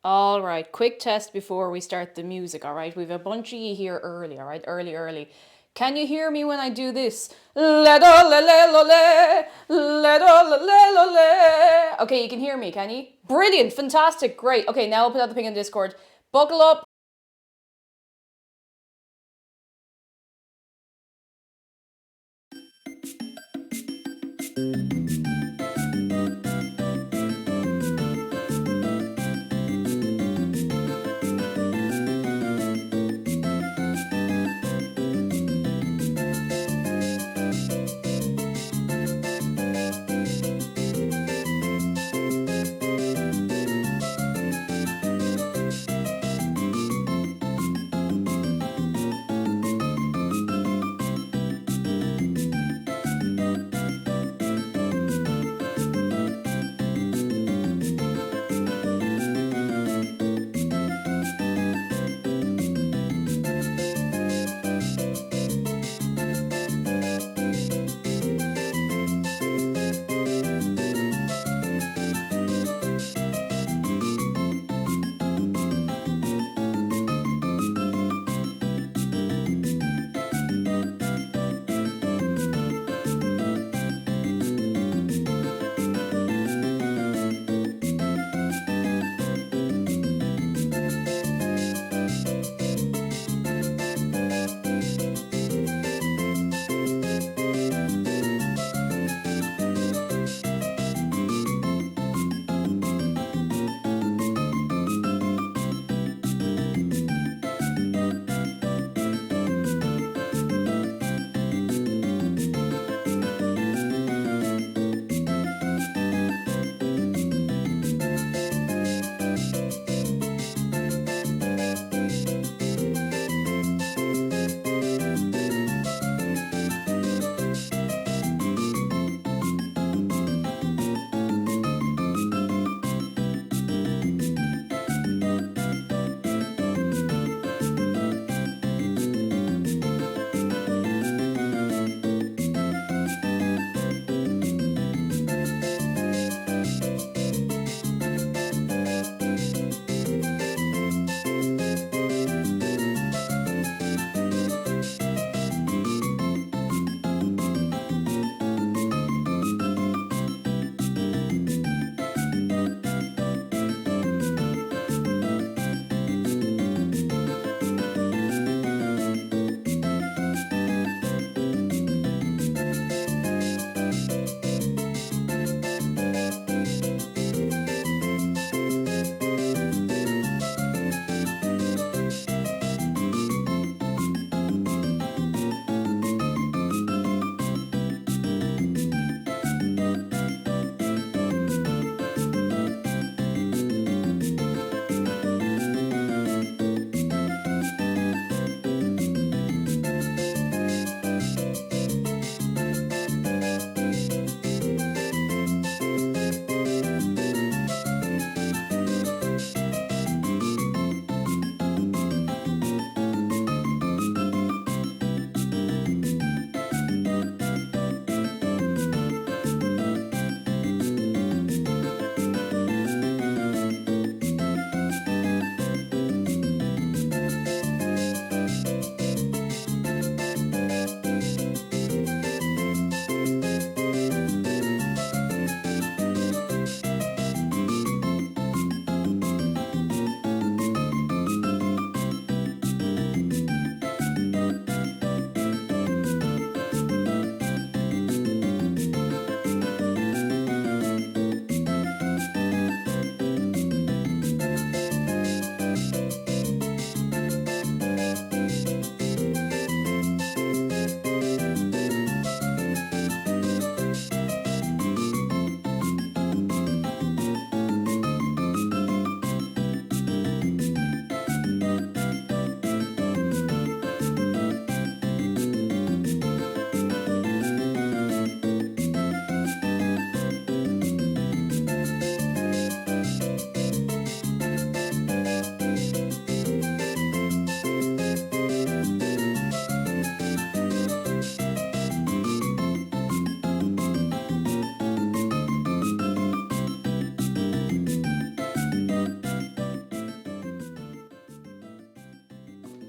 All right, quick test before we start the music, all right? We've a bunch of you here early, all right? Early, early. Can you hear me when I do this? Le do le le lo le, le do le le lo le. Okay, you can hear me, can you? Brilliant, fantastic, great. Okay, now I'll put out the ping in Discord. Buckle up.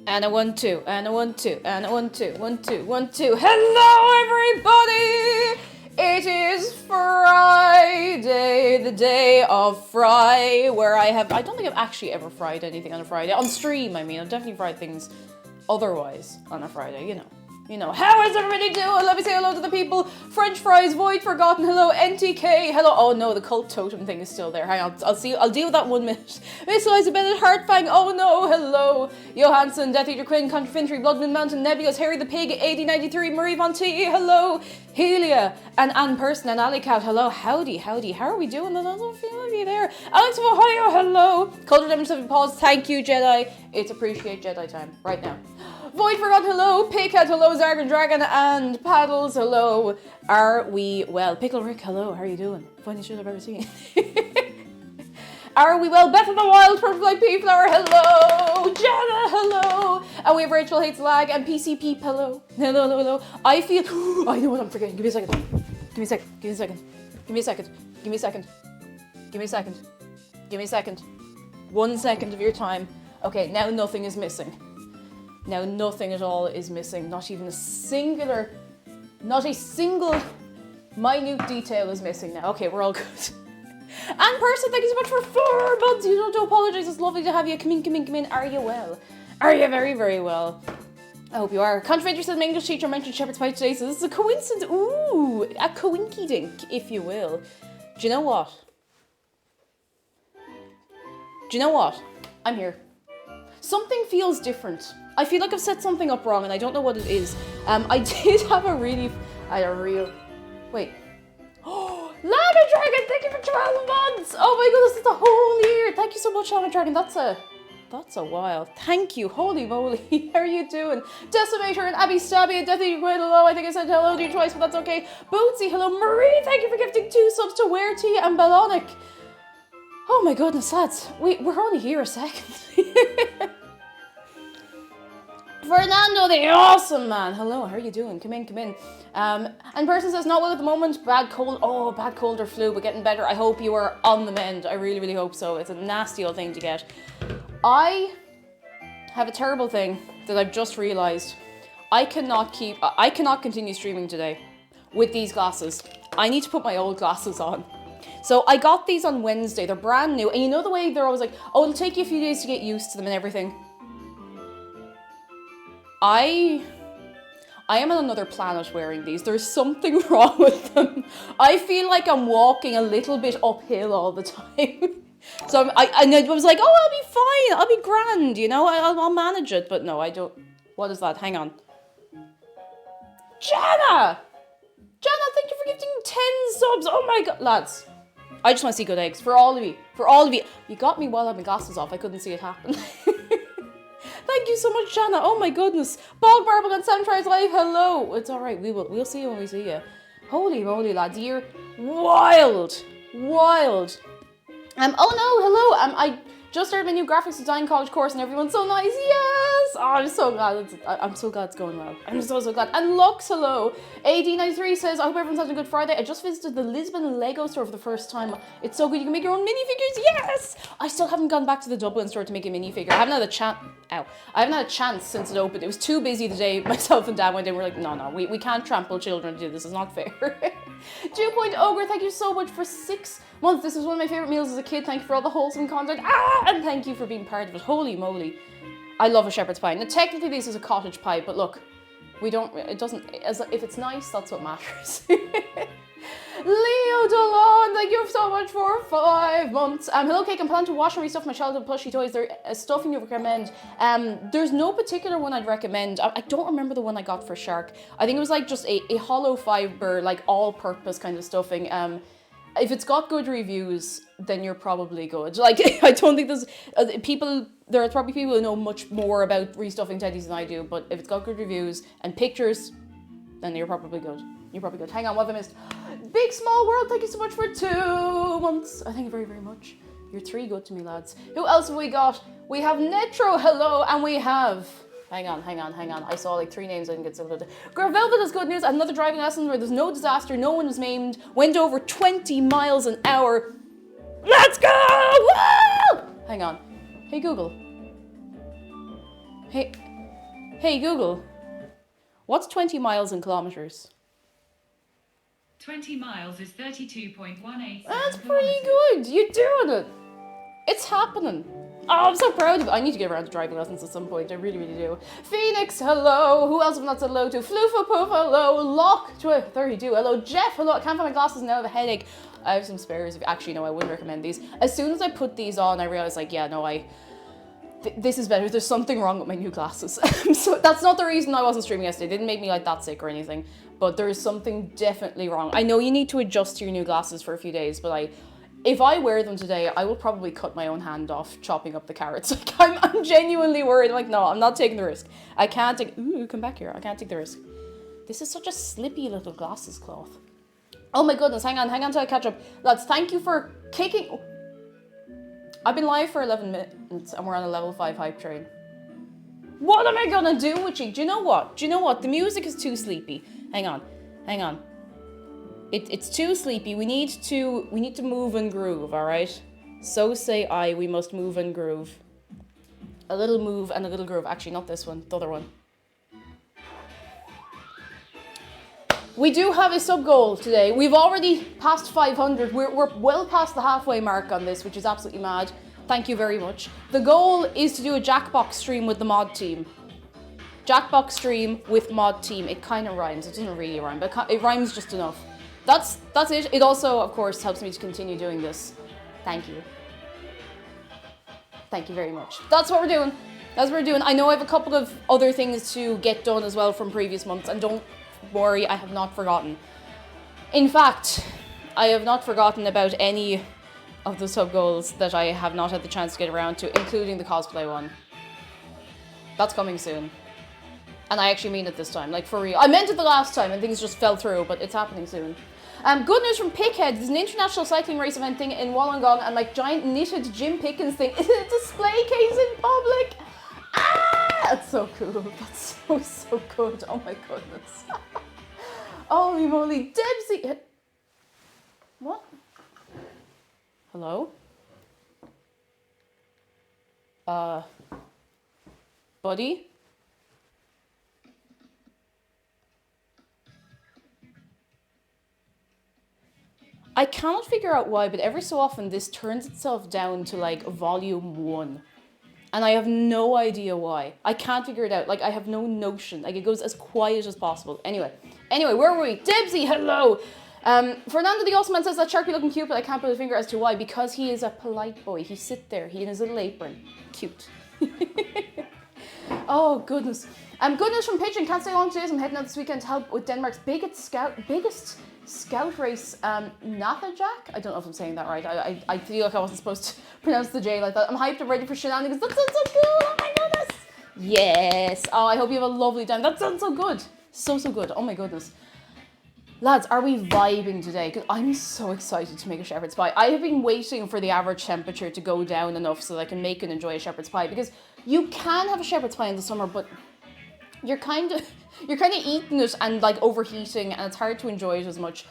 And a 1, 2, and a 1, 2, and a 1, 2, 1, 2, 1, 2. Hello, everybody! It is Friday, the day of fry, where I don't think I've actually ever fried anything on a Friday. On stream, I mean. I've definitely fried things otherwise on a Friday, you know. How is everybody doing? Let me say hello to the people. French fries, void forgotten. Hello, NTK. Hello. Oh no, the cult totem thing is still there. Hang on, I'll deal with that 1 minute. Miss Eliza Bennett, Heartfang. Oh no, hello. Johansson, Death Eater Quinn, Contrafintry, Bloodman Mountain, Nebulous, Harry the Pig, 8093, Marie Von T. Hello, Helia, and Ann Person and Ali Cat. Hello, howdy. How are we doing? I don't feel like you there. Alex of Ohio. Hello. Culture Demonstrative Pause. Thank you, Jedi. It's appreciate Jedi time right now. Void Forgot, hello. Pighead, hello. Zargan Dragon and Paddles, hello. Are we well? Pickle Rick, hello. How are you doing? Funniest shit I've ever seen. Are we well? Beth of the Wild, Purple Pea Flower, hello. Jenna, hello. And we have Rachel Hates Lag and PCP, hello. Hello. I feel, I know what I'm forgetting. Give me a second. 1 second of your time. Okay, now nothing is missing. Now nothing at all is missing. Not a single minute detail is missing now. Okay, we're all good. And Person, thank you so much for 4 months. You don't have to apologise. It's lovely to have you. Come in. Are you well? Are you very, very well? I hope you are. Contrafintry says my English teacher mentioned shepherd's pie today, so this is a coincidence. Ooh, a coinky dink, if you will. Do you know what? I'm here. Something feels different. I feel like I've set something up wrong and I don't know what it is. I did have wait. Oh, Lava Dragon, thank you for 12 months. Oh my goodness, it's a whole year. Thank you so much, Lava Dragon. That's a while. Thank you. Holy moly. How are you doing? Decimator and Abby Stabby and Death Eater quite hello. I think I said hello to you twice, but that's okay. Bootsy, hello. Marie, thank you for gifting 2 subs to Wearty and Balonic. Oh my goodness, lads. We're only here a second. Fernando, the awesome man. Hello, how are you doing? Come in. And Person says, not well at the moment. Bad cold or flu, but getting better. I hope you are on the mend. I really, really hope so. It's a nasty old thing to get. I have a terrible thing that I've just realised. I cannot continue streaming today with these glasses. I need to put my old glasses on. So I got these on Wednesday. They're brand new. And you know the way they're always like, oh, it'll take you a few days to get used to them and everything. I am on another planet wearing these. There's something wrong with them. I feel like I'm walking a little bit uphill all the time. So I was like, oh, I'll be fine. I'll be grand, you know. I'll manage it. But no, I don't. What is that? Hang on. Jana, thank you for gifting 10 subs. Oh my god, lads. I just want to see good eggs. For all of you. You got me while I had my glasses off. I couldn't see it happen. Thank you so much, Jana. Oh my goodness. Bald Marble and Sam Tries Live. Hello. It's all right. We'll see you when we see you. Holy moly, lads. You're wild. Oh no, hello. I just started my new graphics design college course and everyone's so nice. Yes. Oh, I'm so glad. I'm so glad it's going well. I'm so glad. And Lux, hello. AD93 says, I hope everyone's having a good Friday. I just visited the Lisbon Lego store for the first time. It's so good. You can make your own minifigures. Yes. I still haven't gone back to the Dublin store to make a minifigure. I haven't had a chance since it opened. It was too busy the day myself and Dad went in. We're like, no, we can't trample children to do this. It's not fair. 2 Point Ogre, thank you so much for 6 months. This was one of my favorite meals as a kid. Thank you for all the wholesome content. And thank you for being part of it. Holy moly. I love a shepherd's pie. Now, technically, this is a cottage pie, but look, if it's nice, that's what matters. Leo Dolan, thank you so much for 5 months. Hello Cake, I'm planning to wash and restuff my childhood plushie toys. There stuffing you recommend. There's no particular one I'd recommend. I don't remember the one I got for Shark. I think it was like just a hollow fiber, like all-purpose kind of stuffing. If it's got good reviews, then you're probably good. Like, I don't think there's there are probably people who know much more about restuffing teddies than I do, but if it's got good reviews and pictures, then you're probably good. Hang on, what have I missed? Big Small World, thank you so much for 2 months. Thank you very, very much. You're 3 good to me, lads. Who else have we got? We have Netro, hello, and we have... Hang on. I saw like 3 names I didn't get so good. Velvet has good news. Another driving lesson where there's no disaster, no one was maimed, went over 20 miles an hour. Let's go! Woo! Hang on. Hey Google. Hey Hey Google, what's 20 miles in kilometers? 20 miles is 32.187 That's pretty good. You're doing it. It's happening. Oh, I'm so proud of you. I need to get around to driving lessons at some point. I really, really do. Phoenix, hello. Who else have I not said hello to? Floofa Poof, hello. Lock, 32. Hello, Jeff, hello. I can't find my glasses now. I have a headache. I have some spares. Actually, no, I wouldn't recommend these. As soon as I put these on, I realized, like, yeah, no, this is better. There's something wrong with my new glasses. So that's not the reason I wasn't streaming yesterday. It didn't make me like that sick or anything. But there is something definitely wrong. I know you need to adjust to your new glasses for a few days, but if I wear them today, I will probably cut my own hand off chopping up the carrots. Like, I'm genuinely worried. I'm like, no, I'm not taking the risk. I can't take, ooh, come back here. I can't take the risk. This is such a slippy little glasses cloth. Oh my goodness, hang on till I catch up. Lads, thank you for kicking. Oh. I've been live for 11 minutes and we're on a level 5 hype train. What am I gonna do with you? Do you know what? The music is too sleepy. Hang on. It's too sleepy. We need to move and groove, alright? So say I, we must move and groove. A little move and a little groove. Actually, not this one, the other one. We do have a sub goal today. We've already passed 500. We're well past the halfway mark on this, which is absolutely mad. Thank you very much. The goal is to do a Jackbox stream with the mod team. Jackbox stream with mod team. It kind of rhymes. It doesn't really rhyme, but it rhymes just enough. That's it. It also, of course, helps me to continue doing this. Thank you. Thank you very much. That's what we're doing. That's what we're doing. I know I have a couple of other things to get done as well from previous months, and don't worry, I have not forgotten. In fact, I have not forgotten about any of the sub goals that I have not had the chance to get around to, including the cosplay one. That's coming soon. And I actually mean it this time, like for real. I meant it the last time and things just fell through, but it's happening soon. Good news from Pickhead. There's an international cycling race event thing in Wollongong, and like giant knitted Jim Pickens thing is a display case in public. Ah! That's so cool. That's so good. Oh my goodness. Holy moly. Debsy. What? Hello? Buddy? I cannot figure out why, but every so often this turns itself down to like volume 1. And I have no idea why. I can't figure it out. Like, I have no notion. Like, it goes as quiet as possible. Anyway, where were we? Debsy, hello! Fernando the Awesome Man says that Sharpie looking cute, but I can't put a finger as to why. Because he is a polite boy. He sit there. He in his little apron. Cute. Oh, goodness. Goodness from Pigeon. Can't stay long today. I'm heading out this weekend to help with Denmark's biggest scout race, Nathajak? I don't know if I'm saying that right. I feel like I wasn't supposed to pronounce the J like that. I'm hyped and ready for shenanigans. That sounds so cool. Oh my goodness. Yes. Oh, I hope you have a lovely time. That sounds so good. So good. Oh my goodness. Lads, are we vibing today? Because I'm so excited to make a shepherd's pie. I have been waiting for the average temperature to go down enough so that I can make and enjoy a shepherd's pie. Because you can have a shepherd's pie in the summer, but you're kind of eating it and like overheating, and it's hard to enjoy it as much.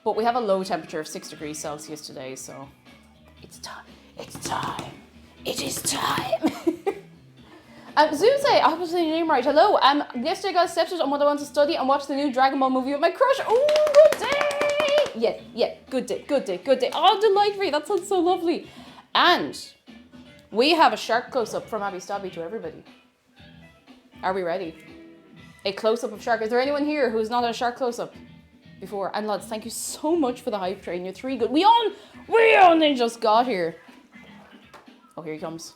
But we have a low temperature of 6 degrees Celsius today, so it's time. It is time. Zuze, I hope I'm saying your name right. Hello. Yesterday I got accepted on what I want to study and watch the new Dragon Ball movie with my crush. Oh, good day. Yeah. Good day. Oh, delightful. That sounds so lovely. And we have a shark close-up from Abby Stabby to everybody. Are we ready? A close-up of shark. Is there anyone here who's not had a shark close-up before? And lads, thank you so much for the hype train. You're 3 good. We only just got here. Oh, here he comes.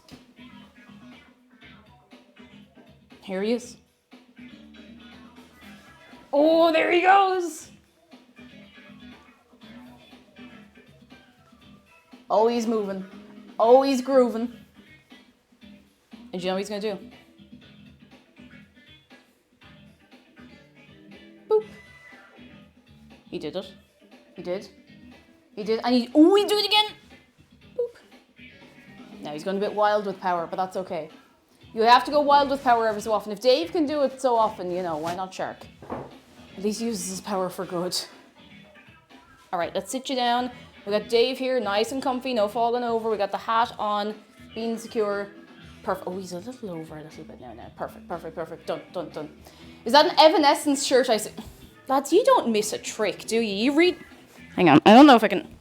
Here he is. Oh, there he goes. Oh, he's moving. Oh, he's grooving. And do you know what he's gonna do? Boop. He did it. He did. And he do it again. Boop. Now he's going a bit wild with power, but that's okay. You have to go wild with power every so often. If Dave can do it so often, why not Shark? At least he uses his power for good. All right, let's sit you down. We got Dave here, nice and comfy, no falling over. We got the hat on, being secure. Perfect. Oh, he's a little over a little bit now. Perfect. Done. Is that an Evanescence shirt I see? Lads, you don't miss a trick, do you? You read... Hang on, I don't know if I can...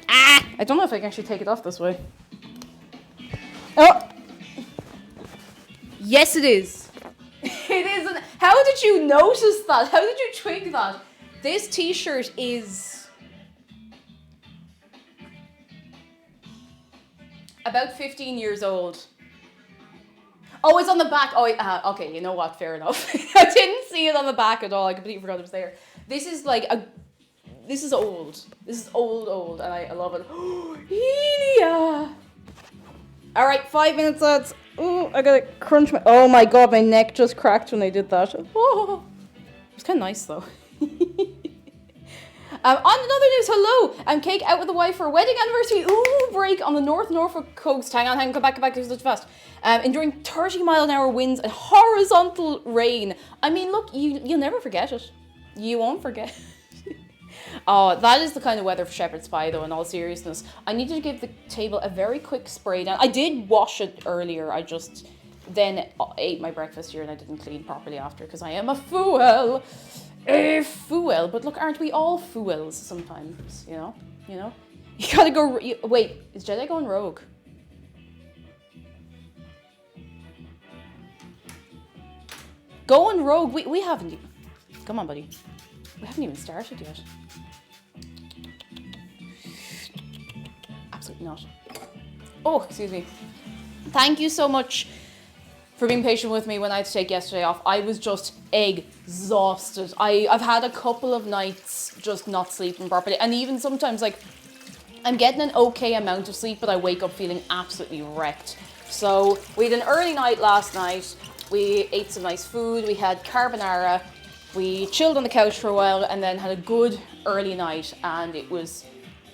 I don't know if I can actually take it off this way. Oh! Yes, it is. It isn't. How did you notice that? How did you twig that? This t-shirt is about 15 years old. Oh, it's on the back. Oh, okay, you know what? Fair enough. I didn't see it on the back at all. I completely forgot it was there. This is like this is old. This is old, and I love it. Yeah. All right, 5 minutes, lads. Oh, I gotta crunch my... Oh my god, my neck just cracked when I did that. Oh, it was kind of nice though. On another news, hello. Cake out with the wife for a wedding anniversary. Ooh, break on the North Norfolk coast. Hang on, come back. This is such fast. Enduring 30-mile-an-hour winds and horizontal rain. I mean, look, you'll never forget it. You won't forget. Oh, that is the kind of weather for shepherd's pie, though, in all seriousness. I needed to give the table a very quick spray down. I did wash it earlier. I just then ate my breakfast here and I didn't clean properly after because I am a fool. A fool. But look, aren't we all fools sometimes, you know? You gotta go... Wait, is Jedi going rogue? Going rogue? We haven't even... Come on, buddy. We haven't even started yet. Absolutely not. Oh, excuse me. Thank you so much for being patient with me when I had to take yesterday off. I was just exhausted. I've had a couple of nights just not sleeping properly. And even sometimes, like, I'm getting an okay amount of sleep, but I wake up feeling absolutely wrecked. So we had an early night last night. We ate some nice food. We had carbonara. We chilled on the couch for a while and then had a good early night, and it was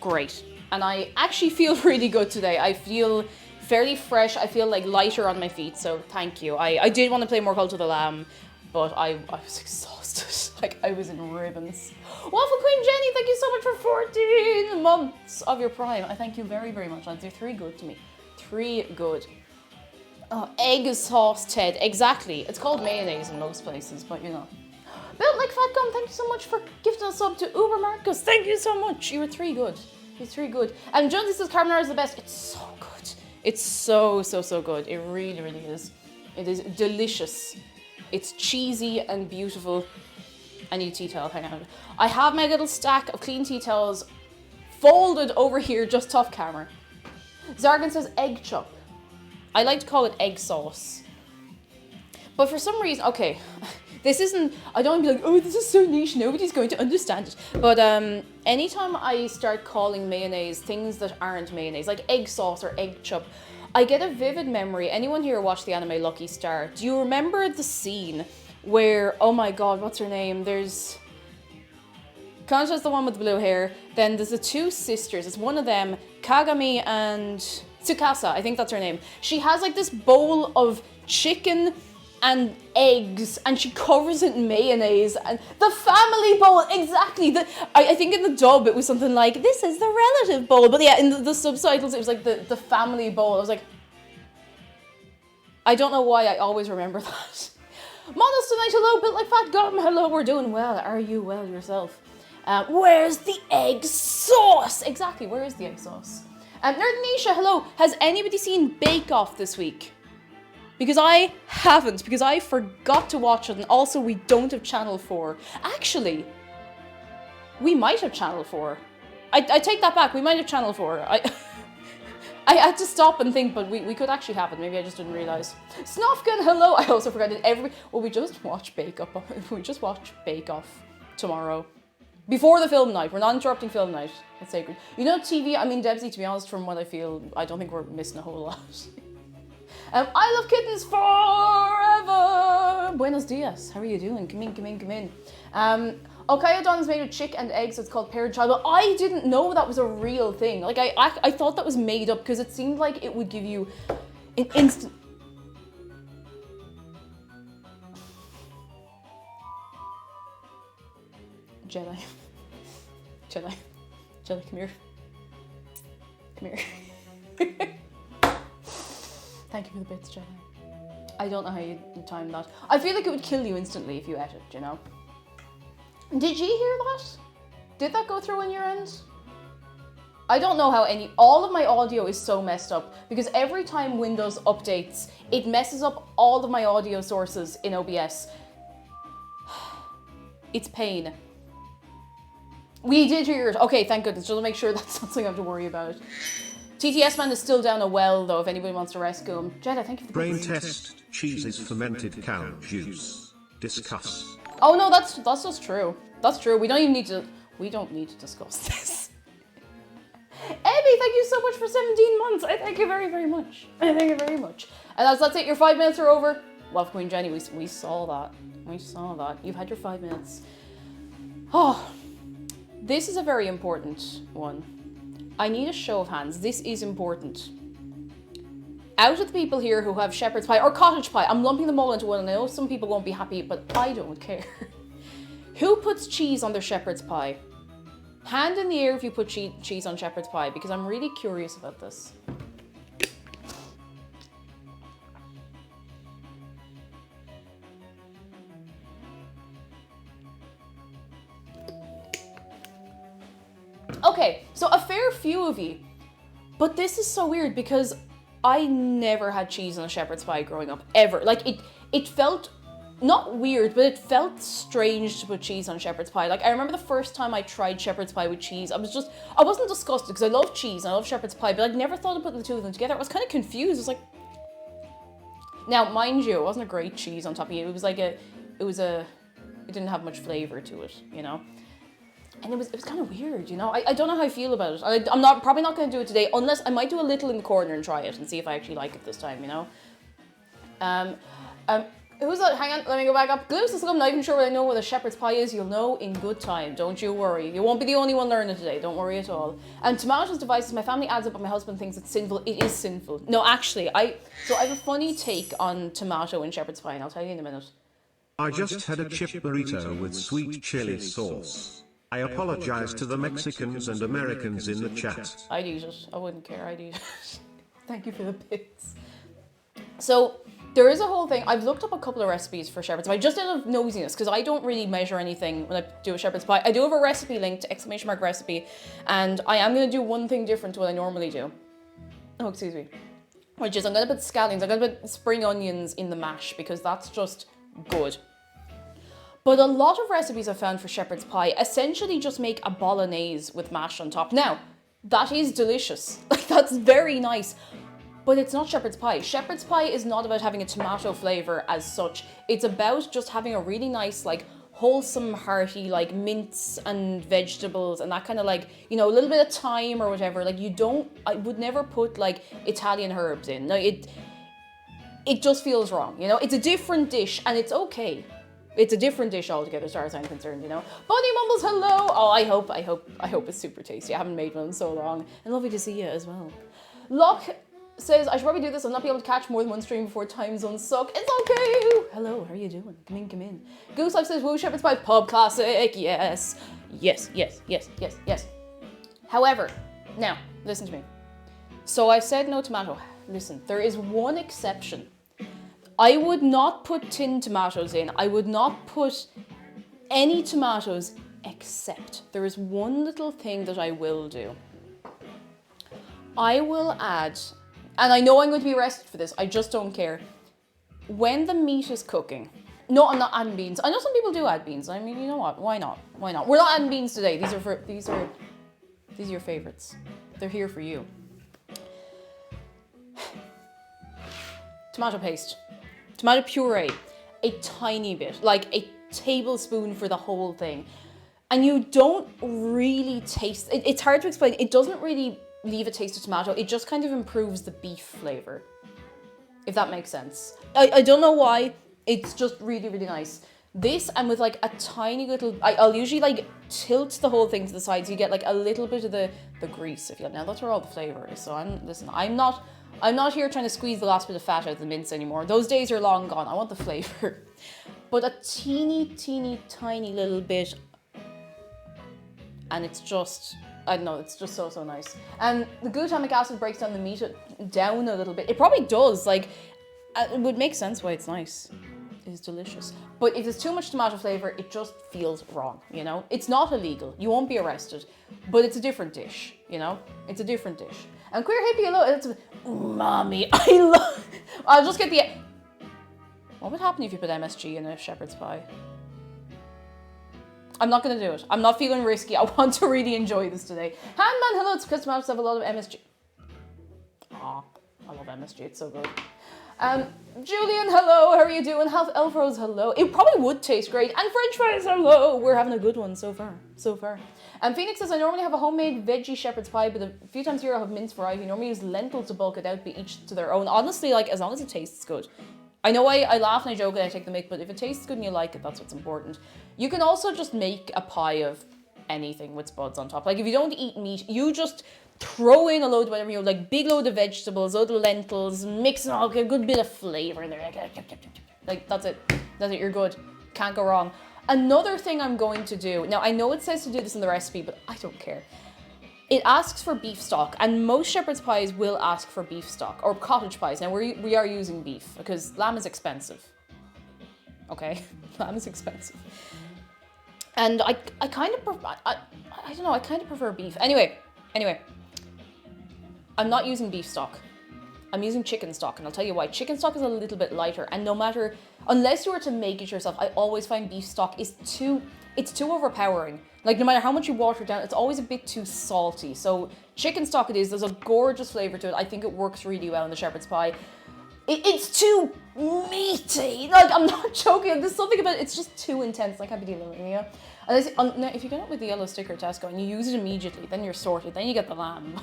great. And I actually feel really good today. I feel fairly fresh. I feel like lighter on my feet, so thank you. I did want to play more Cult of the Lamb, but I was exhausted. Like, I was in ribbons. Waffle Queen Jenny, thank you so much for 14 months of your Prime. I thank you very, very much, lads. You're 3 good to me. 3 good. Oh, egg sauce, Ted. Exactly. It's called mayonnaise in most places, but you know. Built Like Fat Gum, thank you so much for gifting a sub to Uber Marcus. Thank you so much. You were 3 good. You're 3 good. And Jonesy says carbonara is the best. It's so good. It's so good. It really, really is. It is delicious. It's cheesy and beautiful. I need a tea towel. Hang on. I have my little stack of clean tea towels folded over here just off camera. Zargan says egg chop. I like to call it egg sauce. But for some reason, okay, this isn't, I don't want to be like, oh, this is so niche, nobody's going to understand it. But anytime I start calling mayonnaise things that aren't mayonnaise, like egg sauce or egg chop, I get a vivid memory. Anyone here watch the anime Lucky Star? Do you remember the scene where, oh my god, what's her name? There's, Kancha's the one with the blue hair. Then there's the 2 sisters. It's one of them, Kagami and Tsukasa, I think that's her name. She has like this bowl of chicken and eggs, and she covers it in mayonnaise, and the family bowl, exactly. I think in the dub it was something like, this is the relative bowl, but yeah, in the subtitles it was like the family bowl. I was like, I don't know why I always remember that. Monos tonight, hello. Built Like Fat Gum, hello. We're doing well. Are you well yourself? Where's the egg sauce? Exactly, where is the egg sauce? Nerdanisha, hello. Has anybody seen Bake Off this week? Because I haven't, because I forgot to watch it, and also we don't have Channel 4. Actually, we might have Channel 4. I take that back, we might have Channel 4. I had to stop and think, but we could actually have it. Maybe I just didn't realise. Snofkin, hello. I also forgot it. We just watch Bake Off. We just watch Bake Off tomorrow. Before the film night. We're not interrupting film night. It's sacred. You know, TV, I mean, Debsy, to be honest, from what I feel, I don't think we're missing a whole lot. I love kittens forever. Buenos dias. How are you doing? Come in. Okayodon is made of chick and eggs, so it's called parent child. But I didn't know that was a real thing. Like, I thought that was made up because it seemed like it would give you an instant... Jedi, come here. thank you for the bits, Jenny. I don't know how you time that. I feel like it would kill you instantly if you ate it, you know? Did you hear that? Did that go through on your end? I don't know how all of my audio is so messed up because every time Windows updates, it messes up all of my audio sources in OBS. It's pain. We did hear it. Okay, thank goodness. Just to make sure that's something I have to worry about. TTS Man is still down a well, though, if anybody wants to rescue him. Jedi, thank you for the Brain test. Cheese is fermented cow juice. Discuss. Oh no, that's just true. That's true. We don't need to discuss this. Emmy, thank you so much for 17 months. I thank you very, very much. I thank you very much. And that's it. Your 5 minutes are over. Love Queen Jenny. We saw that. We saw that. You've had your 5 minutes. Oh, this is a very important one. I need a show of hands. This is important. Out of the people here who have shepherd's pie or cottage pie, I'm lumping them all into one. And I know some people won't be happy, but I don't care. Who puts cheese on their shepherd's pie? Hand in the air if you put cheese on shepherd's pie, because I'm really curious about this. Okay, so a fair few of you, but this is so weird because I never had cheese on a shepherd's pie growing up, ever. Like, it felt, not weird, but it felt strange to put cheese on shepherd's pie. Like, I remember the first time I tried shepherd's pie with cheese, I wasn't disgusted because I love cheese and I love shepherd's pie, but I'd never thought of putting the two of them together. I was kind of confused. I was like, now, mind you, it wasn't a great cheese on top of it. It didn't have much flavor to it, you know? And it was kind of weird, you know? I don't know how I feel about it. I'm probably not going to do it today, unless I might do a little in the corner and try it and see if I actually like it this time, you know? Who's that? Hang on, let me go back up. Glimpse of I'm not even sure what I know what a shepherd's pie is. You'll know in good time. Don't you worry. You won't be the only one learning today. Don't worry at all. And tomatoes devices, my family adds up, but my husband thinks it's sinful. It is sinful. No, actually, I have a funny take on tomato and shepherd's pie, and I'll tell you in a minute. I just had a chip burrito with sweet chili sauce. I apologize to the Mexicans and Americans in the chat. I'd eat it. I wouldn't care. I'd eat it. Thank you for the bits. So, there is a whole thing. I've looked up a couple of recipes for shepherd's pie, just out of nosiness, because I don't really measure anything when I do a shepherd's pie. I do have a recipe linked, ! Recipe, and I am going to do one thing different to what I normally do. Oh, excuse me. Which is I'm going to put scallions, I'm going to put spring onions in the mash, because that's just good. But a lot of recipes I've found for shepherd's pie essentially just make a bolognese with mash on top. Now, that is delicious. Like, that's very nice. But it's not shepherd's pie. Shepherd's pie is not about having a tomato flavor as such. It's about just having a really nice, like, wholesome, hearty, like, mince and vegetables and that kind of, like, you know, a little bit of thyme or whatever. Like, I would never put, like, Italian herbs in. No, it just feels wrong, you know? It's a different dish and it's okay. It's a different dish altogether, as far as I'm concerned, you know. Bunny Mumbles, hello! Oh, I hope it's super tasty. I haven't made one in so long. And lovely to see you as well. Locke says, I should probably do this. I'll not be able to catch more than one stream before time zones suck. It's okay! Hello, how are you doing? Come in, come in. Goose Life says, woo, shepherd's pie pub classic. Yes. Yes, yes, yes, yes, yes. However, now, listen to me. So I said no tomato. Listen, there is one exception. I would not put tinned tomatoes in. I would not put any tomatoes except there is one little thing that I will do. I will add, and I know I'm going to be arrested for this, I just don't care. When the meat is cooking, no, I'm not adding beans. I know some people do add beans. I mean, you know what? Why not? Why not? We're not adding beans today. These are your favorites. They're here for you. Tomato paste. Tomato puree, a tiny bit, like a tablespoon for the whole thing. And you don't really taste, it's hard to explain, it doesn't really leave a taste of tomato, it just kind of improves the beef flavor, if that makes sense. I don't know why, it's just really, really nice. This, and with like a tiny little, I'll usually like tilt the whole thing to the side so you get like a little bit of the grease, if you like. Now that's where all the flavor is, so I'm not here trying to squeeze the last bit of fat out of the mince anymore. Those days are long gone. I want the flavor. But a teeny, teeny, tiny little bit. And it's just I don't know, it's just so, so nice. And the glutamic acid breaks down the meat down a little bit. It probably does, like, it would make sense why it's nice. It's delicious. But if there's too much tomato flavor, it just feels wrong, you know? It's not illegal. You won't be arrested. But it's a different dish, you know? It's a different dish. And queer hippie, it's umami. I'll just get the... What would happen if you put MSG in a shepherd's pie? I'm not going to do it. I'm not feeling risky. I want to really enjoy this today. Handman, hello. It's because tomatoes have a lot of MSG. Aw, I love MSG. It's so good. Julian, hello. How are you doing? Half Elfrose, hello. It probably would taste great. And French fries, hello. We're having a good one so far. So far. Phoenix says, I normally have a homemade veggie shepherd's pie, but a few times a year I'll have minced variety. I normally use lentils to bulk it out, but each to their own. Honestly, like, as long as it tastes good. I know I laugh and I joke and I take the mick, but if it tastes good and you like it, that's what's important. You can also just make a pie of anything with spuds on top. Like, if you don't eat meat, you just throw in a load of whatever you like, big load of vegetables, load of lentils, mix it all, get a good bit of flavour in there. Like, that's it. That's it, you're good. Can't go wrong. Another thing I'm going to do, now I know it says to do this in the recipe, but I don't care. It asks for beef stock, and most shepherd's pies will ask for beef stock, or cottage pies. Now, we are using beef, because lamb is expensive. Okay? Lamb is expensive. And I kind of prefer, I don't know, I kind of prefer beef. Anyway. I'm not using beef stock. I'm using chicken stock, and I'll tell you why. Chicken stock is a little bit lighter, and no matter, unless you were to make it yourself, I always find beef stock is too overpowering. Like, no matter how much you water it down, it's always a bit too salty. So chicken stock it is. There's a gorgeous flavour to it. I think it works really well in the shepherd's pie. It's too meaty. Like, I'm not joking. There's something about it. It's just too intense. I can't be dealing with it, you know? And now, if you get it with the yellow sticker Tesco and you use it immediately, then you're sorted. Then you get the lamb.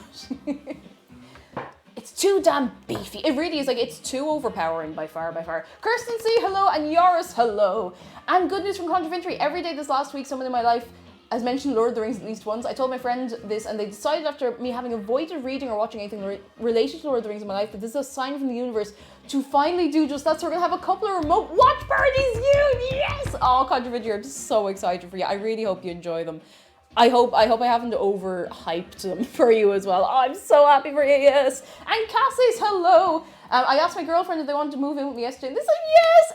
It's too damn beefy. It really is. Like, it's too overpowering by far. Kirsten C, hello. And Yaris, hello. And good news from Contraventory. Every day this last week, someone in my life has mentioned Lord of the Rings at least once. I told my friend this, and they decided after me having avoided reading or watching anything related to Lord of the Rings in my life that this is a sign from the universe to finally do just that. So we're going to have a couple of remote watch parties, yes! Oh, Contraventory, I'm just so excited for you. I really hope you enjoy them. I hope I haven't overhyped them for you as well. Oh, I'm so happy for you, yes. And Cassie's, hello. I asked my girlfriend if they wanted to move in with me yesterday. They said yes.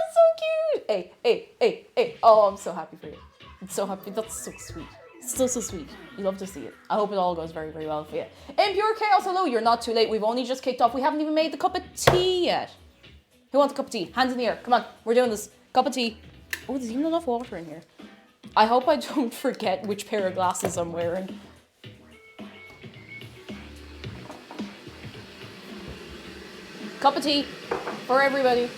It's so cute. Hey. Oh, I'm so happy for you. I'm so happy. That's so sweet. Still so sweet. You love to see it. I hope it all goes very, very well for you. Impure Chaos, hello. You're not too late. We've only just kicked off. We haven't even made the cup of tea yet. Who wants a cup of tea? Hands in the air. Come on. We're doing this. Cup of tea. Oh, there's even enough water in here. I hope I don't forget which pair of glasses I'm wearing. Cup of tea for everybody.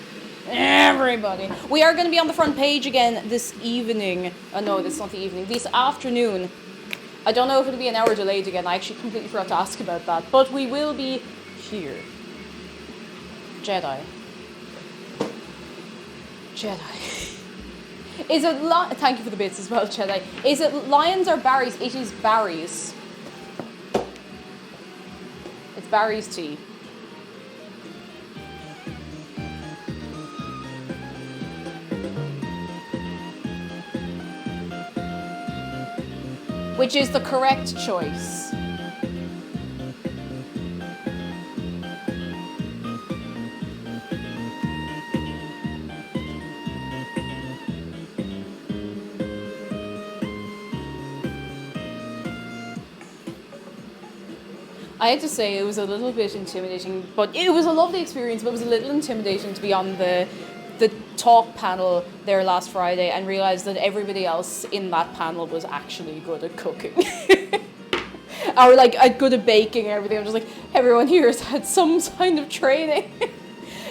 We are going to be on the front page again this evening. Oh no, this is not the evening. This afternoon. I don't know if it'll be an hour delayed again. I actually completely forgot to ask about that. But we will be here. Jedi. Is it thank you for the bits as well, Jedi. Is it lions or berries? It is berries. It's Barry's tea. Which is the correct choice. I had to say it was a little bit intimidating, but it was a lovely experience, but it was a little intimidating to be on the talk panel there last Friday and realise that everybody else in that panel was actually good at cooking. Or like good at baking and everything. I'm just like, everyone here has had some kind of training.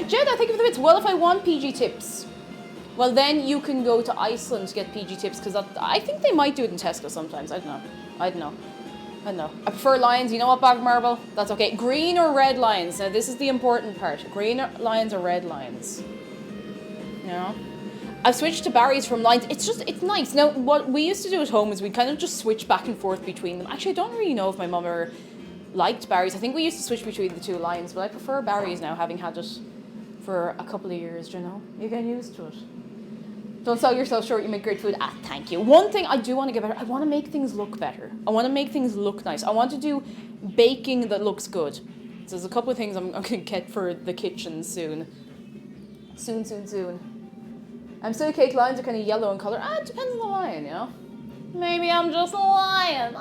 Jed, I think of the bits. Well, if I want PG tips, well then you can go to Iceland to get PG tips, because I think they might do it in Tesco sometimes. I don't know. I prefer lions. You know what, Bag Marble? That's okay. Green or red lions? Now this is the important part. Green lions or red lions? You know? I've switched to berries from lions. It's nice. Now, what we used to do at home is we kind of just switch back and forth between them. Actually, I don't really know if my mum ever liked berries. I think we used to switch between the two lions, but I prefer berries now, having had it for a couple of years, you know? You get used to it. Don't sell yourself short, you make great food. Ah, thank you. One thing I do want to get better, I want to make things look better. I want to make things look nice. I want to do baking that looks good. So there's a couple of things I'm going to get for the kitchen soon. Soon. Still cake lines are kind of yellow in colour. Ah, it depends on the lion, you know? Maybe I'm just a lion.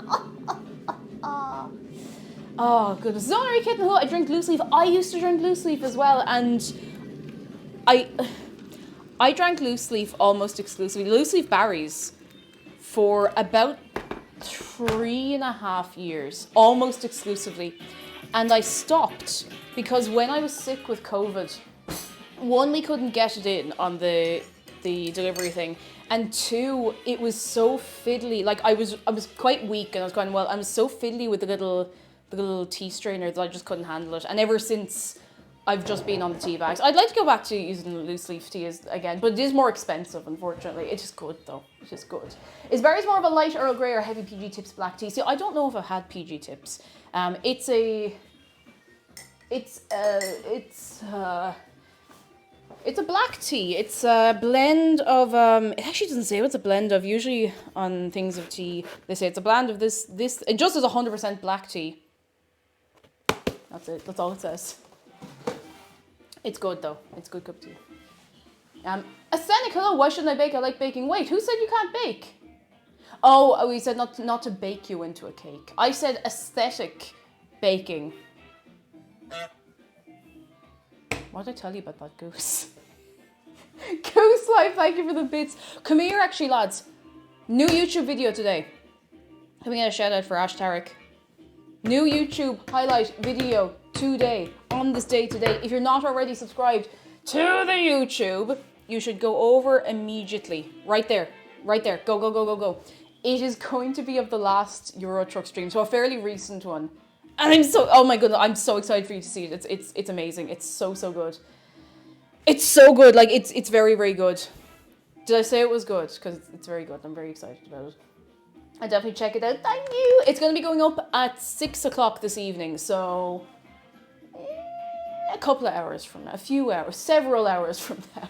Oh, goodness. Zonary Kitten Who, I drink loose leaf. I used to drink loose leaf as well, and I drank loose leaf almost exclusively. Loose leaf berries for about 3.5 years, almost exclusively. And I stopped because when I was sick with COVID, one, we couldn't get it in on the delivery thing, and two, it was so fiddly. Like I was quite weak, and I was going, well, I was so fiddly with the little tea strainer that I just couldn't handle it. And ever since, I've just been on the tea bags. I'd like to go back to using loose leaf tea again, but it is more expensive, unfortunately. It's just good though. It's just good. Is berries more of a light Earl Grey or heavy PG Tips black tea? See, I don't know if I've had PG Tips. It's a black tea. It's a blend of, it actually doesn't say what it's a blend of. Usually on things of tea, they say it's a blend of this, it just is 100% black tea. That's it. That's all it says. It's good though. It's a good cup of tea. Aesthetic, hello, why shouldn't I bake? I like baking. Wait, who said you can't bake? Oh, we said not to bake you into a cake. I said aesthetic baking. What did I tell you about that goose? Goose life, thank you for the bits. Come here, actually, lads. New YouTube video today. Can we get a shout out for Ash Tarek? New YouTube highlight video today, on this day today. If you're not already subscribed to the YouTube, you should go over immediately. Right there. Go. It is going to be of the last Euro Truck stream, so a fairly recent one. And oh my goodness, I'm so excited for you to see it. It's amazing. It's so good. It's so good. Like it's very, very good. Did I say it was good? Because it's very good. I'm very excited about it. I definitely check it out. Thank you. It's going to be going up at 6 o'clock this evening. So a couple of hours from now, a few hours, several hours from now.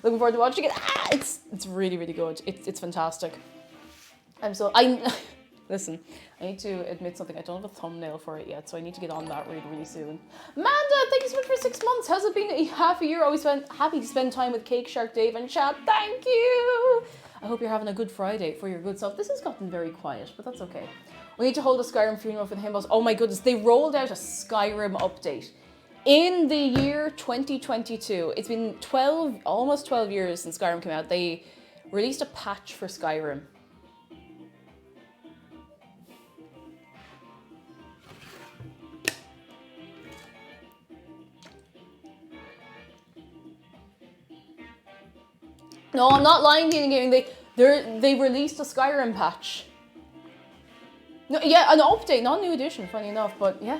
Looking forward to watching it. It's really, really good. It's fantastic. Listen, I need to admit something. I don't have a thumbnail for it yet, so I need to get on that really, really soon. Amanda, thank you so much for 6 months. How's it been half a year? Always happy to spend time with Cake Shark Dave and chat. Thank you. I hope you're having a good Friday for your good self. This has gotten very quiet, but that's okay. We need to hold a Skyrim funeral for the Himbos. Oh my goodness, they rolled out a Skyrim update in the year 2022. It's been almost 12 years since Skyrim came out. They released a patch for Skyrim. No, I'm not lying to you, gaming. They released a Skyrim patch. No, yeah, an update, not a new edition, funny enough, but yeah.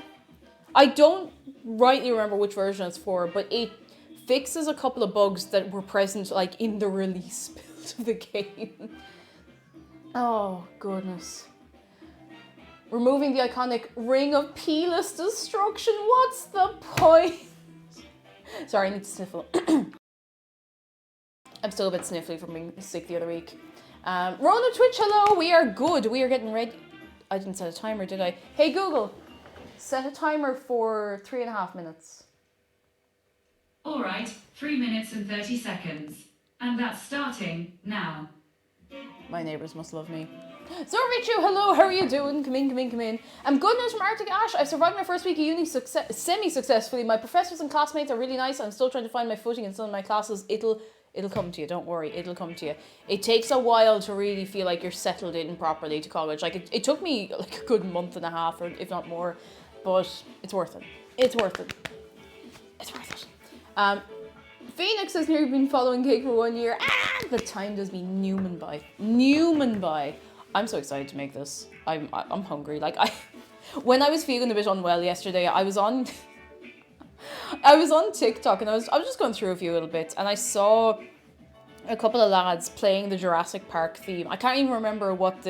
I don't rightly remember which version it's for, but it fixes a couple of bugs that were present like in the release build of the game. Oh, goodness. Removing the iconic Ring of Peerless Destruction. What's the point? Sorry, I need to sniffle. I'm still a bit sniffly from being sick the other week. Rona Twitch, hello. We are good. We are getting ready. I didn't set a timer, did I? Hey, Google. Set a timer for 3.5 minutes. All right, 3 minutes and 30 seconds. And that's starting now. My neighbours must love me. Zorvichu, hello, how are you doing? Come in. Good news from Arctic Ash. I survived my first week of uni semi-successfully. My professors and classmates are really nice. I'm still trying to find my footing in some of my classes. It'll come to you, don't worry, it'll come to you. It takes a while to really feel like you're settled in properly to college. Like it took me like a good month and a half, or if not more, but it's worth it. It's worth it. Phoenix has nearly been following Cake for 1 year. The time does me Newman by. I'm so excited to make this. I'm hungry. Like when I was feeling a bit unwell yesterday, I was on TikTok and I was just going through a few little bits, and I saw a couple of lads playing the Jurassic Park theme. I can't even remember what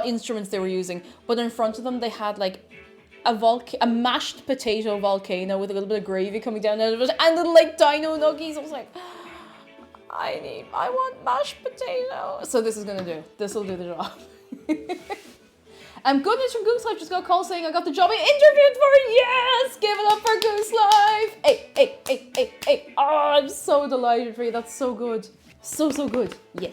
instruments they were using, but in front of them they had like a mashed potato volcano with a little bit of gravy coming down out of it, and little like dino nuggies. I was like, I want mashed potato. So this is gonna do. This will do the job. Goodness from Goose Life just got a call saying I got the job I interviewed for. Yes! Give it up for Goose Life. Hey. Oh, I'm so delighted for you. That's so good. So good. Yes.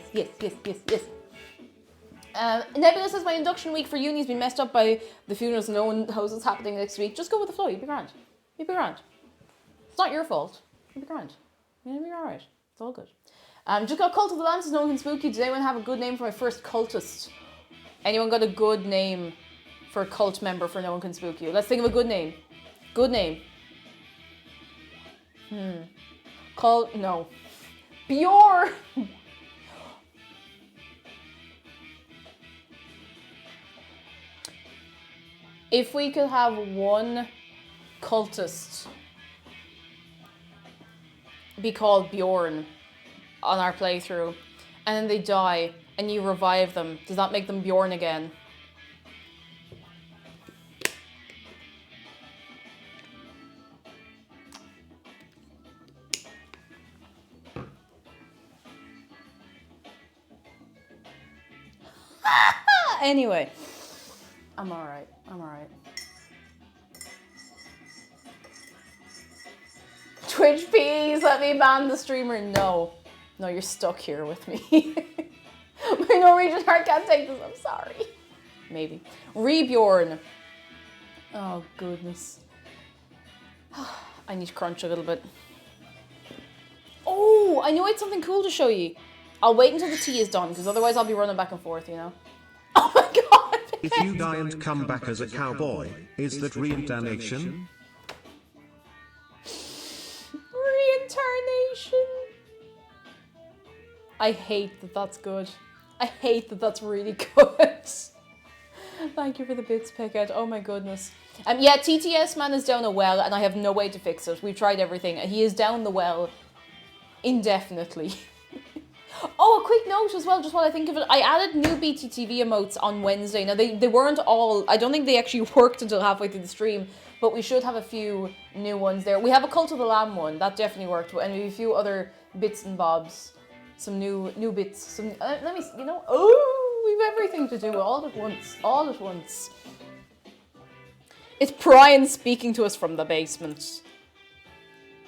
Nebula says my induction week for uni's been messed up by the funerals and no one knows what's happening next week. Just go with the flow. You'll be grand. It's not your fault. You'll be grand. You'll be alright. It's all good. Just got Cult of the Lamb says no one can spook you. Does anyone have a good name for my first cultist? Anyone got a good name for a cult member for no one can spook you? Let's think of a good name. Cult, no. Bjorn! If we could have one cultist be called Bjorn on our playthrough, and then they die, and you revive them, does that make them Bjorn again? Anyway, I'm alright. Twitch please let me ban the streamer. No, you're stuck here with me. My Norwegian heart can't take this, I'm sorry. Maybe. Rebjorn. Oh, goodness. I need to crunch a little bit. Oh, I know I had something cool to show you. I'll wait until the tea is done, because otherwise I'll be running back and forth, you know? Oh my god! If you die and come back as a cowboy, is that reincarnation? Reincarnation. I hate that that's good. I hate that that's really good. Thank you for the bits, Pickett. Oh my goodness. Yeah, TTS man is down a well and I have no way to fix it. We've tried everything. He is down the well indefinitely. Oh, a quick note as well, just while I think of it. I added new BTTV emotes on Wednesday. Now, they weren't all... I don't think they actually worked until halfway through the stream, but we should have a few new ones there. We have a Cult of the Lamb one. That definitely worked. And we have a few other bits and bobs. Some new bits. Some let me... You know... Oh, we've everything to do all at once. All at once. It's Brian speaking to us from the basement.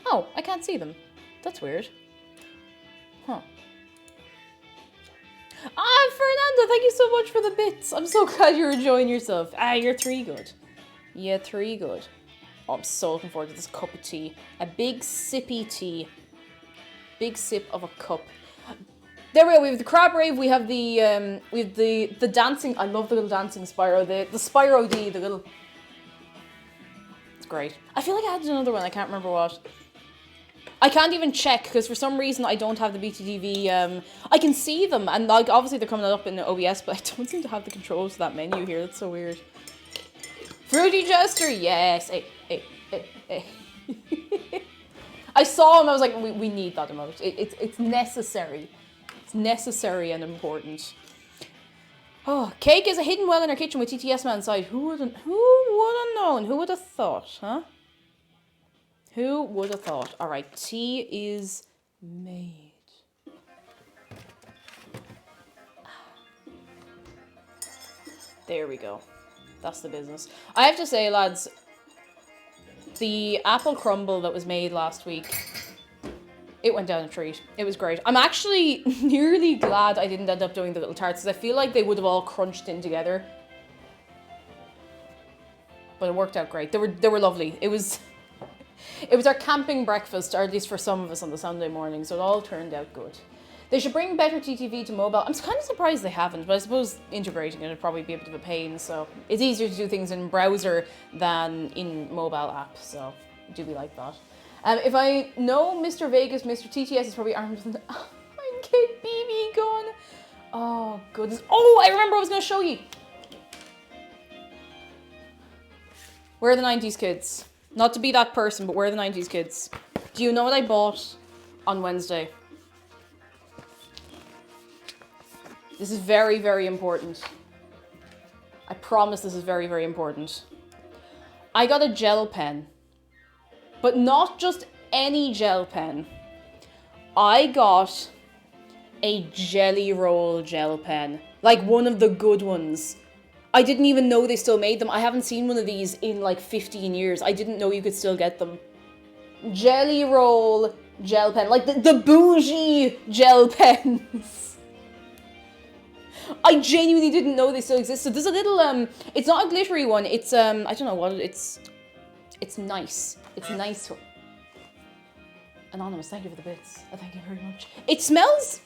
Oh, I can't see them. That's weird. Huh. Ah, Fernanda, thank you so much for the bits. I'm so glad you're enjoying yourself. Ah, you're 3 good. Yeah, 3 good. Oh, I'm so looking forward to this cup of tea. A big sippy tea. Big sip of a cup. There we go. We have the crab rave. We have the dancing. I love the little dancing Spyro. The Spyro D. The little. It's great. I feel like I added another one. I can't remember what. I can't even check because for some reason I don't have the BTTV. I can see them and like obviously they're coming up in the OBS, but I don't seem to have the controls to that menu here. That's so weird. Fruity Jester, yes. Hey. I saw him. I was like, we need that emote. It's necessary. It's necessary and important. Oh, cake is a hidden well in our kitchen with TTS man inside. Who would have known? Who would have thought? Huh? Who would have thought? All right, tea is made. There we go. That's the business. I have to say, lads, the apple crumble that was made last week, it went down a treat. It was great. I'm actually nearly glad I didn't end up doing the little tarts because I feel like they would have all crunched in together. But it worked out great. They were lovely. It was our camping breakfast, or at least for some of us on the Sunday morning, so it all turned out good. They should bring better TTV to mobile. I'm kind of surprised they haven't, but I suppose integrating it would probably be a bit of a pain, so it's easier to do things in browser than in mobile app, so do we like that. If I know Mr. Vegas, Mr. TTS is probably armed with I'm Kid BB gone. Oh, goodness. Oh, I remember I was going to show you. Where are the 90s kids? Not to be that person, but where are the 90s kids? Do you know what I bought on Wednesday? This is very, very important. I promise this is very, very important. I got a gel pen. But not just any gel pen. I got A jelly roll gel pen. Like one of the good ones. I didn't even know they still made them. I haven't seen one of these in like 15 years. I didn't know you could still get them. Jelly roll gel pen. Like the bougie gel pens. I genuinely didn't know they still existed. There's a little, it's not a glittery one. It's, I don't know what it's nice. It's nice. Anonymous, thank you for the bits. Thank you very much. It smells...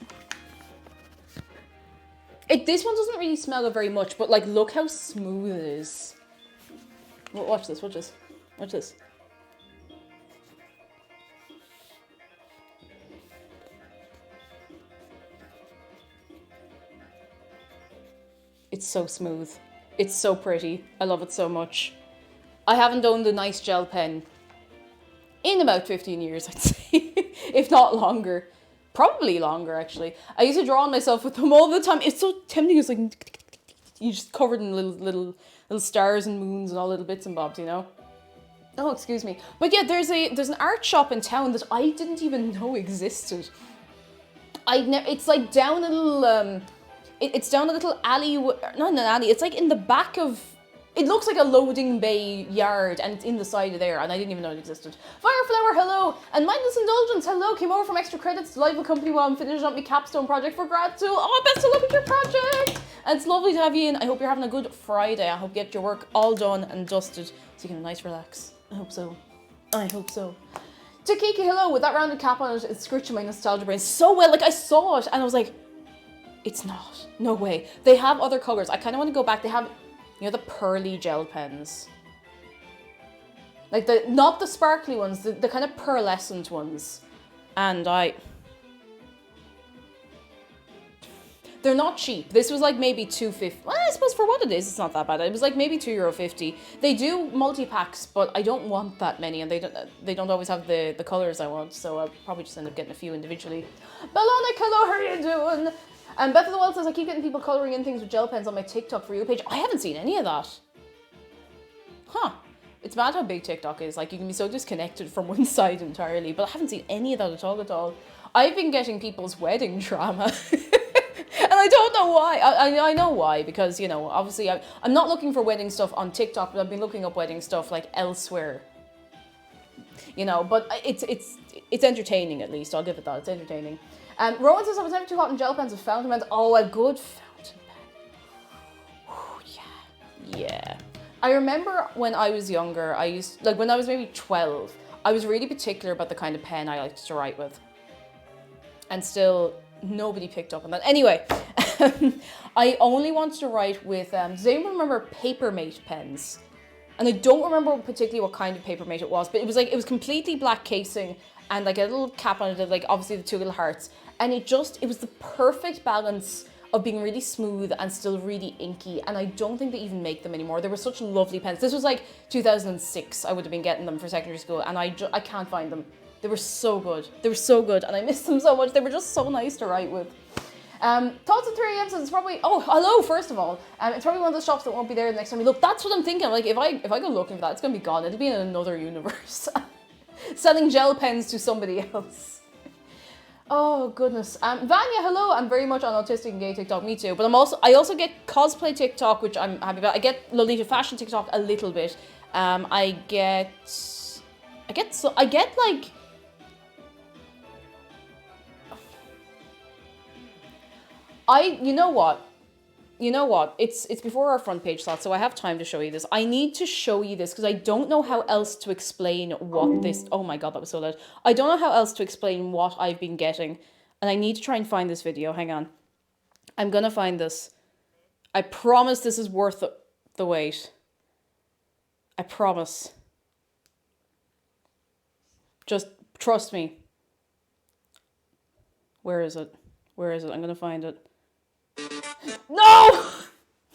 This one doesn't really smell very much, but like, look how smooth it is. Watch this, watch this. Watch this. It's so smooth. It's so pretty. I love it so much. I haven't owned a nice gel pen in about 15 years, I'd say. If not longer. Probably longer, actually. I used to draw on myself with them all the time. It's so tempting. It's like... You just covered in little stars and moons and all little bits and bobs, you know? Oh, excuse me. But yeah, there's an art shop in town that I didn't even know existed. It's like down a little... It's down a little alley... Not an alley. It's like in the back of... It looks like a loading bay yard, and it's in the side of there, and I didn't even know it existed. Fireflower, hello! And Mindless Indulgence, hello! Came over from Extra Credits to live with company while I'm finishing up my capstone project for grad school. Oh, best of luck with your project! And it's lovely to have you in. I hope you're having a good Friday. I hope you get your work all done and dusted so you can have a nice relax. I hope so. I hope so. Takiki, hello! With that rounded cap on it, it's scratching my nostalgia brain so well. Like, I saw it, and I was like, it's not. No way. They have other colours. I kind of want to go back. They have... You know, the pearly gel pens. Like not the sparkly ones, the kind of pearlescent ones. And they're not cheap. This was like maybe $2.50. Well, I suppose for what it is, it's not that bad. It was like maybe €2.50. They do multi-packs, but I don't want that many, and they don't always have the colours I want, so I'll probably just end up getting a few individually. Bellonic, hello, how are you doing? And Beth of the Wild says, I keep getting people colouring in things with gel pens on my TikTok For You page. I haven't seen any of that. Huh. It's mad how big TikTok is. Like, you can be so disconnected from one side entirely, but I haven't seen any of that at all. I've been getting people's wedding drama. And I don't know why. I know why, because, you know, obviously I'm not looking for wedding stuff on TikTok, but I've been looking up wedding stuff, like, elsewhere. You know, but it's entertaining, at least. I'll give it that. It's entertaining. Rowan says, I was never too hot in gel pens with fountain pens. Oh, a good fountain pen. Ooh, yeah. I remember when I was younger, when I was maybe 12, I was really particular about the kind of pen I liked to write with. And still, nobody picked up on that. Anyway, I only wanted to write with, does anyone remember Papermate pens? And I don't remember particularly what kind of Papermate it was, but it was completely black casing and like a little cap on it, like obviously the two little hearts. And it was the perfect balance of being really smooth and still really inky. And I don't think they even make them anymore. They were such lovely pens. This was like 2006. I would have been getting them for secondary school, and I can't find them. They were so good. They were so good, and I miss them so much. They were just so nice to write with. Thoughts at 3 a.m. says it's probably... Oh, hello, first of all. It's probably one of those shops that won't be there the next time we look. That's what I'm thinking. Like, if I go looking for that, it's going to be gone. It'll be in another universe. Selling gel pens to somebody else. Oh, goodness. Vanya, hello. I'm very much on autistic and gay TikTok. Me too. But I also get cosplay TikTok, which I'm happy about. I get Lolita fashion TikTok a little bit. I get like... You know what? It's before our front page slot, so I have time to show you this. I need to show you this because I don't know how else to explain what this... Oh my god, that was so loud. I don't know how else to explain what I've been getting, and I need to try and find this video. Hang on. I'm gonna find this. I promise this is worth the wait. I promise. Just trust me. Where is it? Where is it? I'm gonna find it. No!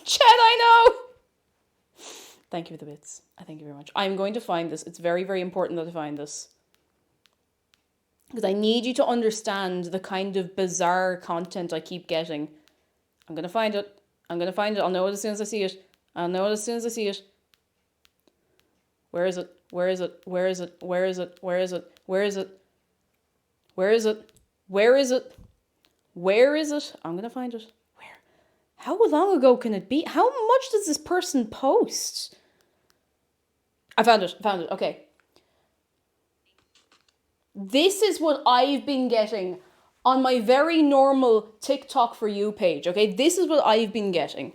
Chet, I know! Thank you for the bits. I thank you very much. I'm going to find this. It's very, very important that I find this. Because I need you to understand the kind of bizarre content I keep getting. I'm going to find it. I'm going to find it. I'll know it as soon as I see it. I'll know it as soon as I see it. Where is it? Where is it? Where is it? Where is it? Where is it? Where is it? Where is it? Where is it? Where is it? I'm gonna find it. Where? How long ago can it be? How much does this person post? I found it. Okay. This is what I've been getting on my very normal TikTok for you page, okay? This is what I've been getting.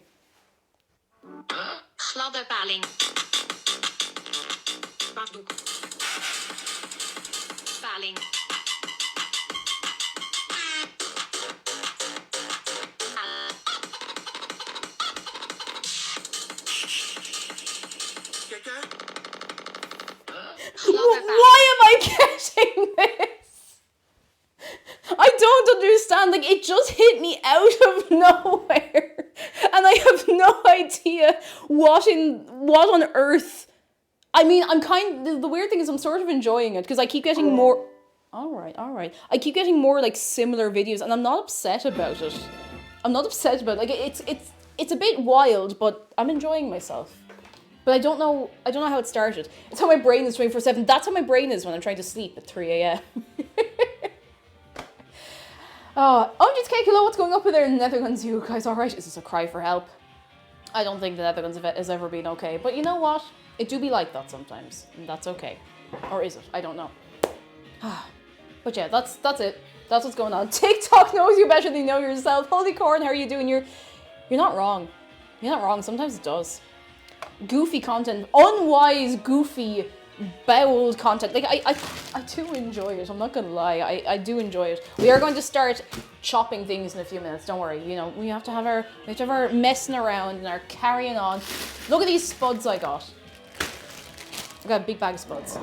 Gladde paling. Baddoek. Paling. Why am I getting this? I don't understand. Like, it just hit me out of nowhere. And I have no idea what on earth. I mean, the weird thing is I'm sort of enjoying it because I keep getting more. All right. I keep getting more like similar videos and I'm not upset about it. Like, it's a bit wild, but I'm enjoying myself. But I don't know how it started. It's how my brain is 24/7. That's how my brain is when I'm trying to sleep at 3 a.m. Oh, just hello, what's going up with there in the Netherlands? You guys alright? Is this a cry for help? I don't think the Netherlands has ever been okay. But you know what? It do be like that sometimes. And that's okay. Or is it? I don't know. But yeah, that's it. That's what's going on. TikTok knows you better than you know yourself. Holy corn, how are you doing? You're not wrong. You're not wrong. Sometimes it does. Goofy content, unwise, goofy, bowled content. Like I do enjoy it. I'm not gonna lie. I do enjoy it. We are going to start chopping things in a few minutes. Don't worry. You know, we have to have our messing around and our carrying on. Look at these spuds I got. I got a big bag of spuds.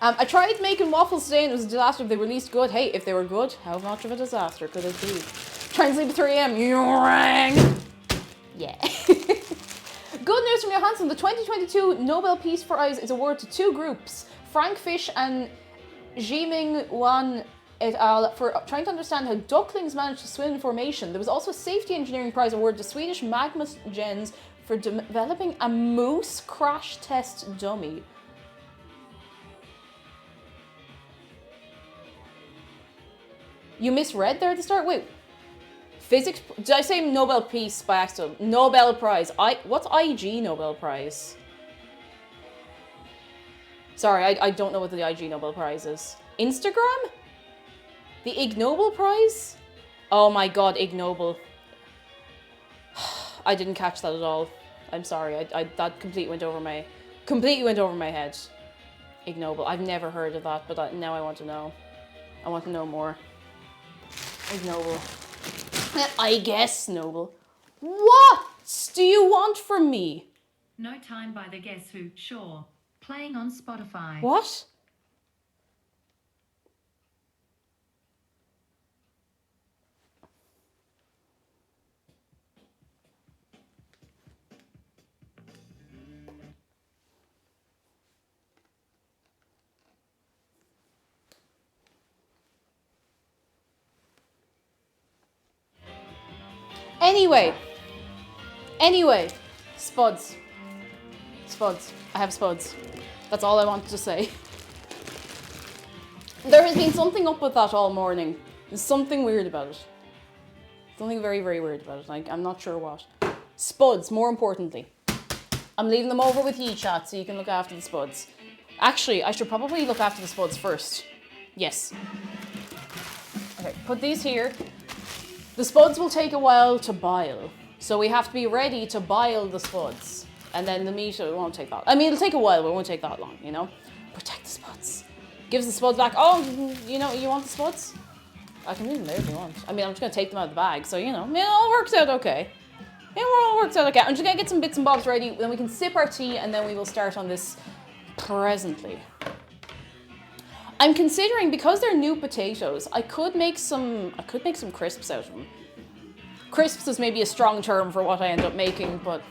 I tried making waffles today and it was a disaster. If they were least good, hey, if they were good, how much of a disaster could it be? Trying to sleep at 3 a.m. You rang. Yeah. Good news from Johansson. The 2022 Nobel Peace Prize is awarded to two groups, Frank Fish and Jiming Wan et al. For trying to understand how ducklings manage to swim in formation. There was also a safety engineering prize awarded to Swedish Magma Gens for developing a moose crash test dummy. You misread there at the start? Wait. Physics, did I say Nobel Peace by accident? Nobel Prize. What's IG Nobel Prize? Sorry, I don't know what the IG Nobel Prize is. Instagram? The Ig Nobel Prize? Oh my god, Ig Nobel. I didn't catch that at all. I'm sorry, that completely went over my head. Ig Nobel, I've never heard of that, but now I want to know. I want to know more. Ig Nobel. I guess, Noble. What do you want from me? No Time by the Guess Who, sure. Playing on Spotify. What? Anyway, spuds. I have spuds. That's all I wanted to say. There has been something up with that all morning. There's something weird about it. Something very, very weird about it. I'm not sure what. Spuds, more importantly. I'm leaving them over with you, chat, so you can look after the spuds. Actually, I should probably look after the spuds first. Yes. Okay, put these here. The spuds will take a while to boil, so we have to be ready to boil the spuds. And then the meat, it won't take that. I mean, it'll take a while, but it won't take that long, you know? Protect the spuds. Give us the spuds back. Oh, you know, you want the spuds? I can leave them there if you want. I mean, I'm just going to take them out of the bag, so, you know, it all works out okay. It all works out okay. I'm just going to get some bits and bobs ready, then we can sip our tea, and then we will start on this presently. I'm considering, because they're new potatoes, I could make some crisps out of them. Crisps is maybe a strong term for what I end up making, but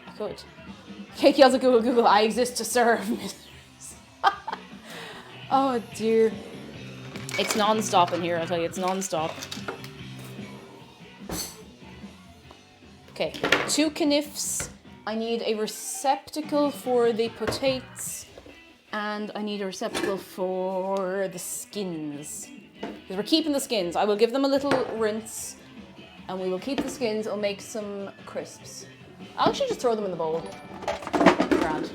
I could. Kiki has a Google, I exist to serve. Oh dear. It's non-stop in here, I'll tell you, it's non-stop. Okay, 2 kniffs. I need a receptacle for the potatoes. And I need a receptacle for the skins. Because we're keeping the skins. I will give them a little rinse. And we will keep the skins. It'll make some crisps. I'll actually just throw them in the bowl. Grand.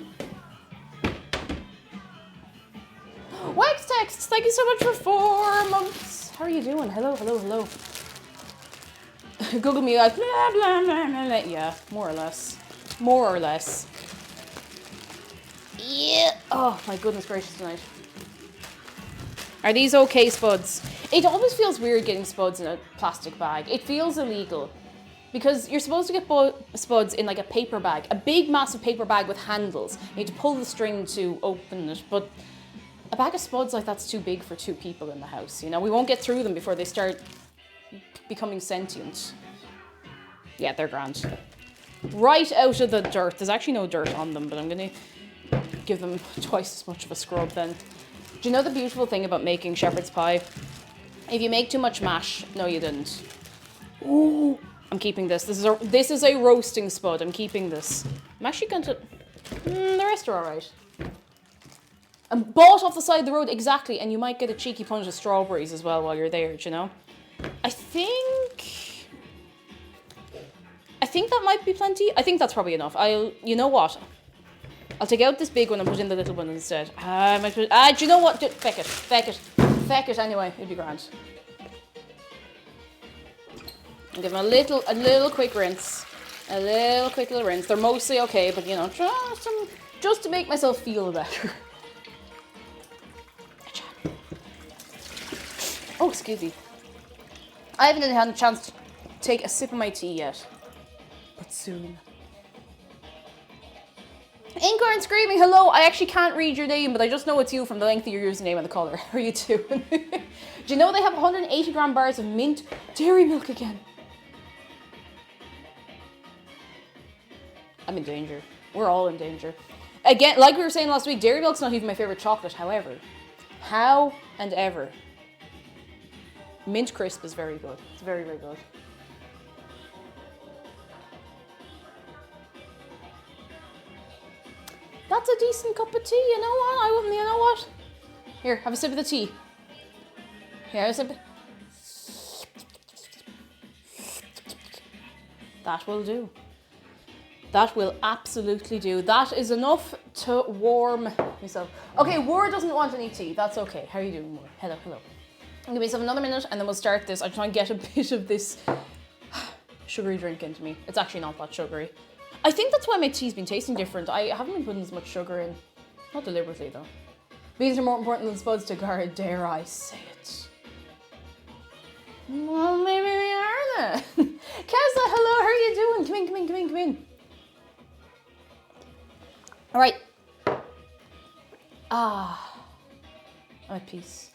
Wax texts, thank you so much for 4 months. How are you doing? Hello, hello, hello. Google me like blah, blah, blah, blah, blah. Yeah, more or less. More or less. Yeah. Oh my goodness gracious tonight. Are these okay spuds? It always feels weird getting spuds in a plastic bag. It feels illegal. Because you're supposed to get spuds in like a paper bag. A big massive paper bag with handles. You need to pull the string to open it. But a bag of spuds like that's too big for 2 people in the house. You know, we won't get through them before they start becoming sentient. Yeah, they're grand. Right out of the dirt. There's actually no dirt on them, but I'm going to give them twice as much of a scrub then. Do you know the beautiful thing about making shepherd's pie? If you make too much mash, no you didn't. Ooh, I'm keeping this. This is a roasting spud. I'm keeping this. I'm actually going to... the rest are alright. And bought off the side of the road, exactly. And you might get a cheeky punch of strawberries as well while you're there, do you know? I think that might be plenty. I think that's probably enough. You know what? I'll take out this big one and put in the little one instead. Do you know what? Feck it. Feck it. Feck it anyway. It'd be grand. I'll give them a little quick rinse. A little quick little rinse. They're mostly okay, but you know, just to make myself feel better. Oh, excuse me. I haven't had a chance to take a sip of my tea yet. But soon. Incorn screaming, hello. I actually can't read your name, but I just know it's you from the length of your username and the colour. How are you doing? Do you know they have 180 gram bars of mint dairy milk again? I'm in danger. We're all in danger. Again, like we were saying last week, dairy milk's not even my favourite chocolate, however. How and ever. Mint crisp is very good. It's very, very good. That's a decent cup of tea, you know what? You know what? Here, have a sip of the tea. Here, have a sip. That will do. That will absolutely do. That is enough to warm myself. Okay, War doesn't want any tea. That's okay. How are you doing, War? Hello, hello. I'll give myself another minute and then we'll start this. I'm trying to get a bit of this sugary drink into me. It's actually not that sugary. I think that's why my tea's been tasting different. I haven't been putting as much sugar in. Not deliberately, though. Beans are more important than spuds to guard, dare I say it. Well, maybe we are then. Keza, hello, how are you doing? Come in, come in, come in, come in. All right. I'm at peace.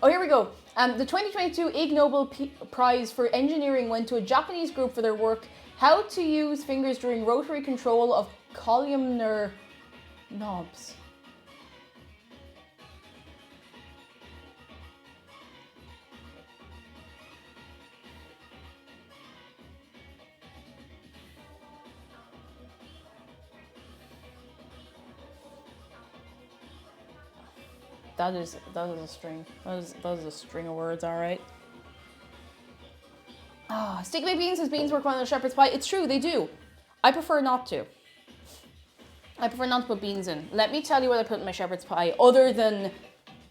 Oh, here we go. The 2022 Ig Nobel Prize for Engineering went to a Japanese group for their work how to use fingers during rotary control of columnar knobs. That is a string. That is a string of words, all right. Sticky baked beans says beans work well in a shepherd's pie. It's true, they do. I prefer not to. I prefer not to put beans in. Let me tell you what I put in my shepherd's pie, other than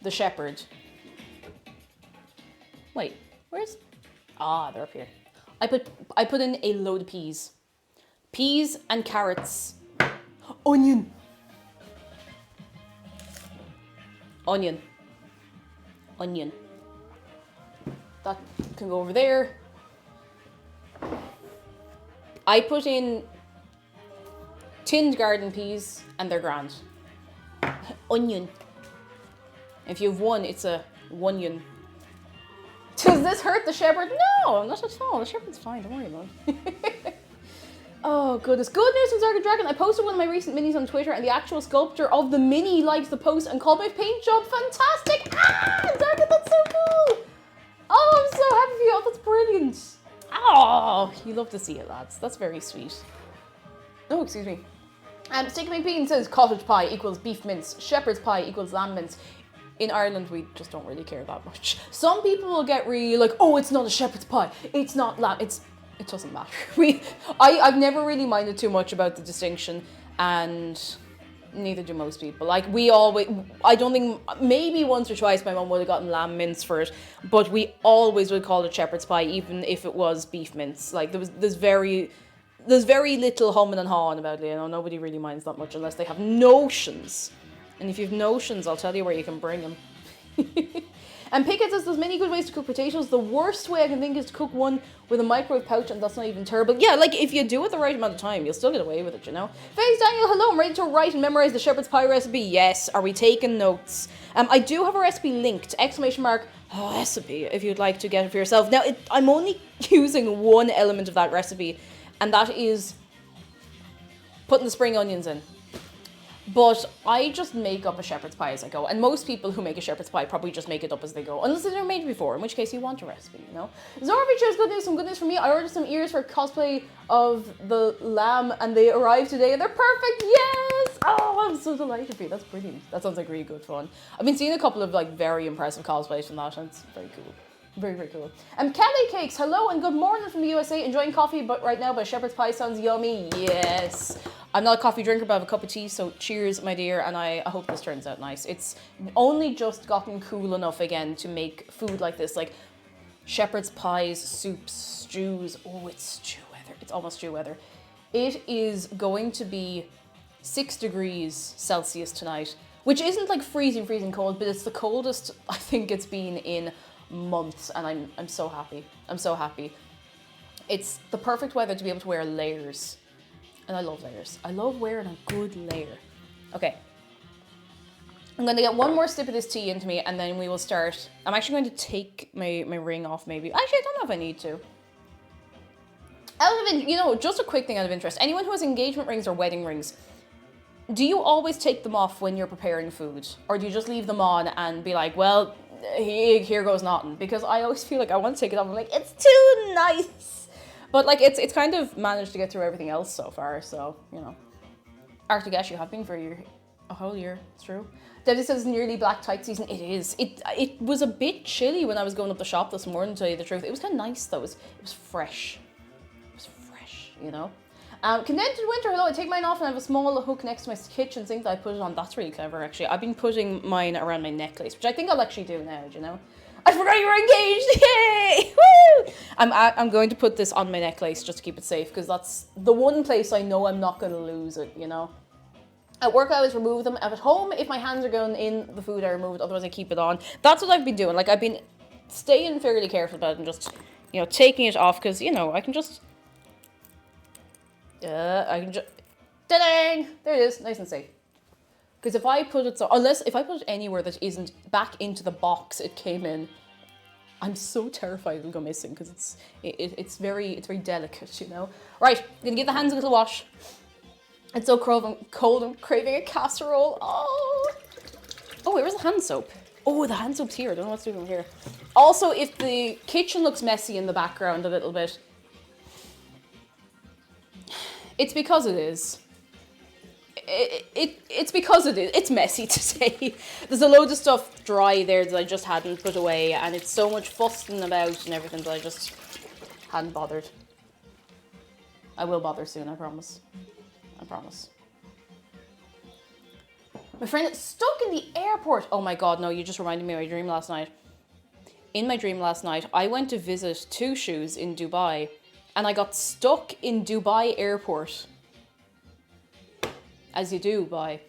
the shepherd. Wait, where's? They're up here. I put in a load of peas. Peas and carrots. Onion. Onion. Onion. That can go over there. I put in tinned garden peas and they're grand. Onion. If you have one, it's a onion. Does this hurt the shepherd? No, not at all. The shepherd's fine, don't worry about it. Oh, goodness. Good news from Zarga Dragon. I posted one of my recent minis on Twitter and the actual sculptor of the mini liked the post and called my paint job fantastic. Zarga, that's so cool. Oh, I'm so happy for you. Oh, that's brilliant. Oh, you love to see it, lads. That's very sweet. Oh, excuse me. Sticky McBean says cottage pie equals beef mince. Shepherd's pie equals lamb mince. In Ireland, we just don't really care that much. Some people will get really like, oh, it's not a shepherd's pie. It's not lamb. It doesn't matter. I've never really minded too much about the distinction, and neither do most people. Like, we always, I don't think, maybe once or twice my mum would have gotten lamb mince for it, but we always would call it shepherd's pie, even if it was beef mince. Like, there's very little humming and hawing about it, you know. Nobody really minds that much unless they have notions. And if you have notions, I'll tell you where you can bring them. And Pickett says there's many good ways to cook potatoes. The worst way I can think is to cook one with a microwave pouch, and that's not even terrible. Yeah, like, if you do it the right amount of time, you'll still get away with it, you know. Face Daniel, hello, I'm ready to write and memorize the shepherd's pie recipe. Yes, are we taking notes? I do have a recipe linked, ! Recipe, if you'd like to get it for yourself. Now, I'm only using one element of that recipe, and that is putting the spring onions in. But I just make up a shepherd's pie as I go. And most people who make a shepherd's pie probably just make it up as they go. Unless they've never made it before, in which case you want a recipe, you know? Zorvich shares good news, some good news for me. I ordered some ears for cosplay of the lamb and they arrived today and they're perfect, yes! Oh, I'm so delighted for you, that's brilliant. That sounds like really good fun. I've been seeing a couple of like very impressive cosplays from that and it's very cool. Very, very cool. Kelly Cakes, hello and good morning from the USA. Enjoying coffee, but right now, but shepherd's pie sounds yummy. Yes. I'm not a coffee drinker, but I have a cup of tea, so cheers, my dear, and I hope this turns out nice. It's only just gotten cool enough again to make food like this, like shepherd's pies, soups, stews. Oh, it's stew weather. It's almost stew weather. It is going to be 6 degrees Celsius tonight, which isn't like freezing cold, but it's the coldest I think it's been in months, and I'm so happy. I'm so happy. It's the perfect weather to be able to wear layers. And I love layers. I love wearing a good layer. Okay. I'm going to get one more sip of this tea into me and then we will start. I'm actually going to take my ring off maybe. Actually, I don't know if I need to. Just a quick thing out of interest. Anyone who has engagement rings or wedding rings, do you always take them off when you're preparing food? Or do you just leave them on and be like, well, here goes nothing? Because I always feel like I want to take it off. I'm like, it's too nice. But like it's kind of managed to get through everything else so far, so you know. Arctic Ash, you have been for a whole year. It's true. Debbie says nearly black tight season. It is. It was a bit chilly when I was going up the shop this morning, to tell you the truth. It was kind of nice though. It was fresh. It was fresh, you know. Condensed winter. Hello. I take mine off and I have a small hook next to my kitchen sink that I put it on. That's really clever, actually. I've been putting mine around my necklace, which I think I'll actually do now. Do you know? I forgot you were engaged! Yay! Woo! I'm going to put this on my necklace just to keep it safe, because that's the one place I know I'm not going to lose it, you know? At work, I always remove them. At home, if my hands are going in the food, I remove it. Otherwise, I keep it on. That's what I've been doing. Like, I've been staying fairly careful about it and just, you know, taking it off, because, you know, I can just... Ta-dang! There it is. Nice and safe. Because if I put it if I put it anywhere that isn't back into the box it came in, I'm so terrified it'll go missing because it's very delicate, you know. Right, I'm gonna give the hands a little wash. It's so cold. I'm craving a casserole. Oh, wait, where's the hand soap? Oh, the hand soap's here. I don't know what's doing here. Also, if the kitchen looks messy in the background a little bit, it's because it is. It's because it is. It's messy today. There's a load of stuff dry there that I just hadn't put away, and it's so much fussing about and everything that I just hadn't bothered. I will bother soon, I promise. I promise. My friend stuck in the airport. Oh my god, no, you just reminded me of my dream last night. In my dream last night, I went to visit Two Shoes in Dubai, and I got stuck in Dubai airport. As you do, by.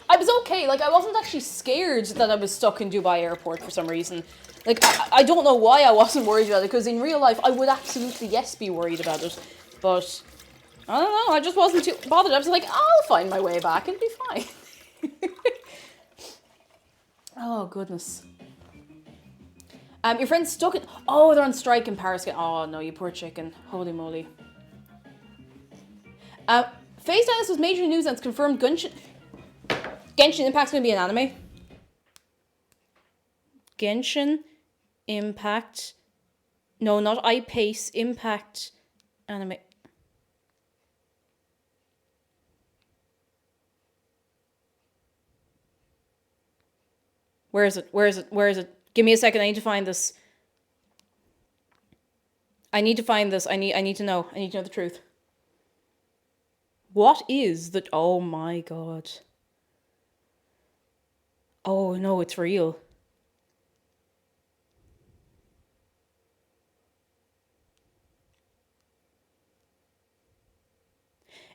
I was okay, like I wasn't actually scared that I was stuck in Dubai airport for some reason. Like, I don't know why I wasn't worried about it, because in real life I would absolutely, yes, be worried about it. But, I don't know, I just wasn't too bothered. I was like, I'll find my way back, it'll be fine. Oh, goodness. Your friend's stuck in... Oh, they're on strike in Paris. Oh, no, you poor chicken. Holy moly. Face Dance was major news and it's confirmed Genshin Impact's going to be an anime. Genshin Impact. No, not iPace. Impact anime. Where is it? Where is it? Where is it? Give me a second. I need to find this. I need to find this. I need to know. I need to know the truth. What is the... Oh my god. Oh no, it's real.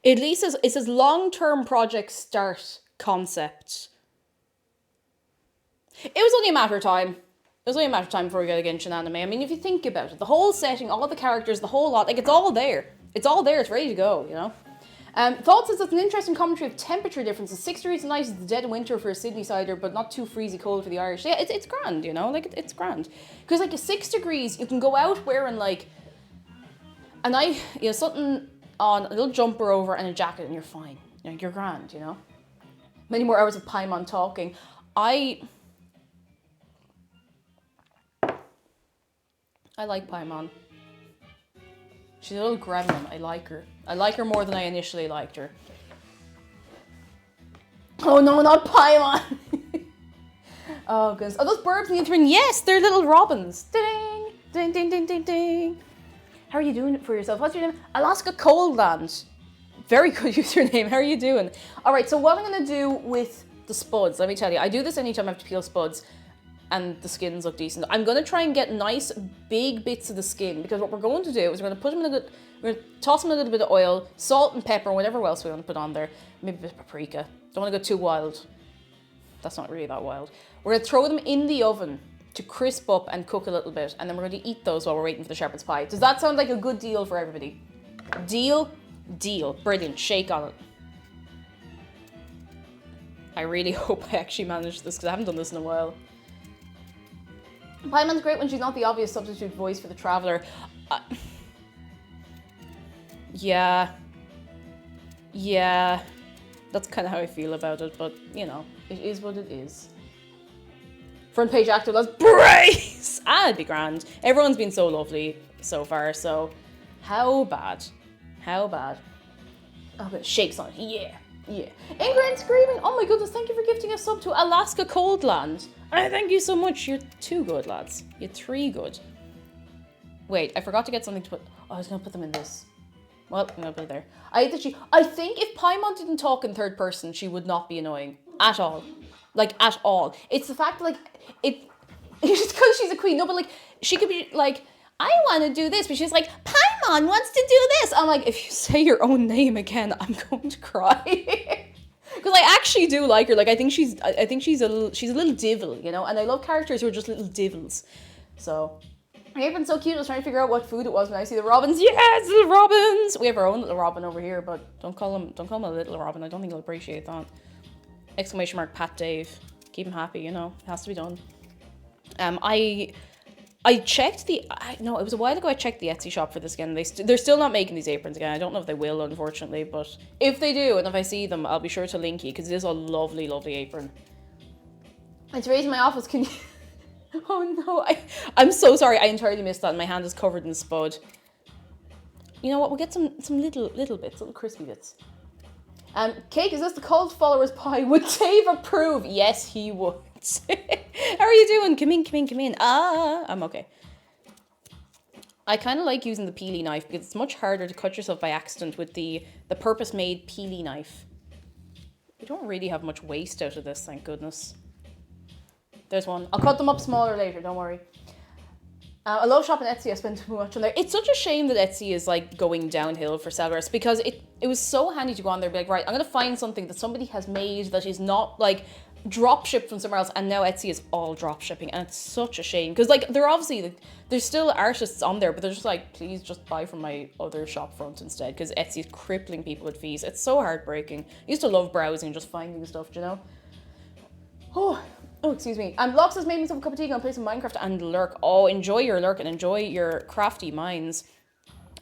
At least it says long-term project start concept. It was only a matter of time. It was only a matter of time before we got a Genshin anime. I mean, if you think about it, the whole setting, all the characters, the whole lot, like, it's all there. It's all there. It's ready to go, you know? Thought says it's an interesting commentary of temperature differences. 6 degrees night is the dead of winter for a Sydney sider, but not too freezy cold for the Irish. Yeah, it's grand, you know? Like, it's grand. Because, like, 6 degrees, you can go out wearing, like, something on, a little jumper over and a jacket, and you're fine. You know, you're grand, you know? Many more hours of Paimon talking. I like Paimon. She's a little gremlin. I like her. I like her more than I initially liked her. Oh no, not Paimon! Oh goodness. Are those birds in the other end? Yes, they're little robins. Ding! Ding, ding, ding, ding, ding. How are you doing it for yourself? What's your name? Alaska Coldland. Very good username. How are you doing? Alright, so what I'm going to do with the spuds, let me tell you. I do this anytime I have to peel spuds and the skins look decent. I'm going to try and get nice big bits of the skin, because what we're going to do is we're going to put them in we're going to toss them in a little bit of oil, salt and pepper, and whatever else we want to put on there. Maybe a bit of paprika. Don't want to go too wild. That's not really that wild. We're going to throw them in the oven to crisp up and cook a little bit, and then we're going to eat those while we're waiting for the shepherd's pie. Does that sound like a good deal for everybody? Deal? Deal. Brilliant. Shake on it. I really hope I actually managed this, because I haven't done this in a while. Paimon's great when she's not the obvious substitute voice for the traveller. Yeah. Yeah. That's kind of how I feel about it, but, you know, it is what it is. Front page actor, that's brace! It'd be grand. Everyone's been so lovely so far, so how bad? How bad? Oh, but shakes on it. Yeah. Yeah. Ingrid screaming, oh my goodness, thank you for gifting a sub to Alaska Coldland. Thank you so much. You're 2 good, lads. You're 3 good. Wait, I forgot to get something to put. Oh, I was going to put them in this. Well, I'm going to put it there. I think if Paimon didn't talk in third person, she would not be annoying. At all. Like, at all. It's the fact, like, it's because she's a queen. No, but, like, she could be, like, I want to do this, but she's like, Paimon wants to do this. I'm like, if you say your own name again, I'm going to cry. Because I actually do like her. Like, I think she's a little divil, you know? And I love characters who are just little divils. So, her apron's so cute. I was trying to figure out what food it was when I see the robins. Yes, little robins! We have our own little robin over here, but don't call him a little robin. I don't think he'll appreciate that. Exclamation mark, patdave. Keep him happy, you know? It has to be done. I checked it was a while ago I checked the Etsy shop for this again. They're still not making these aprons again. I don't know if they will, unfortunately, but if they do, and if I see them, I'll be sure to link you, because it is a lovely, lovely apron. It's raised in my office, can you... Oh no, I'm so sorry, I entirely missed that, and my hand is covered in spud. You know what, we'll get some little bits, little crispy bits. Cake, is this the cult followers pie? Would Dave approve? Yes, he would. How are you doing? Come in. I'm okay. I kind of like using the peely knife because it's much harder to cut yourself by accident with the purpose-made peely knife. We don't really have much waste out of this, thank goodness. There's one. I'll cut them up smaller later, don't worry. I love shopping Etsy. I spend too much on there. It's such a shame that Etsy is like going downhill for sellers, because it was so handy to go on there and be like, right, I'm going to find something that somebody has made that is not like drop shipped from somewhere else, and now Etsy is all drop shipping, and it's such a shame, because like there's still artists on there, but they're just like, please just buy from my other shop front instead, because Etsy is crippling people with fees. It's so heartbreaking. I used to love browsing and just finding stuff, you know. Oh, excuse me. And Locke says, made me some cup of tea, gonna play some Minecraft and lurk. Oh, enjoy your lurk and enjoy your crafty minds.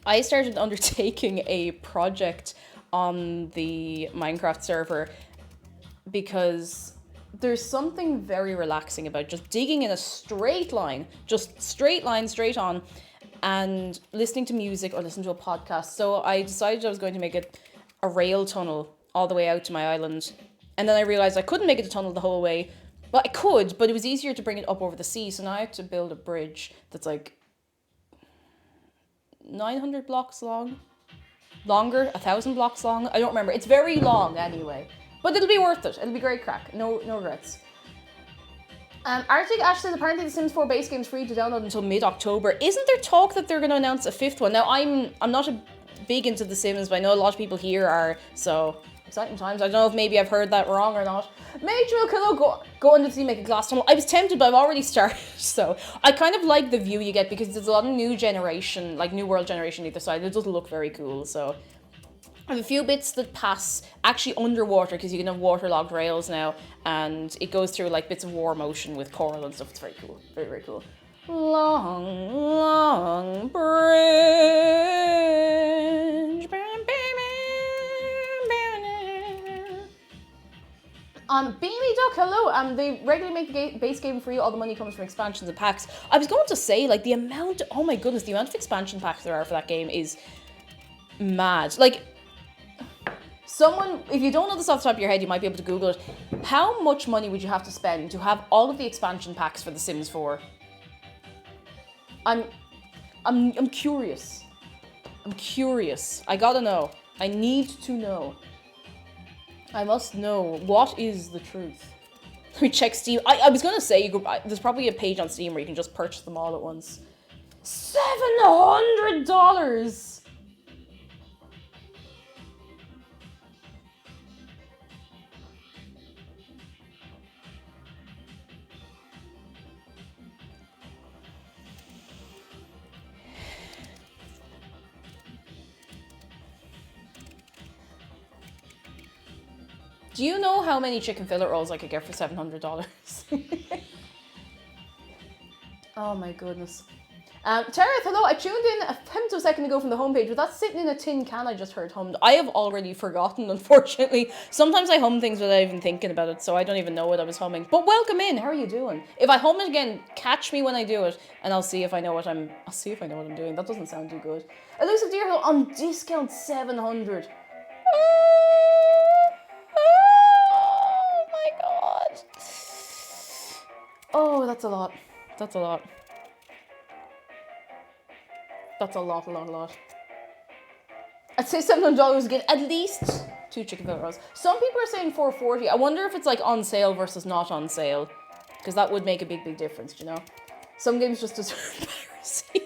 I started undertaking a project on the Minecraft server because there's something very relaxing about just digging in a straight line, just straight line, straight on, and listening to music or listening to a podcast. So I decided I was going to make it a rail tunnel all the way out to my island. And then I realized I couldn't make it a tunnel the whole way Well, I could, but it was easier to bring it up over the sea, so now I have to build a bridge that's like 900 blocks long. Longer, 1,000 blocks long. I don't remember. It's very long anyway. But it'll be worth it. It'll be great crack. No regrets. Arctic Ash says apparently the Sims 4 base game is free to download until mid-October. Isn't there talk that they're going to announce a fifth one? Now, I'm not big into The Sims, but I know a lot of people here are, so exciting times. I don't know if maybe I've heard that wrong or not. Major Kilo, go under the sea, make a glass tunnel. I was tempted, but I've already started, so I kind of like the view you get because there's a lot of new generation, like New World generation either side. It doesn't look very cool, so I have a few bits that pass actually underwater because you can have waterlogged rails now, and it goes through like bits of war motion with coral and stuff. It's very cool. Very, very cool. Long, long bridge. Beamy Duck, hello. They regularly make the base game free. All the money comes from expansions and packs. I was going to say, like, the amount, oh my goodness, the amount of expansion packs there are for that game is mad. Like, someone, if you don't know this off the top of your head, you might be able to Google it. How much money would you have to spend to have all of the expansion packs for The Sims 4? I'm curious. I'm curious. I gotta know. I need to know. I must know. What is the truth? Let me check Steam. I was gonna say, there's probably a page on Steam where you can just purchase them all at once. $700! Do you know how many chicken fillet rolls I could get for $700? Oh my goodness. Tara, hello. I tuned in a femtosecond ago from the homepage, but that's sitting in a tin can I just heard hummed. I have already forgotten, unfortunately. Sometimes I hum things without even thinking about it, so I don't even know what I was humming. But welcome in. How are you doing? If I hum it again, catch me when I do it, and I'll see if I know what I'm doing. That doesn't sound too good. Elusive Deer Hill on discount 700. Oh my god. Oh, that's a lot. That's a lot. That's a lot. I'd say $700 get at least 2 chicken fillet rolls. Some people are saying $4.40. I wonder if it's like on sale versus not on sale, because that would make a big difference, you know. Some games just deserve piracy.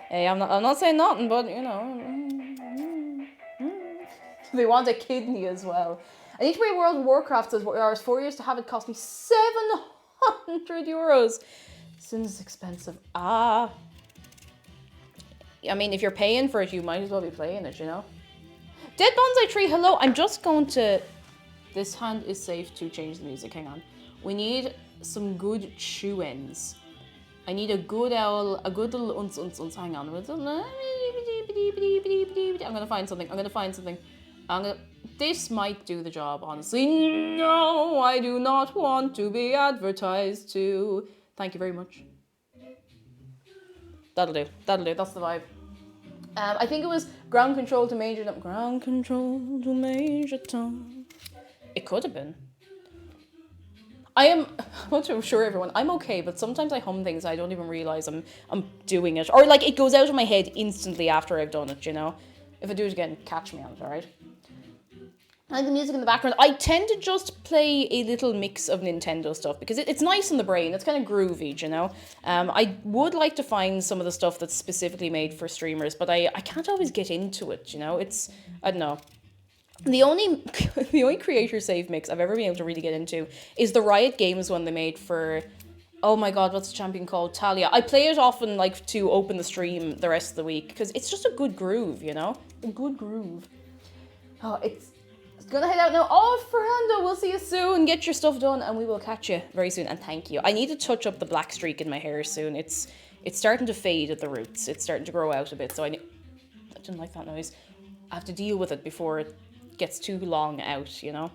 Hey, I'm not saying nothing, but you know, they want a kidney as well. I need to play World of Warcraft says 4 years to have it cost me €700. Since it's expensive. I mean, if you're paying for it, you might as well be playing it, you know? Dead Bonsai Tree, hello. I'm just going to... This hand is safe to change the music. Hang on. We need some good chew-ins. I need a good owl, a good little uns. Hang on. I'm going to find something. This might do the job, honestly. No, I do not want to be advertised to. Thank you very much. That'll do. That's the vibe. I think it was ground control to major tom. Ground control to major tom. It could have been. I want to assure everyone, I'm okay, but sometimes I hum things I don't even realize I'm doing it. Or like it goes out of my head instantly after I've done it, you know? If I do it again, catch me on it, alright? I like the music in the background. I tend to just play a little mix of Nintendo stuff because it's nice in the brain. It's kind of groovy, you know? I would like to find some of the stuff that's specifically made for streamers, but I can't always get into it, you know? I don't know. The only creator save mix I've ever been able to really get into is the Riot Games one they made for... Oh my god, what's the champion called? Talia. I play it often, like, to open the stream the rest of the week because it's just a good groove, you know? A good groove. Oh, it's gonna head out now. Oh, Fernando, we'll see you soon. Get your stuff done and we will catch you very soon. And thank you. I need to touch up the black streak in my hair soon. It's starting to fade at the roots. It's starting to grow out a bit. So I didn't like that noise. I have to deal with it before it gets too long out, you know?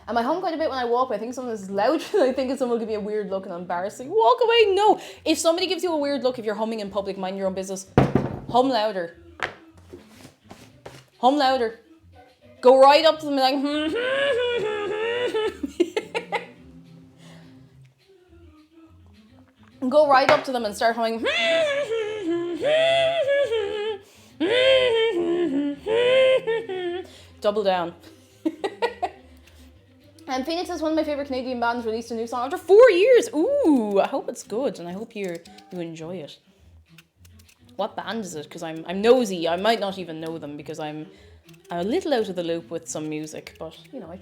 And I hum quite a bit when I walk, but I think someone's loud and I think someone will give me a weird look and embarrassing. Walk away, no! If somebody gives you a weird look, if you're humming in public, mind your own business. Hum louder. Hum louder. Go right up to them and be like, go right up to them and start humming. Double down. And Phoenix is one of my favorite Canadian bands, released a new song after 4 years. Ooh, I hope it's good and I hope you enjoy it. What band is it? Because I'm nosy. I might not even know them because I'm a little out of the loop with some music. But you know,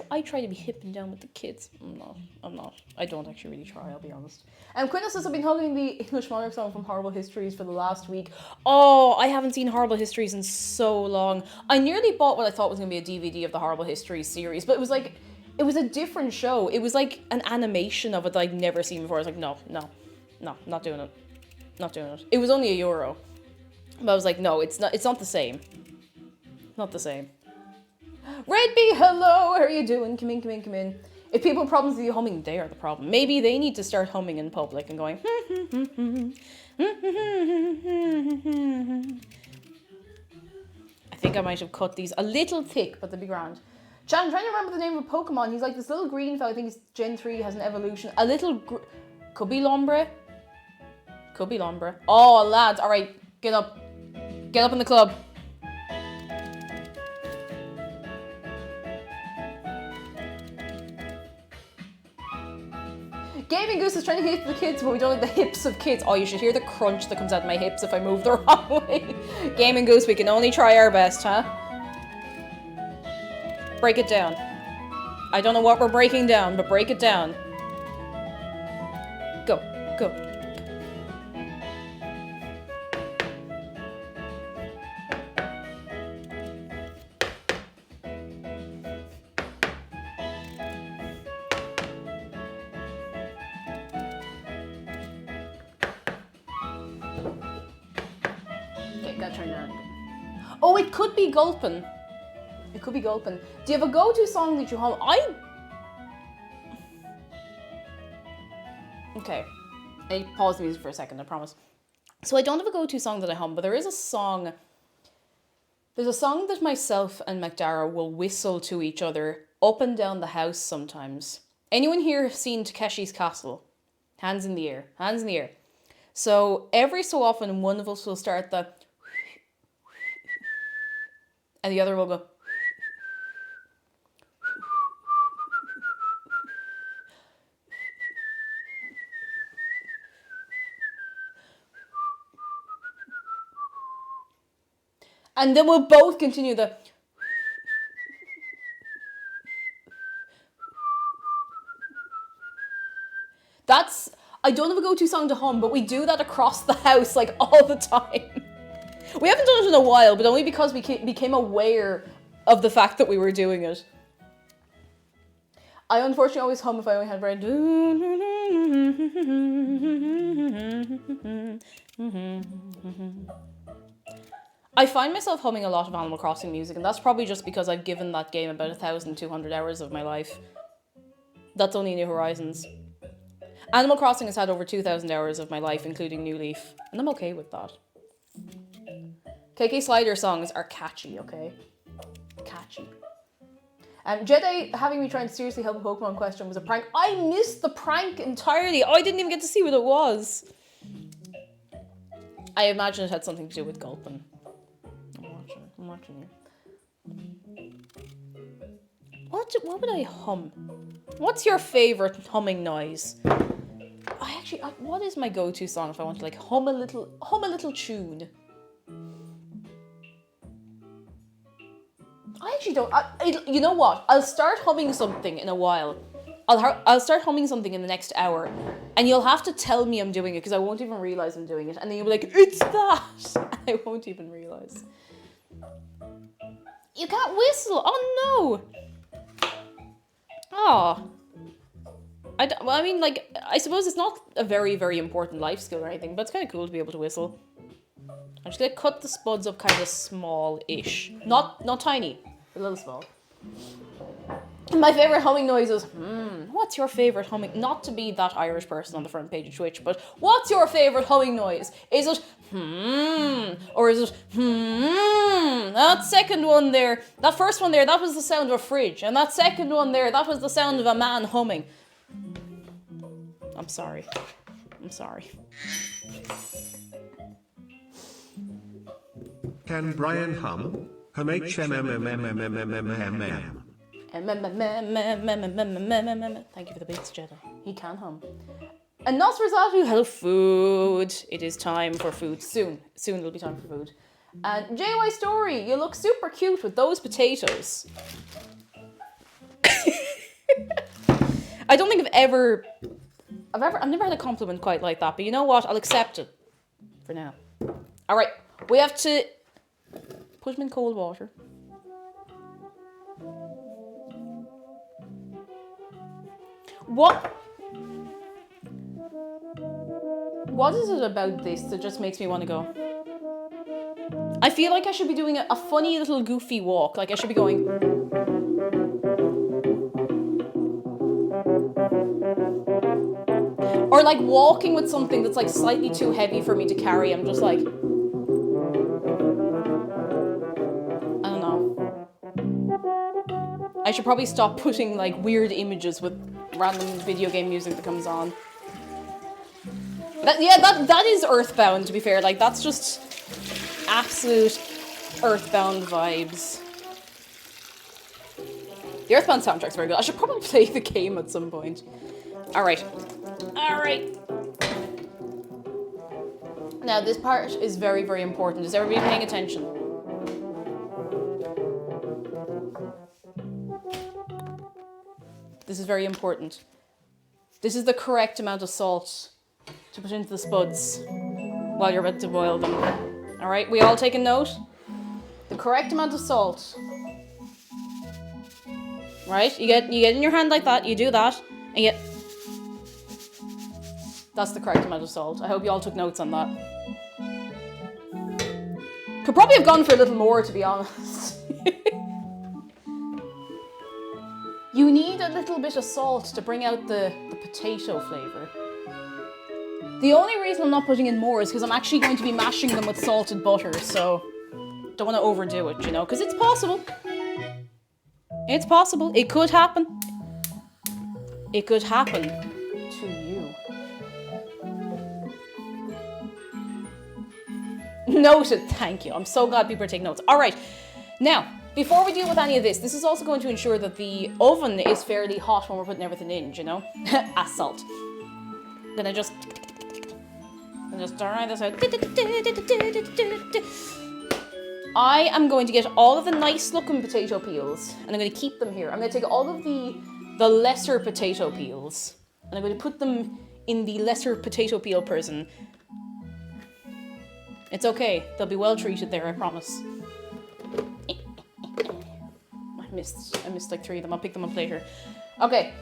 I try to be hip and down with the kids. I'm not. I don't actually really try. I'll be honest. Quinna says I've been hugging the English Monarch song from Horrible Histories for the last week. Oh, I haven't seen Horrible Histories in so long. I nearly bought what I thought was going to be a DVD of the Horrible Histories series, but it was like, it was a different show. It was like an animation of it that I'd never seen before. I was like, no, not doing it. Not doing it. It was only €1. But I was like, no, it's not the same. Not the same. Redby, hello, how are you doing? Come in. If people have problems with you humming, they are the problem. Maybe they need to start humming in public and going. I think I might have cut these a little thick, but they'll be grand. Chan, I'm trying to remember the name of a Pokemon. He's like this little green fella. I think he's Gen 3, has an evolution. A little... Could be Lombre. Could be Lombre. Oh, lads. All right. Get up. Get up in the club. Gaming Goose is trying to hit the kids, but we don't have the hips of kids. Oh, you should hear the crunch that comes out of my hips if I move the wrong way. Gaming Goose, we can only try our best, huh? Break it down. I don't know what we're breaking down, but break it down. Go. Okay, gotta turn down. Oh, it could be gulping. It could be gulping. Do you have a go-to song that you hum? Okay. I pause the music for a second, I promise. So I don't have a go-to song that I hum, but there is a song... There's a song that myself and McDara will whistle to each other up and down the house sometimes. Anyone here seen Takeshi's Castle? Hands in the air. Hands in the air. So every so often one of us will start the... And the other will go... And then we'll both continue the... That's... I don't have a go-to song to hum, but we do that across the house, like, all the time. We haven't done it in a while, but only because we became aware of the fact that we were doing it. I unfortunately always hum if I only had bread. I find myself humming a lot of Animal Crossing music, and that's probably just because I've given that game about 1,200 hours of my life. That's only New Horizons. Animal Crossing has had over 2,000 hours of my life, including New Leaf, and I'm okay with that. KK Slider songs are catchy, okay? Catchy. Jedi having me trying to seriously help a Pokemon question was a prank. I missed the prank entirely. I didn't even get to see what it was. I imagine it had something to do with gulping. I'm watching you. What would I hum? What's your favorite humming noise? What is my go-to song if I want to like hum a little tune? I actually don't. You know what? I'll start humming something in a while. I'll start humming something in the next hour, and you'll have to tell me I'm doing it because I won't even realize I'm doing it, and then you'll be like, "It's that!" I won't even realize. You can't whistle. Oh no. Oh. I mean, like, I suppose it's not a very, very important life skill or anything, but it's kind of cool to be able to whistle. I'm just gonna cut the spuds up kind of small-ish. Not tiny, a little small. My favourite humming noise is, what's your favourite humming? Not to be that Irish person on the front page of Twitch, but what's your favourite humming noise? Is it, or is it, That second one there, that first one there, that was the sound of a fridge. And that second one there, that was the sound of a man humming. I'm sorry. I'm sorry. Can Brian hum? Hum HMMMMMMMMM. Thank you for the bits, Jedi. He can hum. And Nosferatu, hello food. It is time for food. Soon it'll be time for food. And JY Story, you look super cute with those potatoes. I don't think I've never had a compliment quite like that, but you know what? I'll accept it for now. All right, we have to put them in cold water. What is it about this that just makes me want to go? I feel like I should be doing a funny little goofy walk. Like I should be going. Or like walking with something that's like slightly too heavy for me to carry. I'm just like, I don't know. I should probably stop putting like weird images with random video game music that comes on. That is Earthbound, to be fair. Like that's just absolute Earthbound vibes. The Earthbound soundtrack's very good. I should probably play the game at some point. Alright. Now this part is very, very important. Is everybody paying attention? This is very important. This is the correct amount of salt to put into the spuds while you're about to boil them. Alright, we all take a note? The correct amount of salt. Right? You get in your hand like that, you do that, and you get... That's the correct amount of salt. I hope you all took notes on that. Could probably have gone for a little more, to be honest. You need a little bit of salt to bring out the potato flavour. The only reason I'm not putting in more is because I'm actually going to be mashing them with salted butter, so don't want to overdo it, you know, because it's possible. It's possible. It could happen. It could happen to you. Noted. Thank you. I'm so glad people are taking notes. All right. Now, before we deal with any of this, this is also going to ensure that the oven is fairly hot when we're putting everything in, you know? Assault. I'm gonna just try this out. I am going to get all of the nice looking potato peels and I'm going to keep them here. I'm going to take all of the lesser potato peels and I'm going to put them in the lesser potato peel prison. It's okay. They'll be well treated there, I promise. I missed like 3 of them. I'll pick them up later. Okay.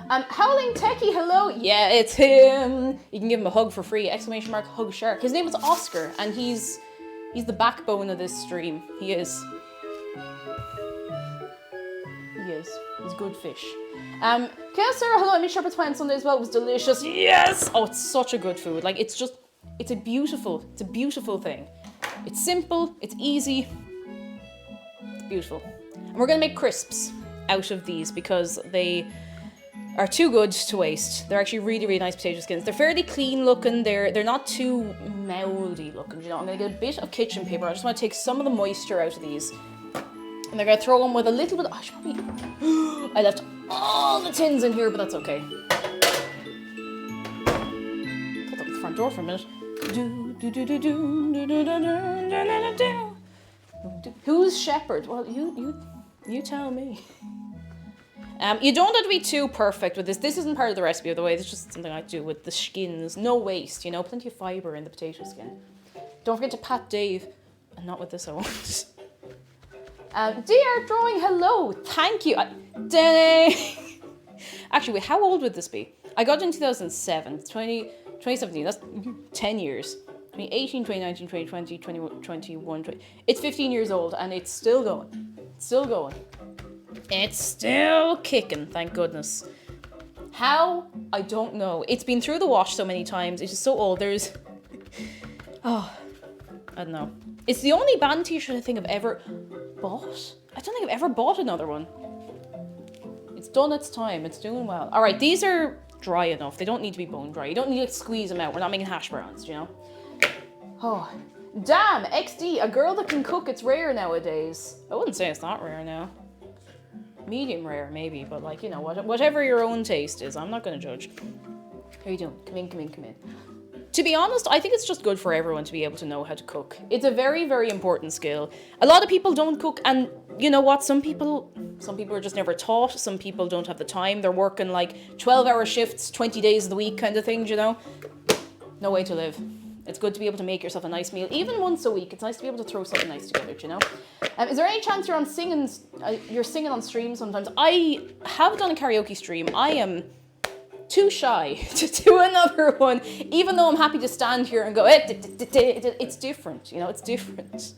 Howling Techie, hello. Yeah, it's him. You can give him a hug for free. ! Hugshark. His name is Oscar and he's the backbone of this stream. He is. He's good fish. Chaos Sarah, hello. I made shepherd's pie on Sunday as well. It was delicious. Yes. Oh, it's such a good food. Like it's a beautiful thing. It's simple. It's easy. It's beautiful. And we're gonna make crisps out of these because they are too good to waste. They're actually really, really nice potato skins. They're fairly clean looking. They're not too mouldy looking. You know, I'm gonna get a bit of kitchen paper. I just want to take some of the moisture out of these, and they're gonna throw them with a little bit. I should probably. I left all the tins in here, but that's okay. Put that at the front door for a minute. Who's shepherd? Well, you tell me. You don't have to be too perfect with this. This isn't part of the recipe, by the way. It's just something I do with the skins. No waste, you know, plenty of fibre in the potato skin. Don't forget to pat Dave. And not with this, I won't. DR Drawing, hello. Thank you. Actually, wait, how old would this be? I got it in 2007. 2017. That's 10 years. 2018, 2019, 2020, 2021, 20. It's 15 years old and it's still going. It's still going. It's still kicking, thank goodness. How? I don't know. It's been through the wash so many times. It's just so old. There's... Oh, I don't know. It's the only band t-shirt I think I've ever bought. I don't think I've ever bought another one. It's done its time. It's doing well. All right, these are dry enough. They don't need to be bone dry. You don't need to squeeze them out. We're not making hash browns, you know? Oh, damn, XD, a girl that can cook, it's rare nowadays. I wouldn't say it's not rare now. Medium rare, maybe, but like, you know, whatever your own taste is, I'm not going to judge. How you doing? Come in. To be honest, I think it's just good for everyone to be able to know how to cook. It's a very, very important skill. A lot of people don't cook, and you know what? Some people are just never taught. Some people don't have the time. They're working like 12-hour shifts, 20 days of the week kind of thing, you know? No way to live. It's good to be able to make yourself a nice meal, even once a week. It's nice to be able to throw something nice together, you know? Is there any chance you're singing on stream sometimes? I have done a karaoke stream. I am too shy to do another one, even though I'm happy to stand here and go, it's different, you know, it's different.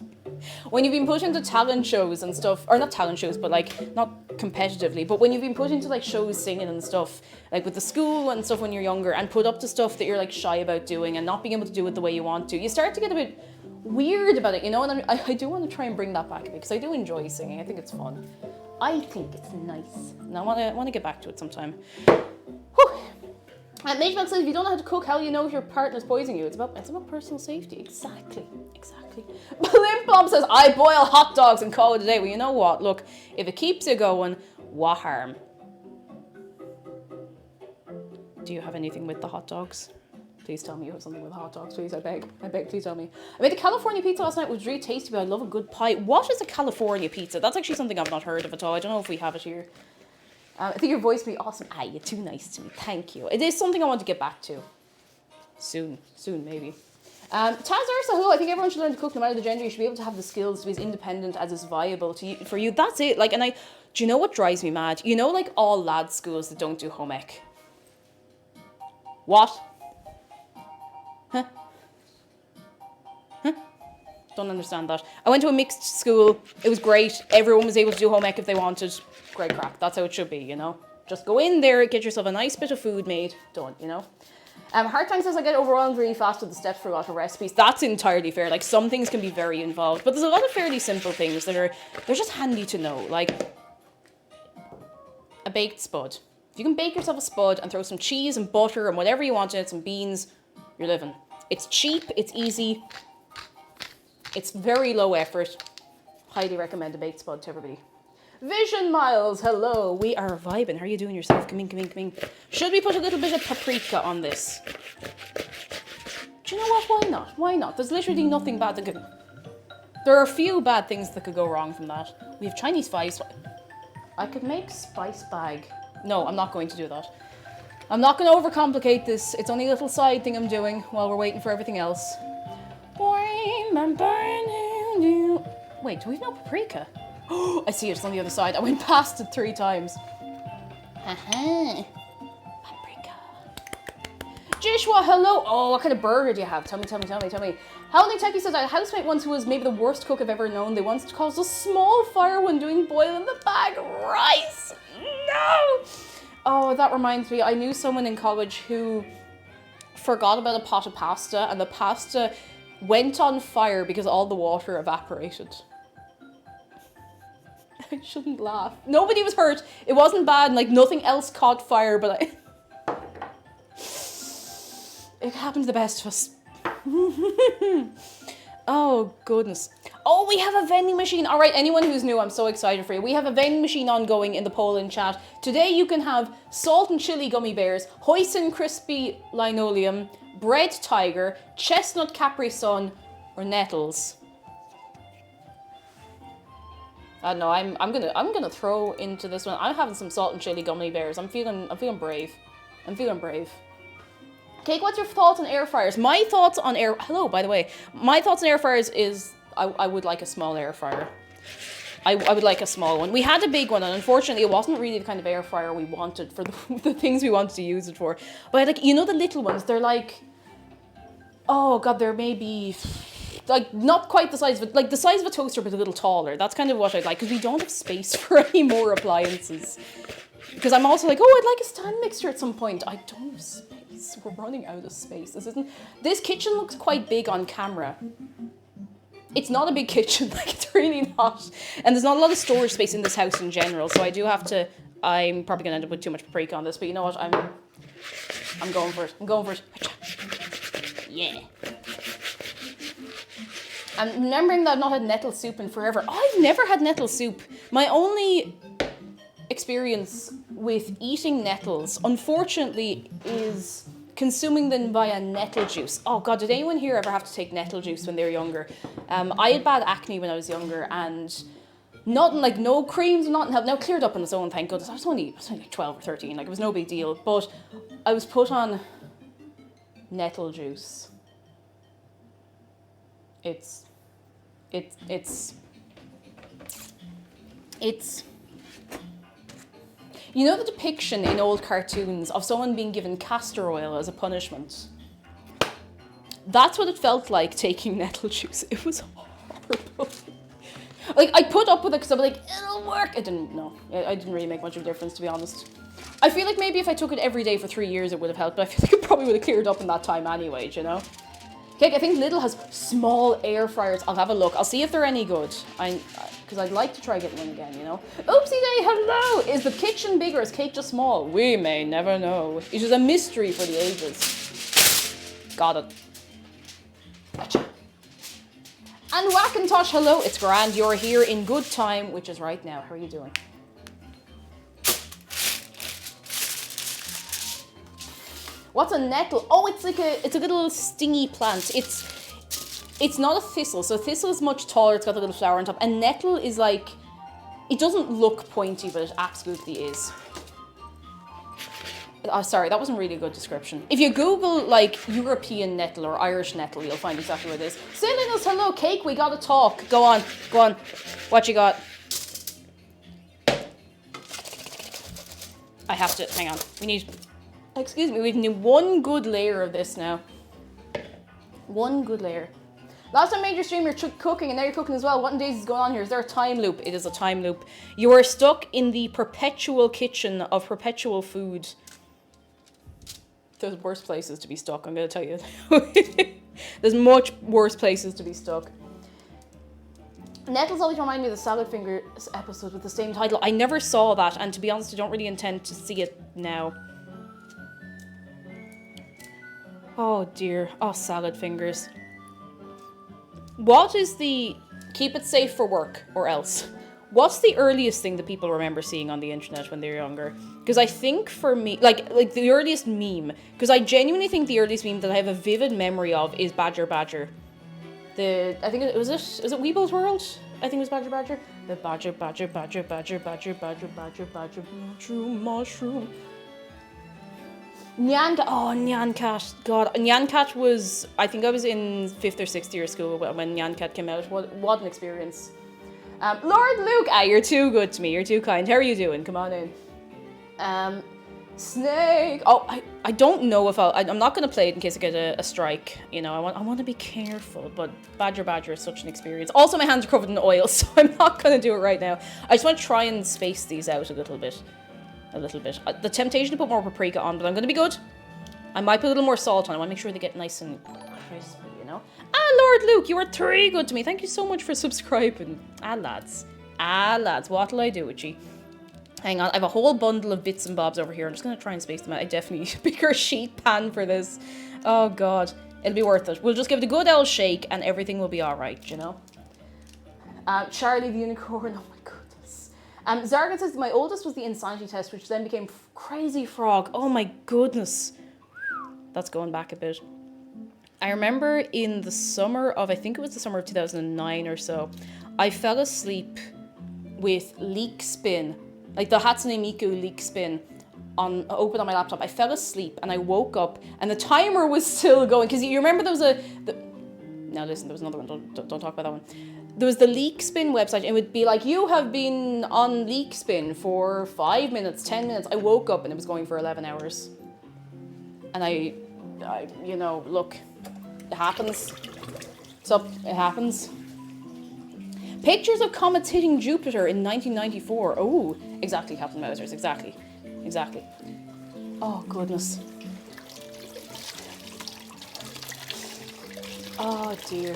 When you've been put into talent shows and stuff, or not talent shows, but like, not competitively, but when you've been put into like shows singing and stuff, like with the school and stuff when you're younger, and put up to stuff that you're like shy about doing and not being able to do it the way you want to, you start to get a bit weird about it, you know, and I do want to try and bring that back a bit, because I do enjoy singing. I think it's fun. I think it's nice, and I want to get back to it sometime. Whew. And Mage Milk says, if you don't know how to cook, how do you know if your partner's poisoning you? It's about personal safety. Exactly. Limp Bomb says, I boil hot dogs and call it a day. Well, you know what? Look, if it keeps you going, what harm? Do you have anything with the hot dogs? Please tell me you have something with hot dogs, please. I beg, please tell me. I made a California pizza last night. It was really tasty, but I love a good pie. What is a California pizza? That's actually something I've not heard of at all. I don't know if we have it here. I think your voice would be awesome. You're too nice to me. Thank you. It is something I want to get back to. Soon maybe. Taz Ursa, hello. I think everyone should learn to cook no matter the gender. You should be able to have the skills to be as independent as is viable for you. That's it. Like, and do you know what drives me mad? You know, like all lad schools that don't do home ec. What? Huh? Don't understand that. I went to a mixed school. It was great. Everyone was able to do home ec if they wanted. Great crack. That's how it should be, you know? Just go in there, get yourself a nice bit of food made. Done, you know? Hardtime says, I get overwhelmed really fast with the steps for a lot of recipes. That's entirely fair. Like, some things can be very involved, but there's a lot of fairly simple things that they're just handy to know. Like, a baked spud. If you can bake yourself a spud and throw some cheese and butter and whatever you want in it, some beans, you're living. It's cheap, it's easy, it's very low effort. Highly recommend a baked spud to everybody. Vision Miles, hello. We are vibing. How are you doing yourself? Come in. Should we put a little bit of paprika on this? Do you know what? Why not? There's literally nothing bad that could... There are a few bad things that could go wrong from that. We have Chinese spice. I could make spice bag. No, I'm not going to do that. I'm not going to overcomplicate this. It's only a little side thing I'm doing while we're waiting for everything else. Wait, do we have no paprika? I see it, it's on the other side. I went past it 3 times. Paprika. Joshua, hello. Oh, what kind of burger do you have? Tell me. Howling Techie says, I had a housemate once who was maybe the worst cook I've ever known. They once caused a small fire when doing boil in the bag rice. No! Oh, that reminds me. I knew someone in college who forgot about a pot of pasta, and the pasta went on fire because all the water evaporated. I shouldn't laugh. Nobody was hurt. It wasn't bad, and like nothing else caught fire, but it happened to the best of us. Oh, goodness. Oh, we have a vending machine. All right, anyone who's new, I'm so excited for you. We have a vending machine ongoing in the poll in chat. Today you can have salt and chili gummy bears, hoisin crispy linoleum, bread tiger, chestnut Capri Sun, or nettles. I don't know. I'm gonna throw into this one. I'm having some salt and chili gummy bears. I'm feeling brave. Cake, what's your thoughts on air fryers? My thoughts on hello, by the way. My thoughts on air fryers is I would like a small air fryer. I would like a small one. We had a big one, and unfortunately it wasn't really the kind of air fryer we wanted for the things we wanted to use it for. But like, you know, the little ones, they're like, oh god, they're maybe like not quite the size of it, like the size of a toaster but a little taller. That's kind of what I'd like, because we don't have space for any more appliances. Because I'm also like, oh, I'd like a stand mixer at some point. I don't have space. We're running out of space. This kitchen looks quite big on camera. It's not a big kitchen, like it's really not. And there's not a lot of storage space in this house in general, so I'm probably gonna end up with too much paprika on this, but you know what, I'm going for it. I'm going for it. Yeah. I'm remembering that I've not had nettle soup in forever. I've never had nettle soup. My only experience with eating nettles, unfortunately, is consuming them via nettle juice. Oh God, did anyone here ever have to take nettle juice when they were younger? I had bad acne when I was younger, and nothing, like no creams, nothing helped. Now cleared up on its own, thank goodness. I was only like 12 or 13, like it was no big deal. But I was put on nettle juice. It's you know the depiction in old cartoons of someone being given castor oil as a punishment? That's what it felt like taking nettle juice. It was horrible. Like, I put up with it because I was like, it'll work. It didn't, no. I didn't really make much of a difference, to be honest. I feel like maybe if I took it every day for 3 years, it would have helped, but I feel like it probably would have cleared up in that time anyway, do you know? Okay, I think Lidl has small air fryers. I'll have a look. I'll see if they're any good. Because I'd like to try getting one again, you know? Oopsie day, hello! Is the kitchen big or is cake just small? We may never know. It is a mystery for the ages. Got it. Gotcha. And Wackintosh, hello. It's grand. You're here in good time, which is right now. How are you doing? What's a nettle? Oh, it's a little stingy plant. It's not a thistle. So thistle is much taller. It's got a little flower on top. And nettle is like, it doesn't look pointy, but it absolutely is. Oh, sorry, that wasn't really a good description. If you Google like European nettle or Irish nettle, you'll find exactly what it is. Silliness, hello, cake. We gotta talk. Go on, go on. What you got? I have to. Hang on. We need. Excuse me, we need one good layer of this now. One good layer. Last time I made your stream, you're cooking, and now you're cooking as well. What in days is going on here? Is there a time loop? It is a time loop. You are stuck in the perpetual kitchen of perpetual food. There's worse places to be stuck, I'm going to tell you. There's much worse places to be stuck. Nettles always remind me of the Salad Fingers episode with the same title. I never saw that, and to be honest, I don't really intend to see it now. Oh dear. Oh, Salad Fingers. What is the... Keep it safe for work, or else. What's the earliest thing that people remember seeing on the internet when they were younger? Because I think for me... Like the earliest meme. Because I genuinely think the earliest meme that I have a vivid memory of is Badger Badger. I think it was Weeble's World? I think it was Badger Badger. The Badger Badger Badger Badger Badger Badger Badger Badger Mushroom. Nyan, oh, Nyan Cat. God, Nyan Cat was, I think I was in 5th or 6th year of school when Nyan Cat came out. What an experience. Lord Luke, you're too good to me. You're too kind. How are you doing? Come on in. Snake. Oh, I don't know if I'm not going to play it in case I get a strike. You know, I want to be careful, but Badger Badger is such an experience. Also, my hands are covered in oil, so I'm not going to do it right now. I just want to try and space these out a little bit. The temptation to put more paprika on, but I'm going to be good. I might put a little more salt on. I want to make sure they get nice and crispy, you know? Lord Luke, you are very good to me. Thank you so much for subscribing. Lads. What'll I do with you? Hang on, I have a whole bundle of bits and bobs over here. I'm just going to try and space them out. I definitely need a bigger sheet pan for this. Oh, God. It'll be worth it. We'll just give it a good old shake and everything will be all right, you know? Charlie the Unicorn. Oh, my God. Zargan says my oldest was the insanity test, which then became Crazy Frog. Oh my goodness. That's going back a bit. I remember in the summer of, I think it was the summer of 2009 or so, I fell asleep with leak spin, like the Hatsune Miku leak spin open on my laptop. I fell asleep and I woke up and the timer was still going. Because you remember there was now listen, there was another one, don't talk about that one. There was the Leak Spin website, and it would be like, you have been on Leak Spin for 5 minutes, 10 minutes. I woke up and it was going for 11 hours. And I you know, look, it happens. It happens. Pictures of comets hitting Jupiter in 1994. Oh, exactly, Captain Mousers, exactly. Oh, goodness. Oh, dear.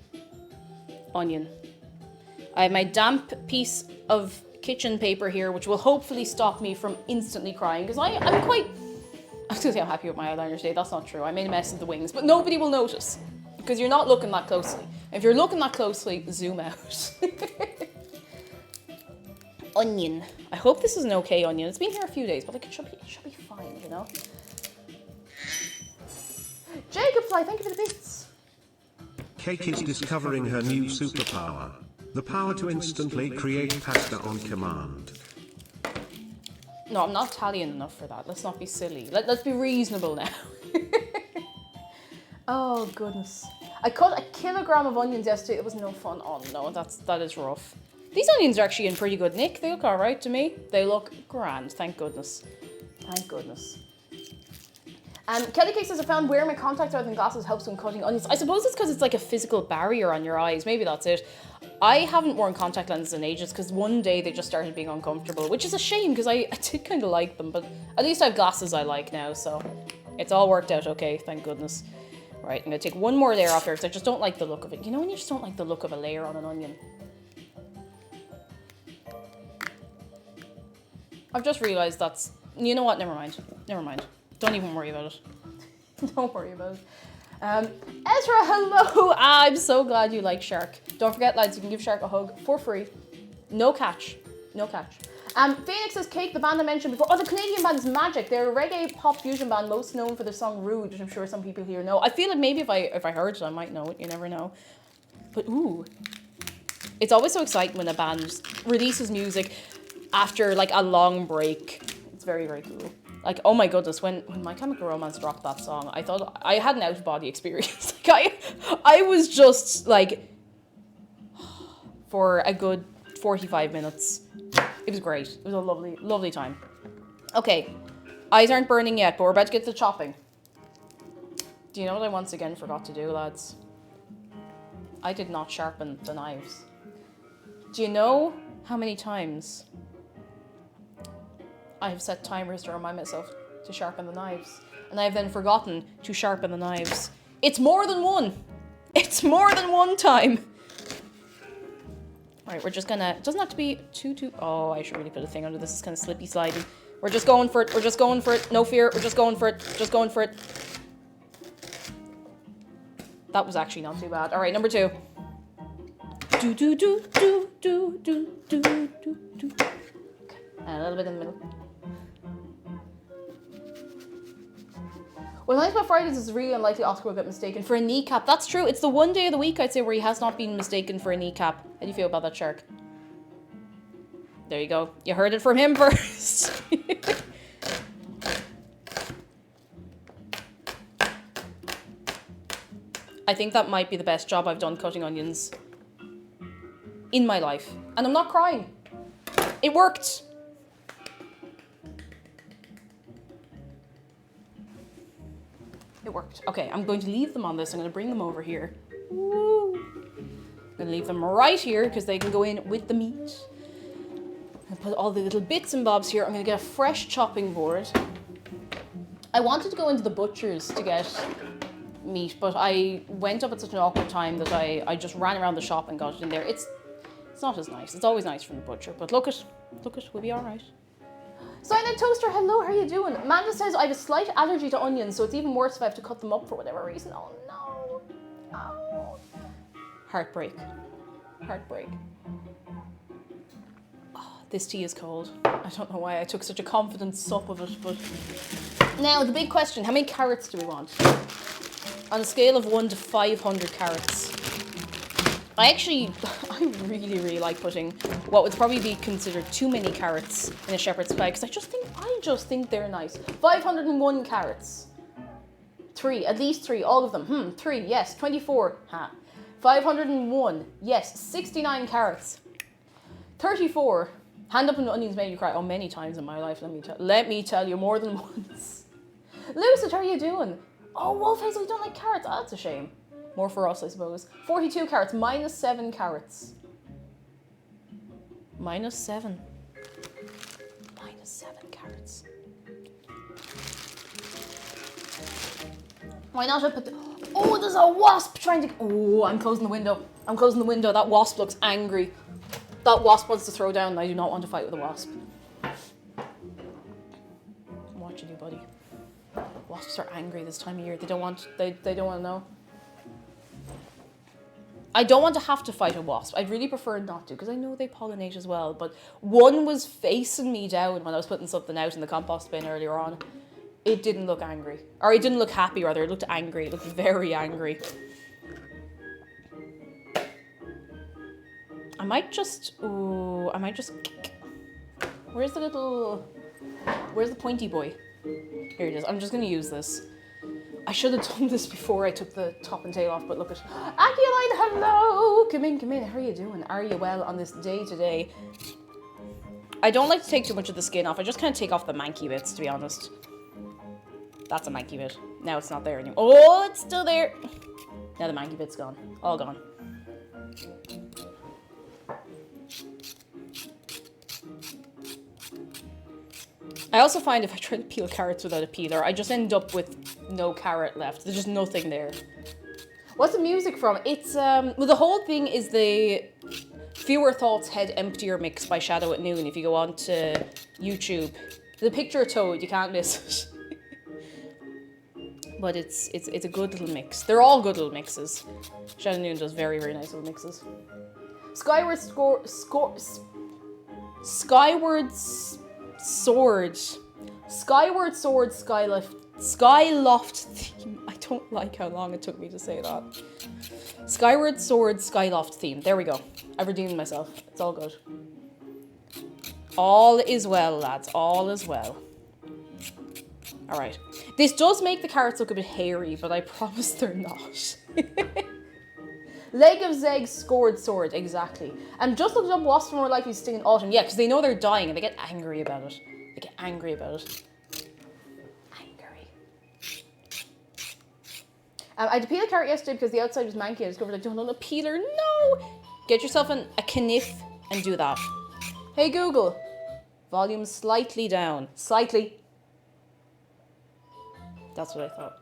onion. I have my damp piece of kitchen paper here, which will hopefully stop me from instantly crying, because I'm quite... I was going to say I'm happy with my eyeliner today. That's not true. I made a mess of the wings, but nobody will notice because you're not looking that closely. If you're looking that closely, zoom out. Onion. I hope this is an okay onion. It's been here a few days, but like it should be fine, you know. Jacob Fly, thank you for the bits. Cake is discovering her new superpower. The power to instantly create pasta on command. No, I'm not Italian enough for that. Let's not be silly. Let's be reasonable now. Oh, goodness. I cut a kilogram of onions yesterday. It was no fun. Oh, no, that is rough. These onions are actually in pretty good nick. They look all right to me. They look grand, thank goodness. Thank goodness. Kelly Cake says, I found wearing my contacts rather than glasses helps when cutting onions. I suppose it's because it's like a physical barrier on your eyes. Maybe that's it. I haven't worn contact lenses in ages because one day they just started being uncomfortable, which is a shame because I did kind of like them, but at least I have glasses I like now, so it's all worked out okay, thank goodness. Right, I'm going to take one more layer off here because I just don't like the look of it. You know when you just don't like the look of a layer on an onion? I've just realised that's... You know what? Never mind. Never mind. Don't even worry about it. Don't worry about it. Ezra, hello! I'm so glad you like Shark. Don't forget, lads, you can give Shark a hug for free. No catch. No catch. Phoenix says, Cake, the band I mentioned before. Oh, the Canadian band is Magic. They're a reggae pop fusion band most known for their song Rude, which I'm sure some people here know. I feel like maybe if I heard it, I might know it. You never know. But ooh. It's always so exciting when a band releases music after like a long break. It's very, very cool. Like, oh my goodness, when My Chemical Romance dropped that song, I thought I had an out-of-body experience. Like, I was just like, for a good 45 minutes. It was great. It was a lovely, lovely time. Okay, eyes aren't burning yet, but we're about to get to chopping. Do you know what I once again forgot to do, lads? I did not sharpen the knives. Do you know how many times I have set timers to remind myself to sharpen the knives, and I have then forgotten to sharpen the knives? It's more than one. It's more than one time. All right, we're just gonna, it doesn't have to be too, oh, I should really put a thing under this. It's kind of slippy sliding. We're just going for it. We're just going for it. No fear. We're just going for it. Just going for it. That was actually not too bad. All right, number 2. Do, do, do, do, do, do, do, do, do. Okay, and a little bit in the middle. What I like about Fridays is really unlikely Oscar will get mistaken for a kneecap. That's true. It's the one day of the week, I'd say, where he has not been mistaken for a kneecap. How do you feel about that, Shark? There you go. You heard it from him first. I think that might be the best job I've done cutting onions in my life. And I'm not crying. It worked. It worked. Okay, I'm going to leave them on this. I'm going to bring them over here. Woo. I'm going to leave them right here because they can go in with the meat. I'm put all the little bits and bobs here. I'm going to get a fresh chopping board. I wanted to go into the butcher's to get meat, but I went up at such an awkward time that I just ran around the shop and got it in there. It's not as nice. It's always nice from the butcher, but look it, we'll be all right. Silent Toaster, hello, how are you doing? Amanda says, I have a slight allergy to onions, so it's even worse if I have to cut them up for whatever reason. Oh no. Oh. Heartbreak. Heartbreak. Oh, this tea is cold. I don't know why I took such a confident sup of it, but... Now, the big question, how many carrots do we want? On a scale of 1 to 500 carrots. I really, really like putting what would probably be considered too many carrots in a shepherd's pie, because I just think they're nice. 501 carrots. 3, at least 3, all of them. 3, yes, 24. 501, yes, 69 carrots. 34. Hand up and onions made you cry. Oh, many times in my life, let me tell you, more than once. Lucid, how are you doing? Oh, Wolfhazel, you don't like carrots? Oh, that's a shame. More for us, I suppose. 42 carrots, minus 7 carrots. Minus 7. Minus 7 carrots. Why not put the... Oh, there's a wasp trying to... Oh, I'm closing the window. I'm closing the window. That wasp looks angry. That wasp wants to throw down and I do not want to fight with a wasp. I'm watching you, buddy. Wasps are angry this time of year. They don't want to know. I don't want to have to fight a wasp. I'd really prefer not to because I know they pollinate as well. But one was facing me down when I was putting something out in the compost bin earlier on. It didn't look angry. Or it didn't look happy, rather. It looked angry. It looked very angry. I might just... Where's the pointy boy? Here it is. I'm just going to use this. I should have done this before I took the top and tail off, but look at... Aculine, hello! Come in. How are you doing? Are you well on this day today? I don't like to take too much of the skin off. I just kind of take off the manky bits, to be honest. That's a manky bit. Now it's not there anymore. Oh, it's still there. Now the manky bit's gone. All gone. I also find if I try to peel carrots without a peeler, I just end up with no carrot left. There's just nothing there. What's the music from? It's, well, the whole thing is the Fewer Thoughts Head Emptier mix by Shadow at Noon. If you go on to YouTube, the picture of Toad, you can't miss it. But it's a good little mix. They're all good little mixes. Shadow Noon does very, very nice little mixes. Skyward Sword, Skyloft theme. I don't like how long it took me to say that. Skyward Sword, Skyloft theme. There we go. I've redeemed myself. It's all good. All is well, lads. All is well. Alright. This does make the carrots look a bit hairy, but I promise they're not. Leg of Zeg scored sword, exactly. And just looked up wasps are more likely to sting in autumn. Yeah, because they know they're dying and they get angry about it. They get angry about it. Angry. I had to peel a carrot yesterday because the outside was manky. I discovered I don't own a peeler. No! Get yourself a kniff and do that. Hey Google. Volume slightly down. Slightly. That's what I thought.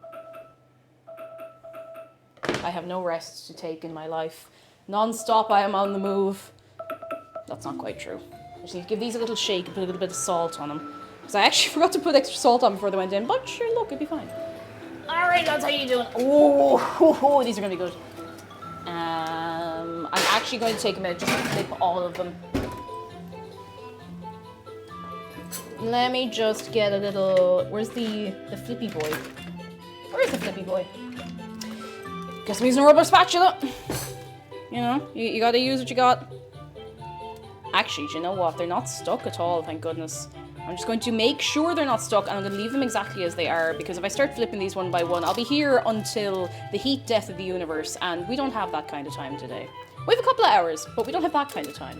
I have no rest to take in my life. Non-stop I am on the move. That's not quite true. I just need to give these a little shake and put a little bit of salt on them. Because I actually forgot to put extra salt on before they went in. But sure, look, it'd be fine. Alright, that's how you doing. Oh, these are going to be good. I'm actually going to take a minute just to flip all of them. Let me just get a little... Where's the flippy boy? Where's the flippy boy? Guess I'm using a rubber spatula. You know, you gotta use what you got. Actually, do you know what? They're not stuck at all, thank goodness. I'm just going to make sure they're not stuck and I'm going to leave them exactly as they are because if I start flipping these one by one, I'll be here until the heat death of the universe and we don't have that kind of time today. We have a couple of hours, but we don't have that kind of time.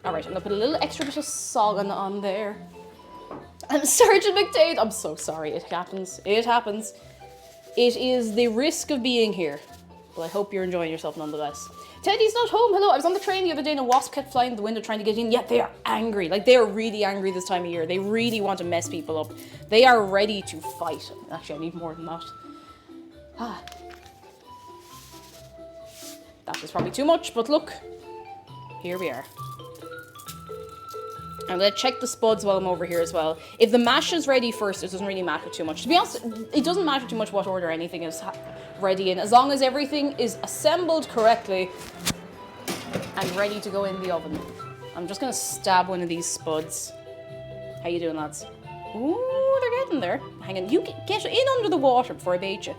Alright, I'm going to put a little extra bit of salt on there. And Sergeant McDade, I'm so sorry, it happens. It happens. It is the risk of being here. But I hope you're enjoying yourself nonetheless. Teddy's not home, hello. I was on the train the other day and a wasp kept flying in the window trying to get in. Yeah, they are angry. Like, they are really angry this time of year. They really want to mess people up. They are ready to fight. Actually, I need more than that. Ah. That was probably too much, but look. Here we are. I'm going to check the spuds while I'm over here as well. If the mash is ready first, it doesn't really matter too much. To be honest, it doesn't matter too much what order anything is ready in. As long as everything is assembled correctly and ready to go in the oven. I'm just going to stab one of these spuds. How you doing, lads? Ooh, they're getting there. Hang on, you get in under the water before I bait you.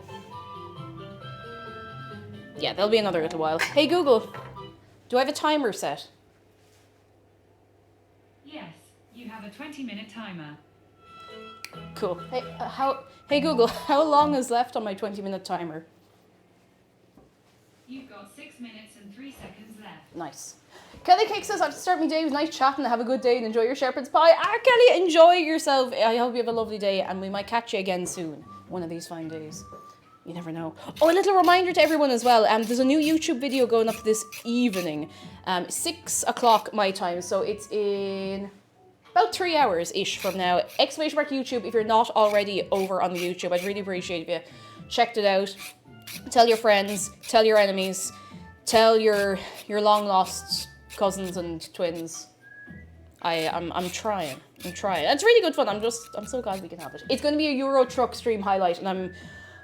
Yeah, there'll be another little while. Hey, Google, do I have a timer set? Yes, you have a 20-minute timer. Cool. Hey Google, how long is left on my 20-minute timer? You've got 6 minutes and 3 seconds left. Nice. Kelly Cake says, I have to start my day with nice chatting. Have a good day and enjoy your shepherd's pie. Kelly, enjoy yourself. I hope you have a lovely day and we might catch you again soon. One of these fine days. You never know. Oh, a little reminder to everyone as well. There's a new YouTube video going up this evening. 6 o'clock my time. So it's in about 3 hours-ish from now. !YouTube if you're not already over on the YouTube. I'd really appreciate if you checked it out. Tell your friends, tell your enemies, tell your long lost cousins and twins. I'm trying. It's really good fun. I'm so glad we can have it. It's going to be a Euro Truck stream highlight, and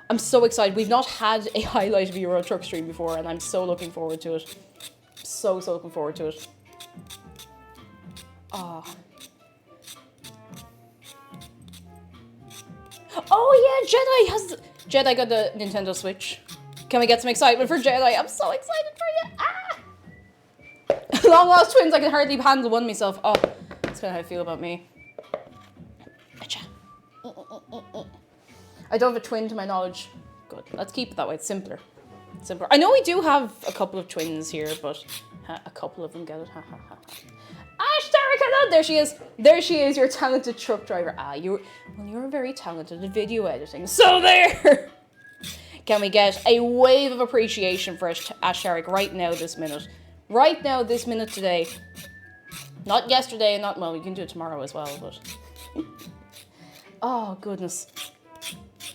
I'm so excited. We've not had a highlight of a Euro Truck stream before, and I'm so looking forward to it. So looking forward to it. Ah. Oh yeah, Jedi got the Nintendo Switch. Can we get some excitement for Jedi? I'm so excited for you. Ah! Long lost twins. I can hardly handle one myself. Oh, that's kind of how I feel about me. I don't have a twin to my knowledge. Good. Let's keep it that way. It's simpler. I know we do have a couple of twins here, but a couple of them get it. Ash, Tarek, hello. There she is. There she is, your talented truck driver. You're very talented at video editing. So there. Can we get a wave of appreciation for Ash Tarek right now, this minute? Right now, this minute today. Not yesterday, well, we can do it tomorrow as well, but... Oh, goodness.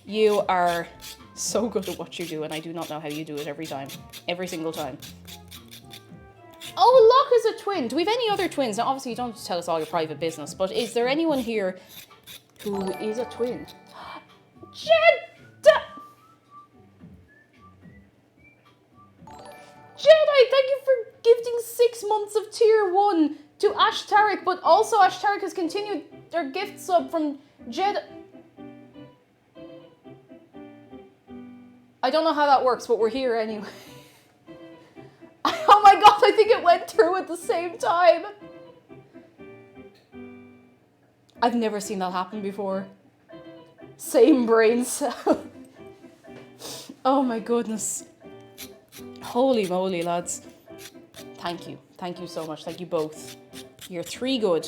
You are so good at what you do, and I do not know how you do it every time. Every single time. Oh, Locke is a twin. Do we have any other twins? Now, obviously, you don't have to tell us all your private business, but is there anyone here who is a twin? Jedi, thank you for gifting 6 months of tier 1 to Ash Tarek, but also Ash Tarek has continued their gift sub from Jedi. I don't know how that works, but we're here anyway. Oh my god, I think it went through at the same time. I've never seen that happen before. Same brain cell. Oh my goodness. Holy moly, lads. Thank you. Thank you so much. Thank you both. You're 3 good.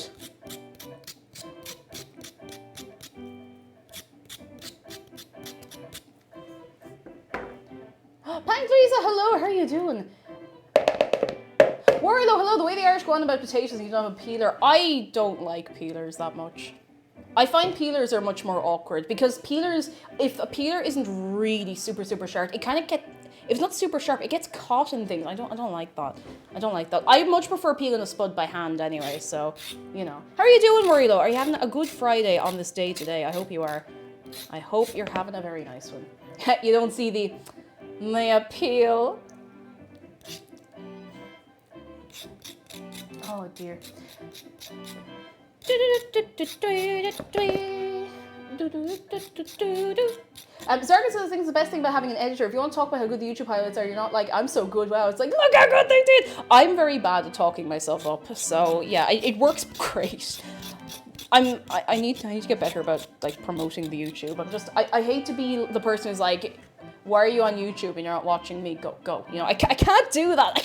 Thanks, Lisa. Hello, how are you doing? Warlow, hello. The way the Irish go on about potatoes and you don't have a peeler. I don't like peelers that much. I find peelers are much more awkward because peelers, if a peeler isn't really super sharp, it kind of if it's not super sharp, it gets caught in things. I don't like that. I much prefer peeling a spud by hand anyway, so, you know. How are you doing, Warlow? Are you having a good Friday on this day today? I hope you are. I hope you're having a very nice one. You don't see the appeal. Oh dear. Zarka says, I think it's the best thing about having an editor. If you want to talk about how good the YouTube highlights are, you're not like, I'm so good, wow. It's like, look how good they did. I'm very bad at talking myself up. So yeah, it works great. I need to get better about like promoting the YouTube. I hate to be the person who's like, why are you on YouTube and you're not watching me? Go. You know, I can't do that. I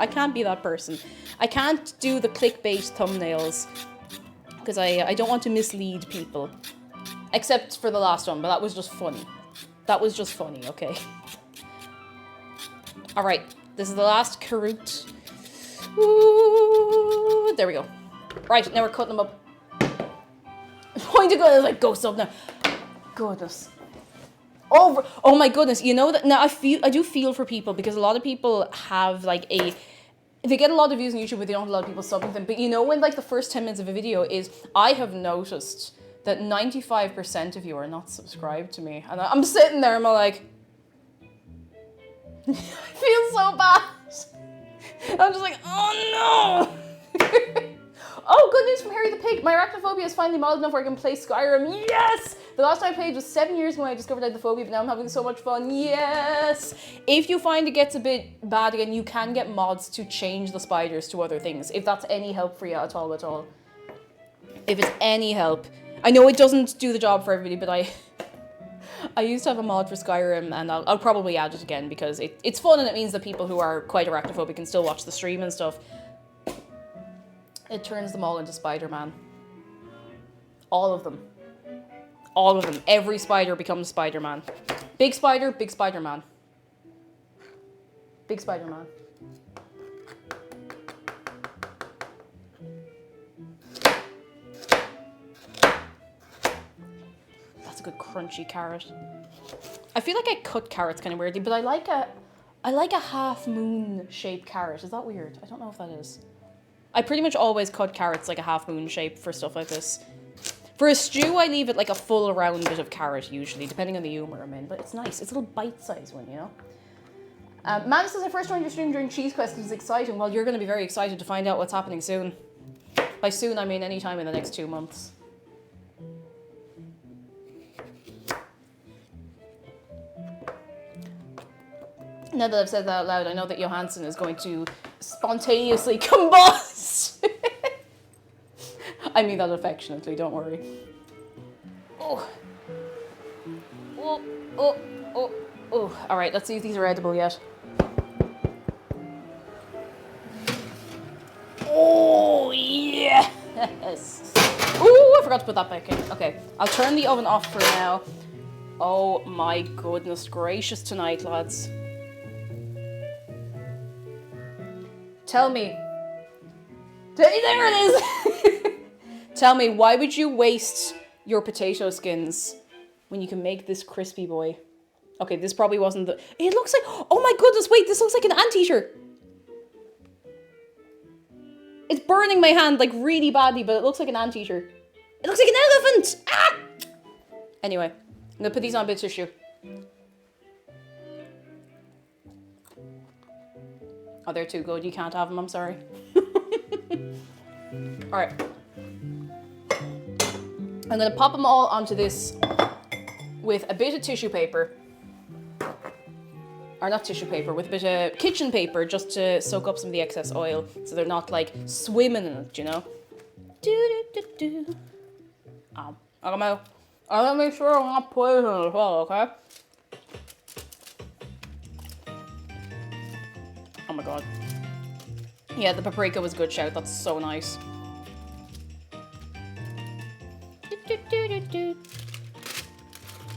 can't be that person. I can't do the clickbait thumbnails because I don't want to mislead people. Except for the last one, but that was just funny. Okay? All right, this is the last Karut. Ooh, there we go. Right, now we're cutting them up. Point to go, like, go sub now. Goodness. Oh my goodness, you know that now I do feel for people because a lot of people have like they get a lot of views on YouTube but they don't have a lot of people subbing them. But you know when like the first 10 minutes of a video is, I have noticed that 95% of you are not subscribed to me. And I'm sitting there and I'm like, I feel so bad. I'm just like, oh no. Oh, good news from Harry the Pig. My arachnophobia is finally mild enough where I can play Skyrim. Yes! The last time I played was 7 years ago when I discovered I had the phobia, but now I'm having so much fun. Yes! If you find it gets a bit bad again, you can get mods to change the spiders to other things. If that's any help for you at all. If it's any help. I know it doesn't do the job for everybody, but I used to have a mod for Skyrim, and I'll probably add it again because it's fun and it means that people who are quite arachnophobic can still watch the stream and stuff. It turns them all into Spider-Man. All of them. Every spider becomes Spider-Man. Big spider, big Spider-Man. Big Spider-Man. That's a good crunchy carrot. I feel like I cut carrots kind of weirdly, but I like a half moon shaped carrot. Is that weird? I don't know if that is. I pretty much always cut carrots like a half moon shape for stuff like this. For a stew, I leave it like a full round bit of carrot usually, depending on the humour I'm in. But it's nice. It's a little bite-sized one, you know? Man says, I first joined your stream during Cheese Quest. It was exciting. Well, you're going to be very excited to find out what's happening soon. By soon, I mean any time in the next 2 months. Now that I've said that out loud, I know that Johansson is going to spontaneously combust. I mean that affectionately, don't worry. Oh. Oh, oh, oh, oh. All right, let's see if these are edible yet. Oh, yes. Oh, I forgot to put that back in. Okay, I'll turn the oven off for now. Oh my goodness gracious tonight, lads. Tell me. There it is! Tell me, why would you waste your potato skins when you can make this crispy boy? Okay, this probably wasn't the... It looks like... Oh my goodness, wait, this looks like an anteater. It's burning my hand, like, really badly, but it looks like an anteater. It looks like an elephant! Ah! Anyway, I'm gonna put these on a bit of tissue. Oh, they're too good. You can't have them. I'm sorry. All right. I'm going to pop them all onto this with a bit of tissue paper. Or not tissue paper, with a bit of kitchen paper just to soak up some of the excess oil so they're not like swimming in it, you know? Do-do-do-do. I'm gonna make sure I'm not poisoned as well, okay? Oh my god. Yeah, the paprika was a good shout. That's so nice.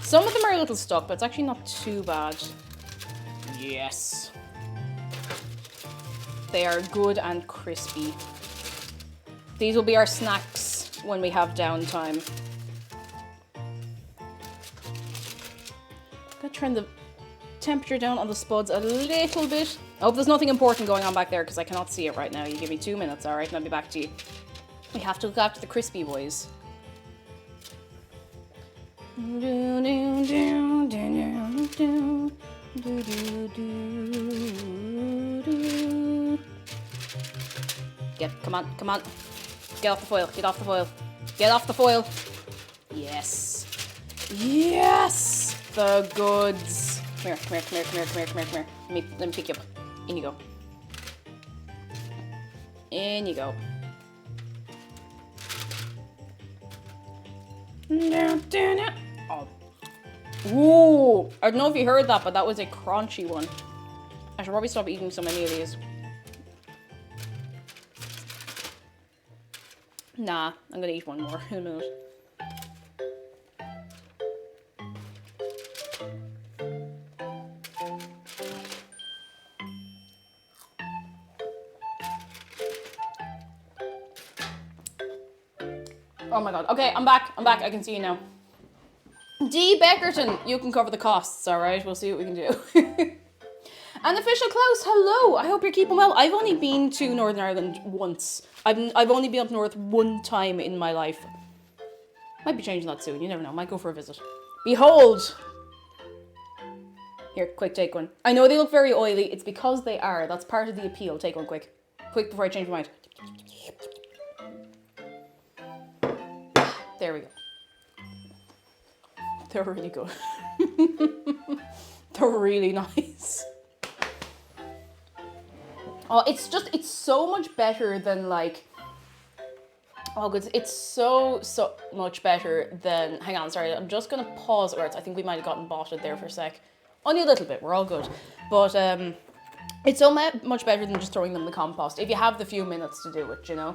Some of them are a little stuck, but it's actually not too bad. Yes. They are good and crispy. These will be our snacks when we have downtime. Gotta turn the temperature down on the spuds a little bit. I hope there's nothing important going on back there because I cannot see it right now. You give me 2 minutes, alright? And I'll be back to you. We have to look after the crispy boys. Come on, come on. Get off the foil, get off the foil. Get off the foil. Yes. Yes! The goods. Come here, come here, come here, come here, come here, come here, come here. Let me pick you up. In you go. In you go. Oh. Ooh! I don't know if you heard that, but that was a crunchy one. I should probably stop eating so many of these. Nah, I'm gonna eat one more in a minute. Oh my god. Okay, I'm back. I'm back. I can see you now. D. Beckerton, you can cover the costs, alright? We'll see what we can do. And Official Klaus, hello! I hope you're keeping well. I've only been to Northern Ireland once. I've only been up north one time in my life. Might be changing that soon, you never know. Might go for a visit. Behold! Here, quick, take one. I know they look very oily. It's because they are. That's part of the appeal. Take one quick. Quick before I change my mind. There we go. They're really good. They're really nice. Oh, it's so much better than like, oh good, it's so much better than, hang on, sorry, I'm just gonna pause, or I think we might have gotten botted there for a sec. Only a little bit, we're all good. But it's so much better than just throwing them in the compost, if you have the few minutes to do it, you know.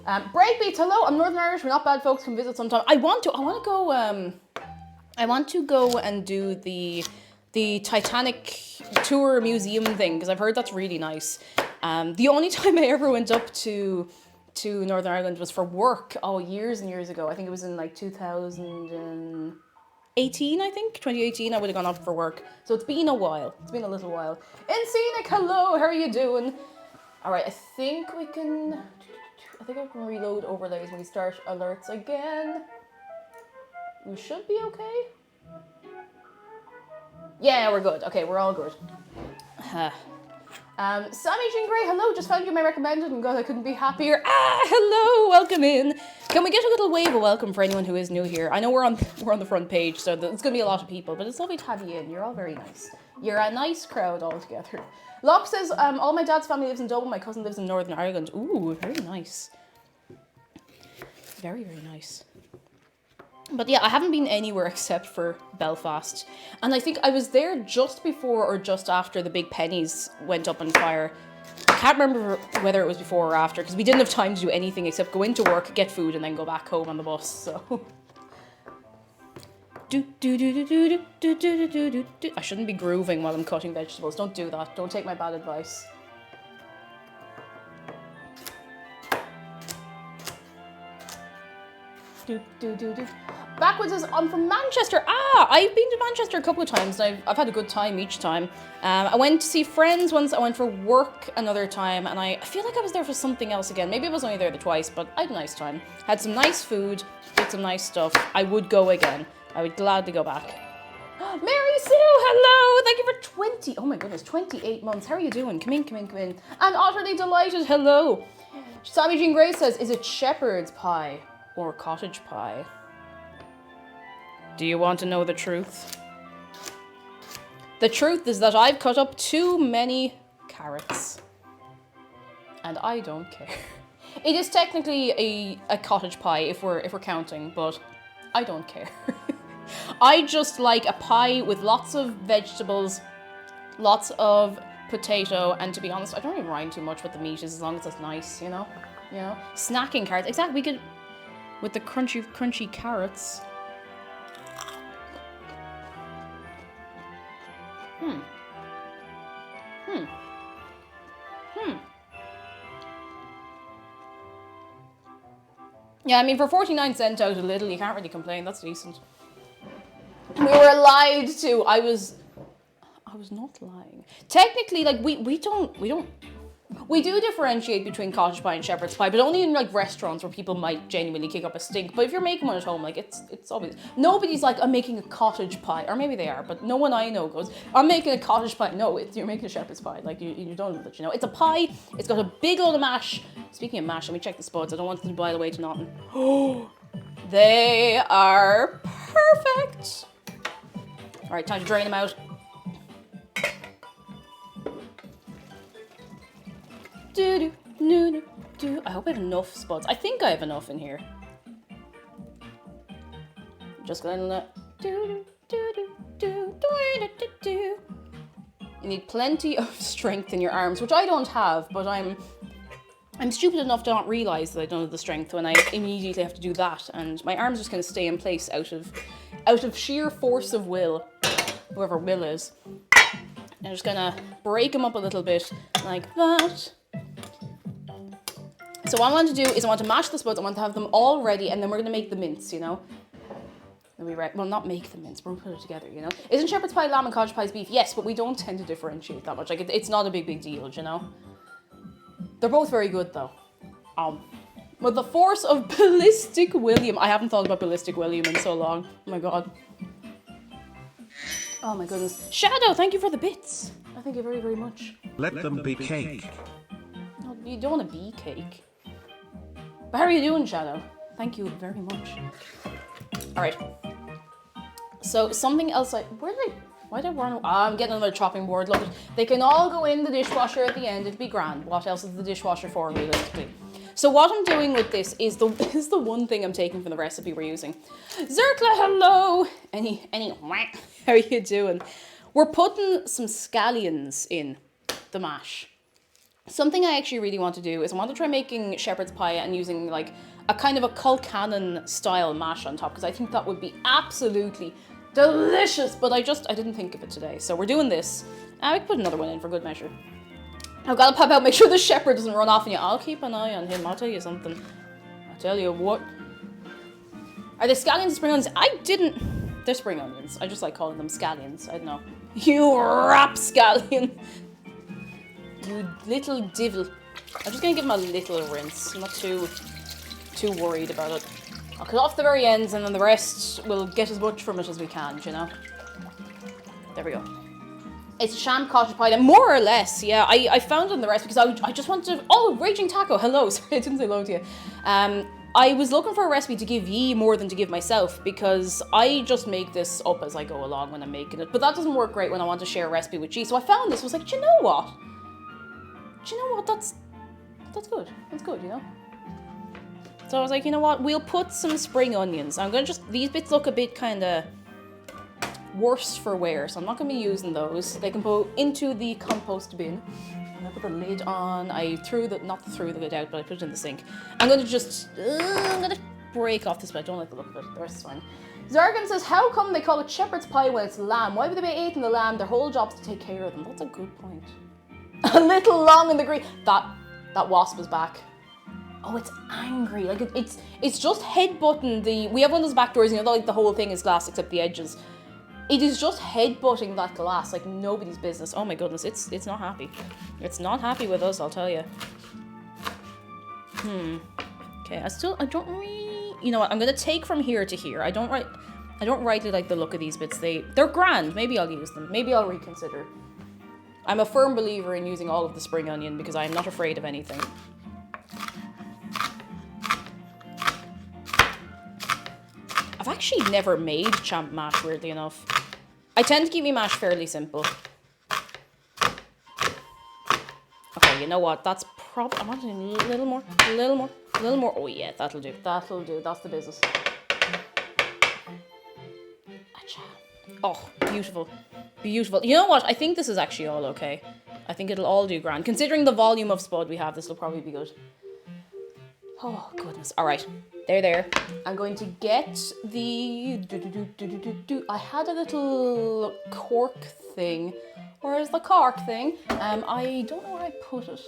Breakbeats, hello, I'm Northern Irish, we're not bad folks, can visit sometime. I want to go and do the Titanic tour museum thing, because I've heard that's really nice. The only time I ever went up to Northern Ireland was for work, years and years ago. I think it was in like 2008 2018, I think. 2018, I would have gone up for work. So it's been a while. It's been a little while. Scenic, hello, how are you doing? All right, I think I can reload overlays when we start alerts again. We should be okay. Yeah, we're good. Okay, we're all good. Sammy Jean Grey, hello, just found you my recommended and God, I couldn't be happier. Hello, welcome in. Can we get a little wave of welcome for anyone who is new here? I know we're on the front page, so there's going to be a lot of people, but it's lovely to have you in. You're all very nice. You're a nice crowd altogether. Locke says, all my dad's family lives in Dublin, my cousin lives in Northern Ireland. Ooh, very nice. Very, very nice. But yeah, I haven't been anywhere except for Belfast. And I think I was there just before or just after the big pennies went up on fire. I can't remember whether it was before or after, because we didn't have time to do anything except go into work, get food, and then go back home on the bus, so... I shouldn't be grooving while I'm cutting vegetables. Don't do that. Don't take my bad advice. Backwards says, I'm from Manchester. I've been to Manchester a couple of times and I've had a good time each time. I went to see friends once, I went for work another time, and I feel like I was there for something else again. Maybe I was only there twice, but I had a nice time. Had some nice food, did some nice stuff. I would go again. I would gladly go back. Mary Sue, hello! Thank you for 28 months. How are you doing? Come in. And utterly delighted, hello! Sammy Jean Grey says, is it shepherd's pie or cottage pie? Do you want to know the truth? The truth is that I've cut up too many carrots. And I don't care. It is technically a cottage pie if we're counting, but I don't care. I just like a pie with lots of vegetables, lots of potato, and to be honest, I don't even mind too much what the meat is as long as it's nice, you know? Snacking carrots. Exactly, we could, with the crunchy carrots. Yeah, I mean, for 49 cents out of Lidl, you can't really complain. That's decent. We were lied to. I was not lying. Technically, like, we do differentiate between cottage pie and shepherd's pie, but only in like restaurants where people might genuinely kick up a stink. But if you're making one at home, like it's obvious. Nobody's like, I'm making a cottage pie, or maybe they are, but no one I know goes, I'm making a cottage pie. No, you're making a shepherd's pie. Like you're done with it, you know. It's a pie. It's got a big load of mash. Speaking of mash, let me check the spuds. I don't want them to boil away to nothing. Oh, they are perfect. All right, time to drain them out. I hope I have enough spuds. I think I have enough in here. Just gonna let. You need plenty of strength in your arms, which I don't have, but I'm stupid enough to not realize that I don't have the strength when I immediately have to do that, and my arms just gonna stay in place out of sheer force of will, whoever will is. I'm just gonna break them up a little bit like that. So what I want to do is I want to mash the spuds, I want to have them all ready, and then we're going to make the mince, you know? Well, not make the mince, but we'll put it together, you know? Isn't shepherd's pie lamb and cottage pie beef? Yes, but we don't tend to differentiate that much. Like, it's not a big deal, you know? They're both very good, though. With the force of Ballistic William. I haven't thought about Ballistic William in so long. Oh my god. Oh my goodness. Shadow, thank you for the bits. I thank you very, very much. Let them be cake. No, you don't want to be cake. But how are you doing, Shadow? Thank you very much. Alright. So, something else why did I run? I'm getting another chopping board. Look, they can all go in the dishwasher at the end. It'd be grand. What else is the dishwasher for, realistically? So what I'm doing with this is the one thing I'm taking from the recipe we're using. Zerkla, hello! How are you doing? We're putting some scallions in the mash. Something I actually really want to do is I want to try making shepherd's pie and using like a kind of a Culcanon style mash on top, because I think that would be absolutely delicious, but I didn't think of it today. So we're doing this. We can put another one in for good measure. I've got to pop out, make sure the shepherd doesn't run off on you. I'll keep an eye on him, I'll tell you something. I'll tell you what. Are the scallions spring onions? I didn't They're spring onions. I just like calling them scallions. I don't know. You rapscallion. You little divil. I'm just gonna give them a little rinse. I'm not too worried about it. I'll cut off the very ends and then the rest we'll get as much from it as we can, you know? There we go. It's sham cottage pie, and more or less, yeah. I found it in the recipe because I just wanted to... Oh, Raging Taco, hello. Sorry, I didn't say hello to you. I was looking for a recipe to give ye more than to give myself because I just make this up as I go along when I'm making it. But that doesn't work great when I want to share a recipe with ye. So I found this, was like, do you know what? That's good. That's good, you know? So I was like, you know what? We'll put some spring onions. I'm going to just... These bits look a bit kind of worse for wear, so I'm not going to be using those. They can go into the compost bin. I'm going to put the lid on. Not threw the lid out, but I put it in the sink. I'm going to just... I'm going to break off this, but I don't like the look of it. The rest is fine. Zargan says, how come they call it shepherd's pie when it's lamb? Why would they be eating the lamb? Their whole job's to take care of them. That's a good point. A little long in the green. That wasp is back. Oh, it's angry. Like it's just headbutting the... We have one of those back doors, you know, like the whole thing is glass except the edges. It is just headbutting that glass like nobody's business. Oh my goodness, it's not happy. It's not happy with us, I'll tell you. Okay, I don't really... You know what, I'm gonna take from here to here. I don't rightly like the look of these bits. They're grand. Maybe I'll use them. Maybe I'll reconsider. I'm a firm believer in using all of the spring onion because I'm not afraid of anything. I've actually never made champ mash, weirdly enough. I tend to keep my mash fairly simple. Okay, you know what? That's probably... I want a little more. Oh yeah, that'll do. That'll do. That's the business. Oh, beautiful. Beautiful. You know what? I think this is actually all okay. I think it'll all do grand. Considering the volume of spud we have, this will probably be good. Oh, goodness. All right. There. I'm going to get the... I had a little cork thing. Where is the cork thing? I don't know where I put it.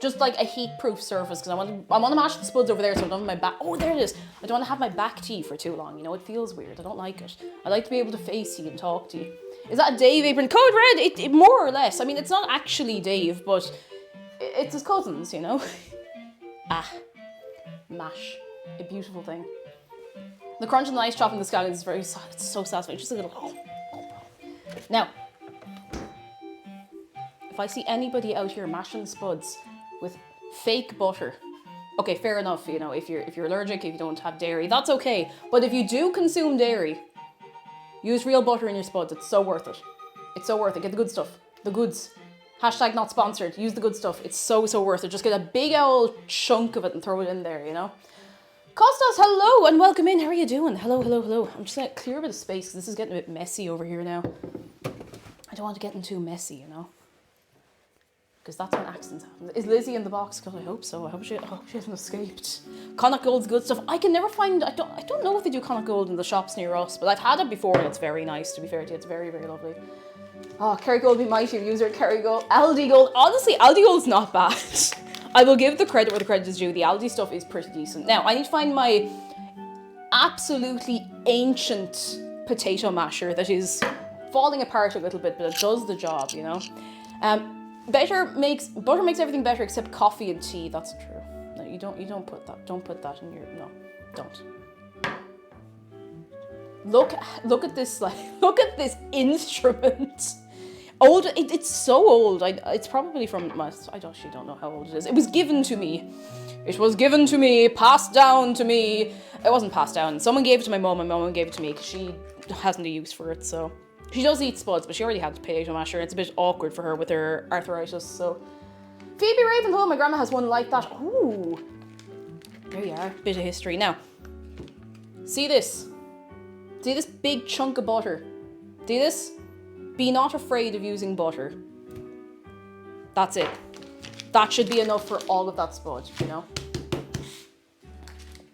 Just like a heat-proof surface, because I want to mash the spuds over there so I don't have my back... Oh, there it is. I don't want to have my back to you for too long, you know? It feels weird. I don't like it. I like to be able to face you and talk to you. Is that a Dave apron? Code Red! It more or less. I mean, it's not actually Dave, but it's his cousins, you know? Mash. A beautiful thing. The crunch and the nice chop in the scallions is very... It's so satisfying. Just a little... Now, if I see anybody out here mashing spuds with fake butter... Okay, fair enough, you know, if you're allergic, if you don't have dairy, that's okay. But if you do consume dairy, use real butter in your spuds. It's so worth it. It's so worth it. Get the good stuff. The goods. Hashtag not sponsored. Use the good stuff. It's so worth it. Just get a big old chunk of it and throw it in there, you know? Costas, hello and welcome in. How are you doing? Hello. I'm just going to clear a bit of space because this is getting a bit messy over here now. I don't want to get in too messy, you know? Because that's when accidents happen. Is Lizzie in the box? God, I hope so. I hope she hasn't escaped. Connacht Gold's good stuff. I can never find... I don't know if they do Connacht Gold in the shops near us, but I've had it before and it's very nice, to be fair to you. It's very, very lovely. Oh, Kerry Gold be mighty user. Kerry Gold. Aldi Gold. Honestly, Aldi Gold's not bad. I will give the credit where the credit is due. The Aldi stuff is pretty decent. Now, I need to find my absolutely ancient potato masher that is falling apart a little bit, but it does the job, you know? Butter makes everything better except coffee and tea. That's true. No, you don't put that. Don't put that in your... No, don't. Look at this, like, look at this instrument. Old, it's so old. It's probably from my... I actually don't know how old it is. It was given to me. It was given to me, passed down to me. It wasn't passed down. Someone gave it to my mum. My mum gave it to me because she hasn't a use for it, so... She does eat spuds, but she already had the potato masher. It's a bit awkward for her with her arthritis, so... Phoebe Ravenhill, my grandma has one like that. Ooh. There you are. Bit of history. Now, see this? See this big chunk of butter? See this? Be not afraid of using butter. That's it. That should be enough for all of that spud, you know?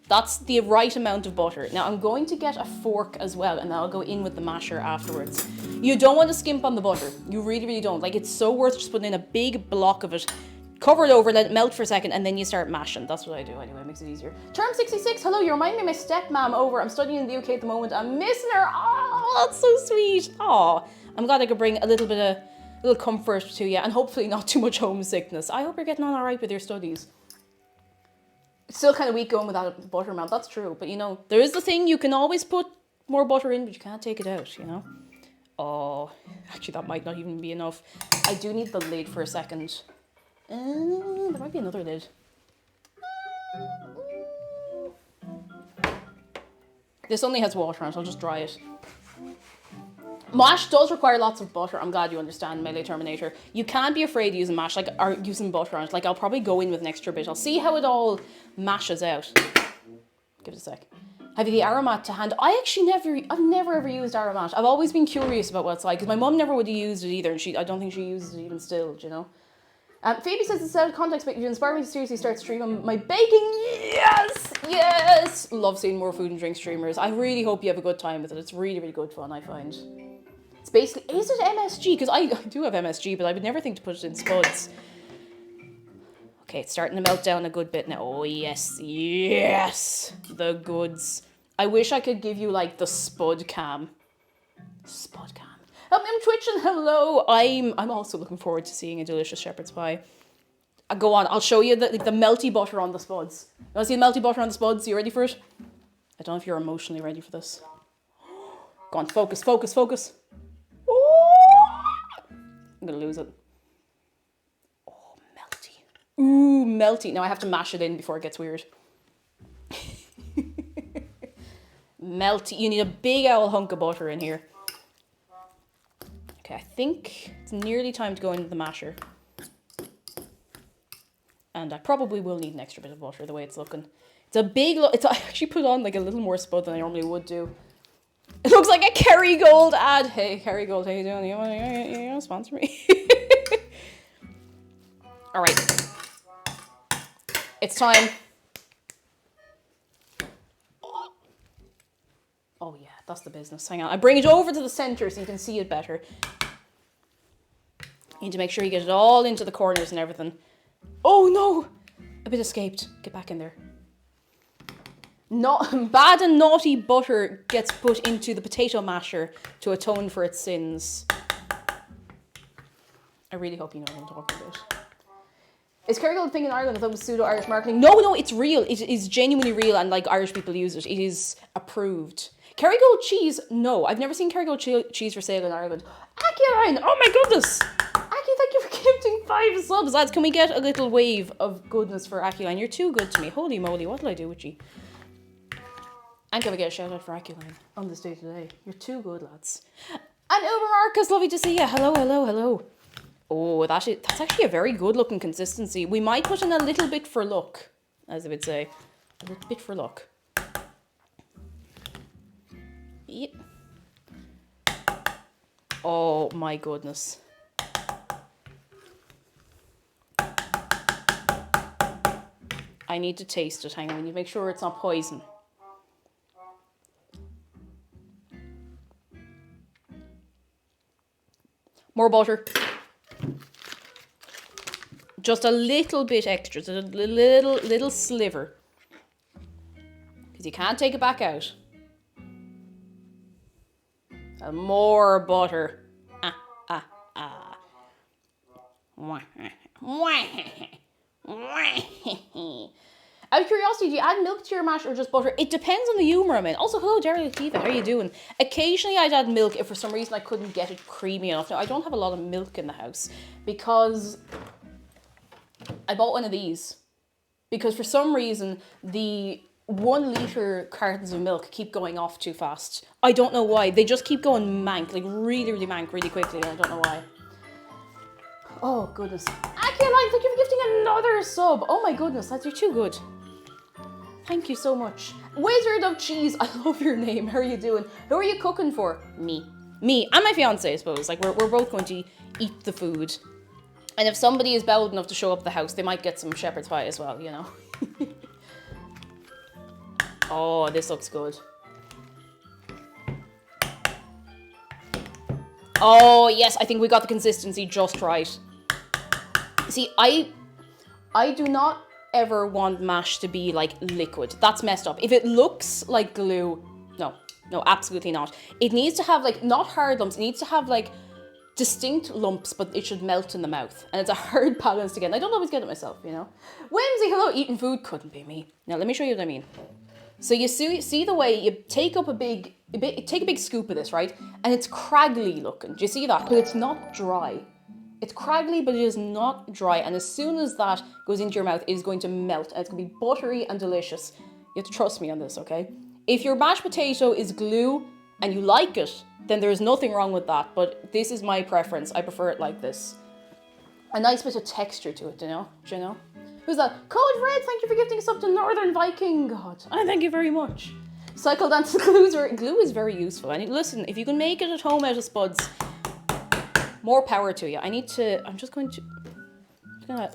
That's the right amount of butter. Now I'm going to get a fork as well and I'll go in with the masher afterwards. You don't want to skimp on the butter. You really, really don't. Like, it's so worth just putting in a big block of it Cover it over, let it melt for a second, and then you start mashing. That's what I do anyway, it makes it easier. Term66, hello, you remind me of my stepmom over. I'm studying in the UK at the moment. I'm missing her. Oh, that's so sweet. Oh, I'm glad I could bring a little comfort to you, and hopefully not too much homesickness. I hope you're getting on all right with your studies. It's still kind of weak going without buttermilk, that's true. But you know, there is the thing, you can always put more butter in, but you can't take it out, you know? Oh, actually that might not even be enough. I do need the lid for a second. There might be another lid. This only has water on it, I'll just dry it. Mash does require lots of butter. I'm glad you understand, Melee Terminator. You can't be afraid using mash, like, or using butter on it. Like, I'll probably go in with an extra bit. I'll see how it all mashes out. Give it a sec. Have you the aromat to hand? I've never ever used aromat. I've always been curious about what it's like, because my mum never would have used it either, and I don't think she uses it even still, do you know? Phoebe says it's out of context, but you inspire me to seriously start streaming my baking. Yes! Yes! Love seeing more food and drink streamers. I really hope you have a good time with it. It's really, really good fun, I find. It's basically, is it MSG? Because I do have MSG, but I would never think to put it in spuds. Okay, it's starting to melt down a good bit now. Oh, yes. Yes! The goods. I wish I could give you, like, the spud cam. Spud cam. Help me, I'm twitching. Hello. I'm also looking forward to seeing a delicious shepherd's pie. Go on, I'll show you the melty butter on the spuds. You want to see the melty butter on the spuds? You ready for it? I don't know if you're emotionally ready for this. Go on, focus, focus, focus. I'm gonna lose it. Oh, melty. Ooh, melty. Now I have to mash it in before it gets weird. Melty. You need a big old hunk of butter in here. Okay, I think it's nearly time to go into the masher. And I probably will need an extra bit of butter the way it's looking. It's a big, I actually put on like a little more spud than I normally would do. It looks like a Kerrygold ad. Hey, Kerrygold, how you doing? You want to sponsor me? All right. It's time. Oh yeah, that's the business. Hang on. I bring it over to the center so you can see it better. You need to make sure you get it all into the corners and everything. Oh no! A bit escaped. Get back in there. Not bad and naughty butter gets put into the potato masher to atone for its sins. I really hope you know what I'm talking about. Is Kerrygold a thing in Ireland? I thought it was pseudo-Irish marketing. No, it's real. It is genuinely real, and like Irish people use it. It is approved. Kerrygold cheese? No, I've never seen Kerrygold cheese for sale in Ireland. Aculine! Oh my goodness! Aki, thank you for gifting 5 subs. Lads, can we get a little wave of goodness for Aculine? You're too good to me. Holy moly, what did I do with you? I'm gonna get a shout out for Aculine on this day today. You're too good, lads. And Uber Marcus, lovely to see you. Hello, hello, hello. Oh, that's actually a very good looking consistency. We might put in a little bit for luck, as I would say. A little bit for luck. Yep. Oh my goodness. I need to taste it. Hang on, we need to make sure it's not poison. More butter. Just a little bit extra, just a little sliver. Because you can't take it back out. And more butter. Out of curiosity, do you add milk to your mash or just butter? It depends on the humour I'm in. Also, hello, Jerry Latifah, how are you doing? Occasionally I'd add milk if for some reason I couldn't get it creamy enough. Now, I don't have a lot of milk in the house because I bought one of these. Because for some reason, the 1 litre cartons of milk keep going off too fast. I don't know why. They just keep going mank, like really, really mank really quickly. And I don't know why. Oh, goodness. Aculine, thank you for gifting another sub. Oh my goodness, lads, you're too good. Thank you so much. Wizard of Cheese, I love your name. How are you doing? Who are you cooking for? Me. Me and my fiance, I suppose. Like, we're both going to eat the food. And if somebody is bold enough to show up at the house, they might get some shepherd's pie as well, you know. Oh, this looks good. Oh, yes, I think we got the consistency just right. See, I do not ever want mash to be like liquid. That's messed up. If it looks like glue, no, absolutely not. It needs to have like, not hard lumps, it needs to have like distinct lumps, but it should melt in the mouth. And it's a hard balance to get. And I don't always get it myself, you know. Whimsy, hello, eating food couldn't be me. Now let me show you what I mean. So you see the way you take up a big scoop of this, right? And it's craggly looking. Do you see that? But it's not dry. It's craggly, but it is not dry. And as soon as that goes into your mouth, it is going to melt. And it's going to be buttery and delicious. You have to trust me on this, okay? If your mashed potato is glue and you like it, then there's nothing wrong with that. But this is my preference. I prefer it like this. A nice bit of texture to it, do you know? Who's that? Code Red, thank you for gifting us up to Northern Viking. God, I thank you very much. Cycle dance glue is very useful. And listen, if you can make it at home out of spuds, more power to you. I'm just gonna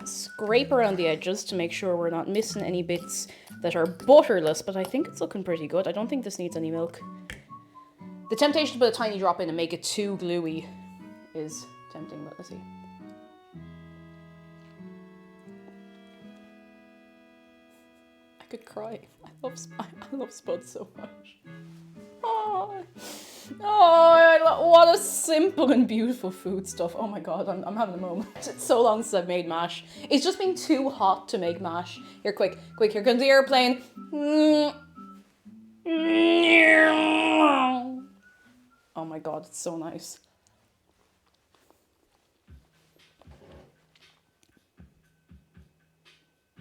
scrape around the edges to make sure we're not missing any bits that are butterless, but I think it's looking pretty good. I don't think this needs any milk. The temptation to put a tiny drop in and make it too gluey is tempting, but let's see. I could cry. I love spuds so much. What a simple and beautiful food stuff. Oh my god, I'm having a moment. It's so long since I've made mash. It's just been too hot to make mash. Here, quick, here comes the airplane. Oh my god, it's so nice.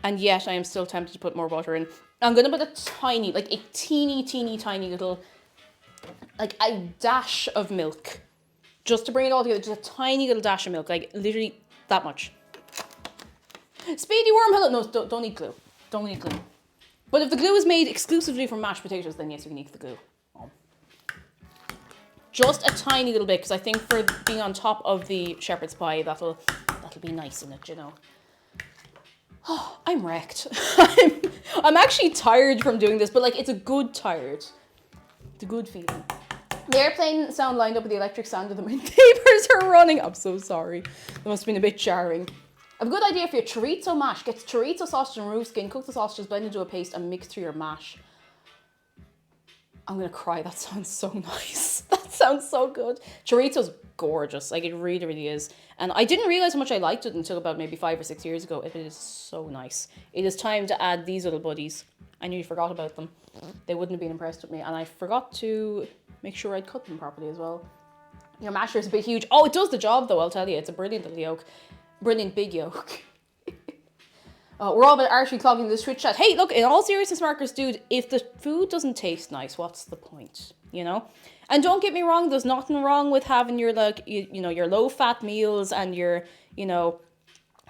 And yet I am still tempted to put more butter in. I'm gonna put a tiny, like a teeny tiny little, like a dash of milk. Just to bring it all together, just a tiny little dash of milk, like literally that much. Speedy Worm, hello. No, don't need glue. Don't need glue. But if the glue is made exclusively from mashed potatoes, then yes, you can eat the glue. Just a tiny little bit, because I think for being on top of the shepherd's pie, that'll be nice in it, you know. Oh, I'm wrecked. I'm actually tired from doing this, but like it's a good tired. It's a good feeling. The airplane sound lined up with the electric sound of the wind. Neighbors are running. I'm so sorry. That must have been a bit jarring. I have a good idea for your chorizo mash. Get chorizo sausage and roof skin, cook the sausages, blend into a paste, and mix through your mash. I'm gonna cry. That sounds so nice. That sounds so good. Chorizo's gorgeous. Like it really is. And I didn't realize how much I liked it until about maybe 5 or 6 years ago. It is so nice. It is time to add these little buddies. I nearly forgot about them. They wouldn't have been impressed with me. And I forgot to make sure I'd cut them properly as well. Your masher is a bit huge. Oh, it does the job though, I'll tell you. It's a brilliant little yolk. Brilliant big yolk. We're all about artery clogging this Twitch chat. Hey, look, in all seriousness, Marcus, dude, if the food doesn't taste nice, what's the point? You know? And don't get me wrong, there's nothing wrong with having your, like, you know, your low-fat meals and your, you know,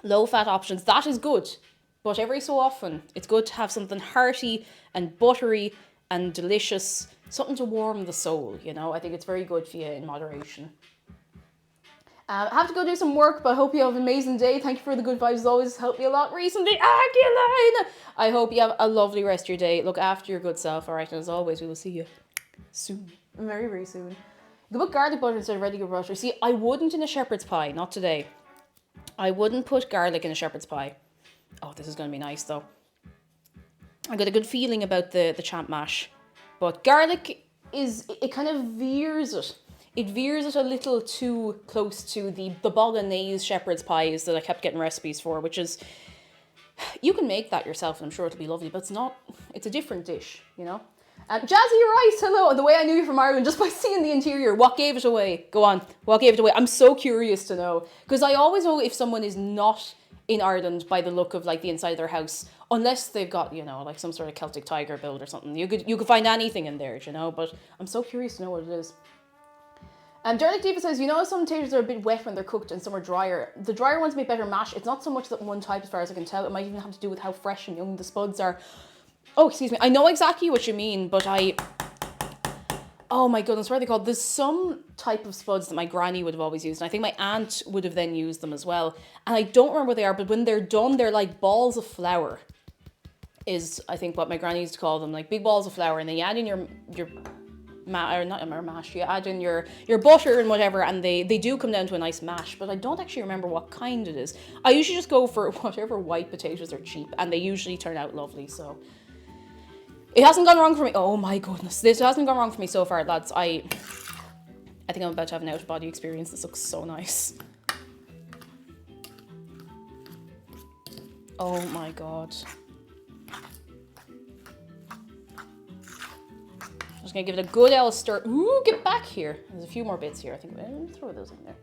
low-fat options. That is good. But every so often, it's good to have something hearty and buttery and delicious. Something to warm the soul, you know? I think it's very good for you in moderation. I have to go do some work, but I hope you have an amazing day. Thank you for the good vibes as always. Helped me a lot recently. Aguiline! I hope you have a lovely rest of your day. Look after your good self, alright? And as always, we will see you soon. Very, very soon. You can put garlic butter instead of regular butter. See, I wouldn't in a shepherd's pie. Not today. I wouldn't put garlic in a shepherd's pie. Oh, this is going to be nice, though. I got a good feeling about the champ mash. But garlic it kind of veers it. It veers it a little too close to the bolognese shepherd's pies that I kept getting recipes for, which is, you can make that yourself and I'm sure it'll be lovely, but it's a different dish, you know? Jazzy Rice, hello. The way I knew you from Ireland, just by seeing the interior. What gave it away? Go on. What gave it away? I'm so curious to know. Because I always know if someone is not in Ireland by the look of like the inside of their house, unless they've got, you know, like some sort of Celtic tiger build or something. You could find anything in there, you know, but I'm so curious to know what it is. Derek Diva says, you know some potatoes are a bit wet when they're cooked and some are drier. The drier ones make better mash. It's not so much that one type as far as I can tell. It might even have to do with how fresh and young the spuds are. Oh, excuse me. I know exactly what you mean, but oh my goodness, what are they called? There's some type of spuds that my granny would have always used. And I think my aunt would have then used them as well. And I don't remember what they are, but when they're done, they're like balls of flour. Is, I think, what my granny used to call them. Like big balls of flour. And then you add in your or not a mash, you add in your butter and whatever, and they do come down to a nice mash, but I don't actually remember what kind it is. I usually just go for whatever white potatoes are cheap, and they usually turn out lovely, so. It hasn't gone wrong for me. Oh my goodness, this hasn't gone wrong for me so far, lads. I think I'm about to have an out-of-body experience. This looks so nice. Oh my god. I'm just gonna give it a good L stir. Ooh, get back here. There's a few more bits here. I think I'll throw those in there.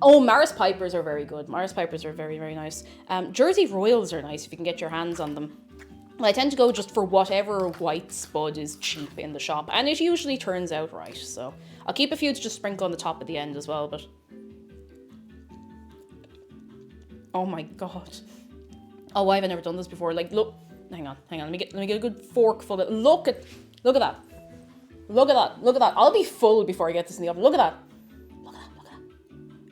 Oh, Maris Pipers are very good. Maris Pipers are very, very nice. Jersey Royals are nice if you can get your hands on them. I tend to go just for whatever white spud is cheap in the shop, and it usually turns out right, so I'll keep a few to just sprinkle on the top at the end as well, but oh my god. Oh, why have I never done this before? Like, look, hang on, let me get a good fork full of, look at that. Look at that. I'll be full before I get this in the oven. Look at that.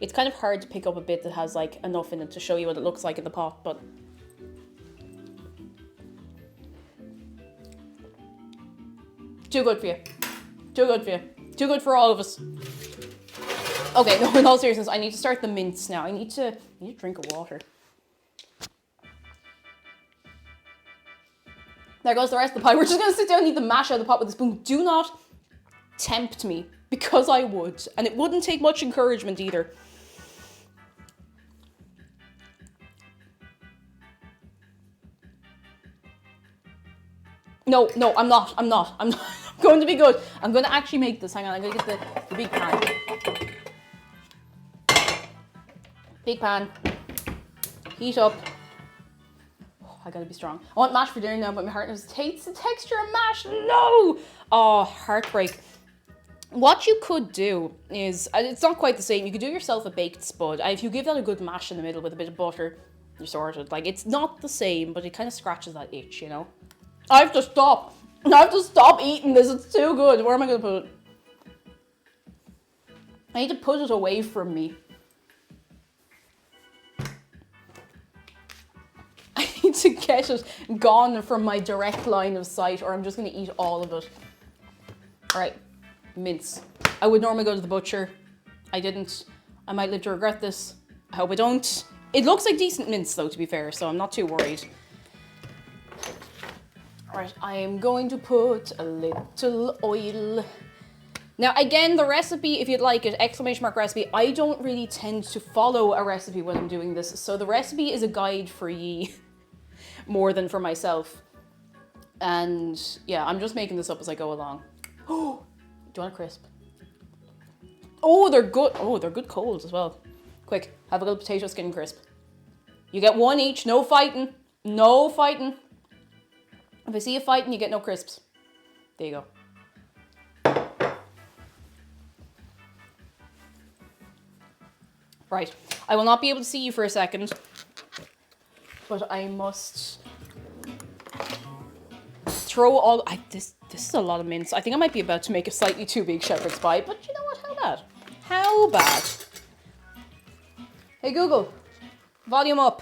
It's kind of hard to pick up a bit that has like enough in it to show you what it looks like in the pot, but too good for you. Too good for all of us. Okay, no, in all seriousness, I need to start the mince now. I need to drink of water. There goes the rest of the pie. We're just going to sit down and eat the mash out of the pot with a spoon. Do not tempt me, because I would. And it wouldn't take much encouragement either. No, I'm not. I'm going to be good. I'm going to actually make this. Hang on, I'm going to get the big pan. Big pan. Heat up. Oh, I gotta be strong. I want mash for dinner now, but my heart hates the texture of mash. No! Oh, heartbreak. What you could do is, it's not quite the same. You could do yourself a baked spud. If you give that a good mash in the middle with a bit of butter, you're sorted. Like, it's not the same, but it kind of scratches that itch, you know? I have to stop eating this. It's too good. Where am I going to put it? I need to put it away from me. I need to get it gone from my direct line of sight, or I'm just going to eat all of it. All right, mince. I would normally go to the butcher. I didn't. I might live to regret this. I hope I don't. It looks like decent mince though, to be fair, so I'm not too worried. Alright, I am going to put a little oil. Now again, the recipe, if you'd like it, exclamation mark recipe, I don't really tend to follow a recipe when I'm doing this, so the recipe is a guide for ye more than for myself. And yeah, I'm just making this up as I go along. Oh, do you want a crisp? Oh, they're good. Oh, they're good cold as well. Quick, have a little potato skin crisp. You get one each, no fighting. No fighting. If I see you fighting, you get no crisps. There you go. Right, I will not be able to see you for a second, but I must throw all, this is a lot of mince. I think I might be about to make a slightly too big shepherd's pie, but you know what, how bad? How bad? Hey Google, volume up.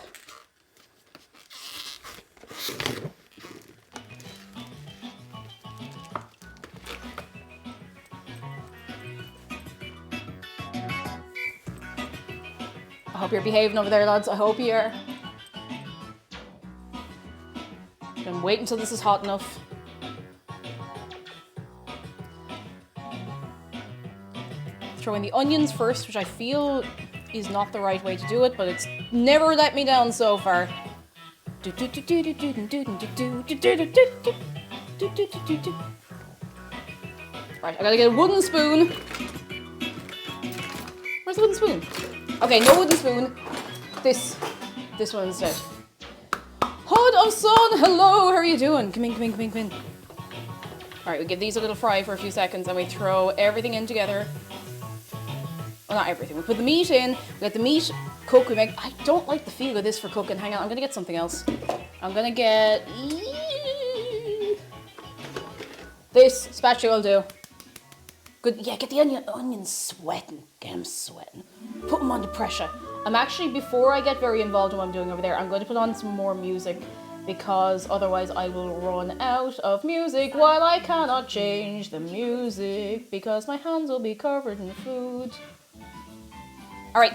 I hope you're behaving over there, lads. I hope you're. Then wait until this is hot enough. Throw in the onions first, which I feel is not the right way to do it, but it's never let me down so far. Right, I gotta get a wooden spoon. Where's the wooden spoon? Okay, no wooden spoon. This one instead. Hod of Sun, hello, how are you doing? Come in. Alright, we give these a little fry for a few seconds and we throw everything in together. Well, not everything. We put the meat in, we let the meat cook. I don't like the feel of this for cooking. Hang on, I'm gonna get something else. I'm gonna get this spatula will do. Good, yeah, get the onions sweating. Get them sweating. Put them under pressure. I'm actually, before I get very involved in what I'm doing over there, I'm going to put on some more music because otherwise I will run out of music while I cannot change the music because my hands will be covered in food. Alright.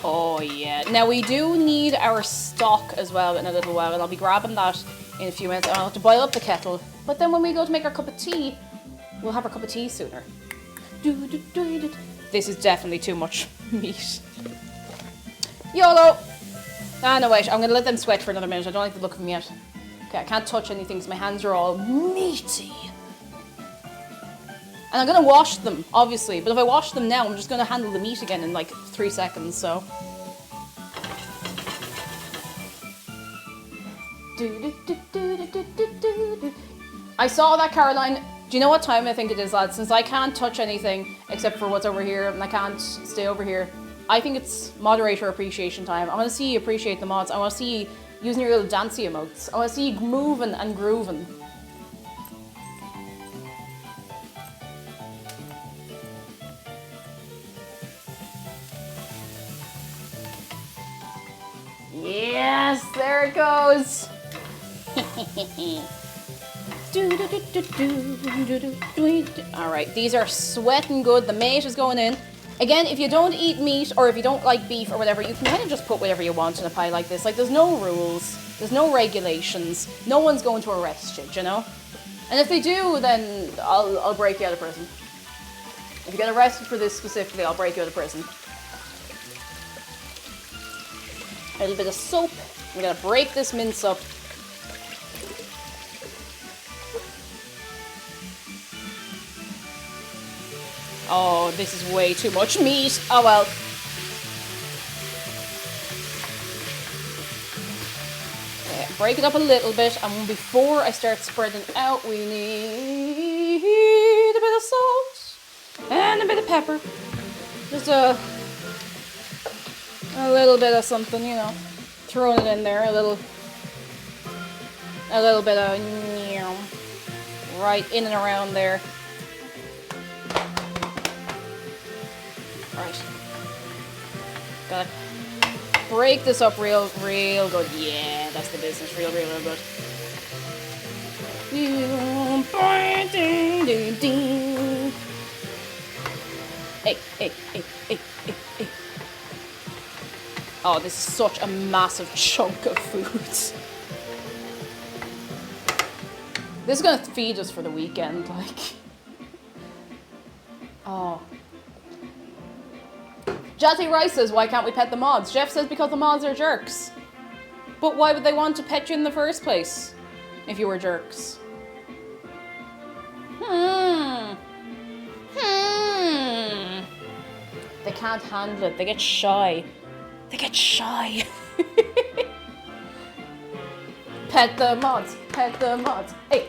Oh yeah. Now we do need our stock as well in a little while, and I'll be grabbing that in a few minutes. I'll have to boil up the kettle, but then when we go to make our cup of tea, we'll have our cup of tea sooner. This is definitely too much meat. YOLO! Ah, no, wait. I'm going to let them sweat for another minute. I don't like the look of them yet. Okay, I can't touch anything because my hands are all meaty. And I'm going to wash them, obviously. But if I wash them now, I'm just going to handle the meat again in like 3 seconds, so. I saw that, Caroline. Do you know what time I think it is, lads? Since I can't touch anything except for what's over here and I can't stay over here, I think it's moderator appreciation time. I want to see you appreciate the mods. I want to see you using your little dancey emotes. I want to see you moving and grooving. Yes, there it goes. Alright, these are sweating good. The mate is going in. Again, if you don't eat meat or if you don't like beef or whatever, you can kind of just put whatever you want in a pie like this. Like, there's no rules, there's no regulations, no one's going to arrest you, do you know? And if they do, then I'll break you out of prison. If you get arrested for this specifically, I'll break you out of prison. A little bit of soap. I'm gonna break this mince up. Oh, this is way too much meat. Oh well. Okay, break it up a little bit, and before I start spreading out, we need a bit of salt and a bit of pepper. Just a little bit of something, you know. Throwing it in there, a little bit of right in and around there. Right. Gotta break this up real good. Yeah, that's the business. Real good. Hey. Oh, this is such a massive chunk of food. This is gonna feed us for the weekend, like. Oh. Jazzy Rice says, why can't we pet the mods? Jeff says because the mods are jerks. But why would they want to pet you in the first place if you were jerks? They can't handle it. They get shy. Pet the mods. Hey.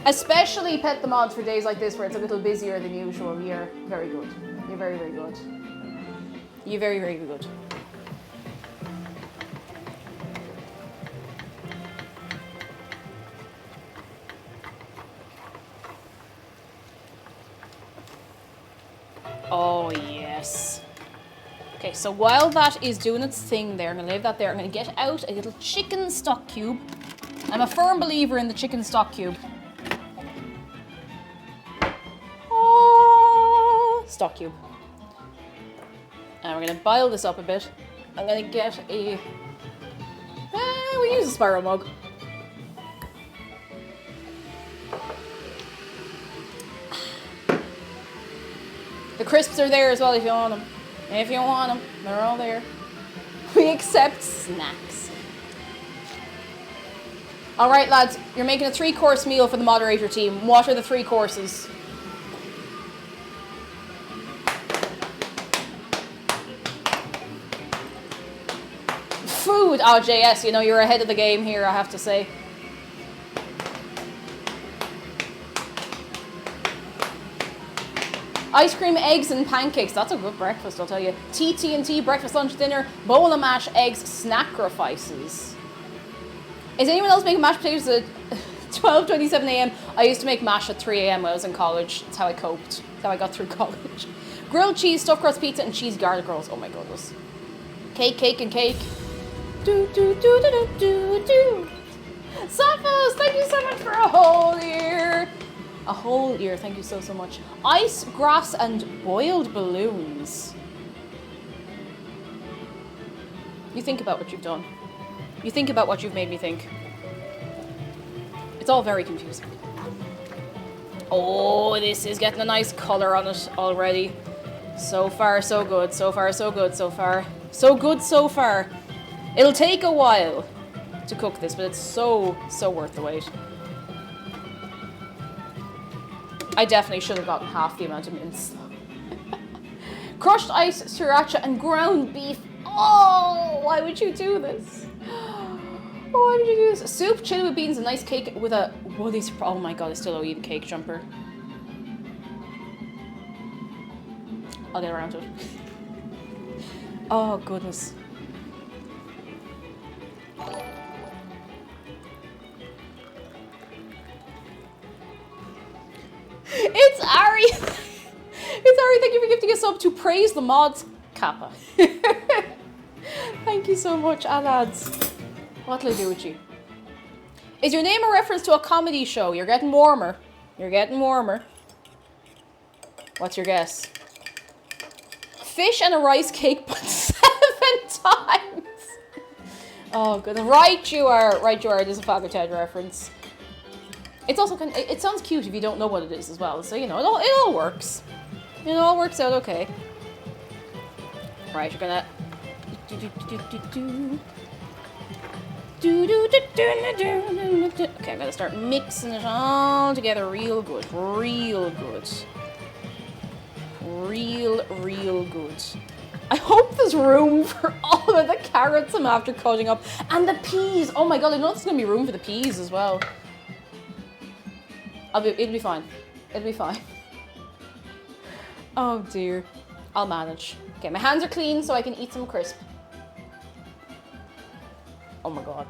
Especially pet the mods for days like this where it's a little busier than usual. You're very good. You're very good. You're very good. Oh, yes. Okay, so while that is doing its thing there, I'm going to leave that there. I'm going to get out a little chicken stock cube. I'm a firm believer in the chicken stock cube. Stock cube. And we're going to boil this up a bit. I'm going to get a... we use a spiral mug. The crisps are there as well if you want them. They're all there. We accept snacks. Alright lads, you're making a 3-course meal for the moderator team. What are the 3 courses? Food! Oh, JS, you know, you're ahead of the game here, I have to say. Ice cream, eggs, and pancakes. That's a good breakfast, I'll tell you. TNT, breakfast, lunch, dinner, bowl of mash, eggs, snackrifices. Is anyone else making mashed potatoes at 12:27 a.m? I used to make mash at 3 a.m. when I was in college. That's how I coped. That's how I got through college. Grilled cheese, stuffed crust pizza, and cheese garlic rolls. Oh my goodness. Cake, cake, and cake. Do, do, do, do, do, do, do. Sophos, thank you so much for a whole year. A whole year, thank you so, so much. Ice, grass, and boiled balloons. You think about what you've done. You think about what you've made me think. It's all very confusing. Oh, this is getting a nice colour on it already. So far, so good. So far, so good. So far, so good so far. It'll take a while to cook this, but it's so, so worth the wait. I definitely should have gotten half the amount of mince. Crushed ice, sriracha, and ground beef. Oh, why would you do this? Why would you do this? Soup, chili with beans, a nice cake with a woolly surprise. Oh my god, I still owe you the cake jumper. I'll get around to it. Oh, goodness. It's Ari! It's Ari, thank you for gifting us up to praise the mods, Kappa. Thank you so much, lads. What'll I do with you? Is your name a reference to a comedy show? You're getting warmer. You're getting warmer. What's your guess? Fish and a rice cake, but 7 times. Oh, good. Right you are. Right you are. There's a Father Ted reference. It's also kind of, it sounds cute if you don't know what it is as well. So, you know, it all works. It all works out okay. Right, you're gonna... Okay, I'm gonna start mixing it all together real good. Real good. Real good. I hope there's room for all of the carrots I'm after cutting up. And the peas! Oh my god, I know there's gonna be room for the peas as well. It'll be fine. It'll be fine. Oh dear. I'll manage. Okay, my hands are clean so I can eat some crisp. Oh my god.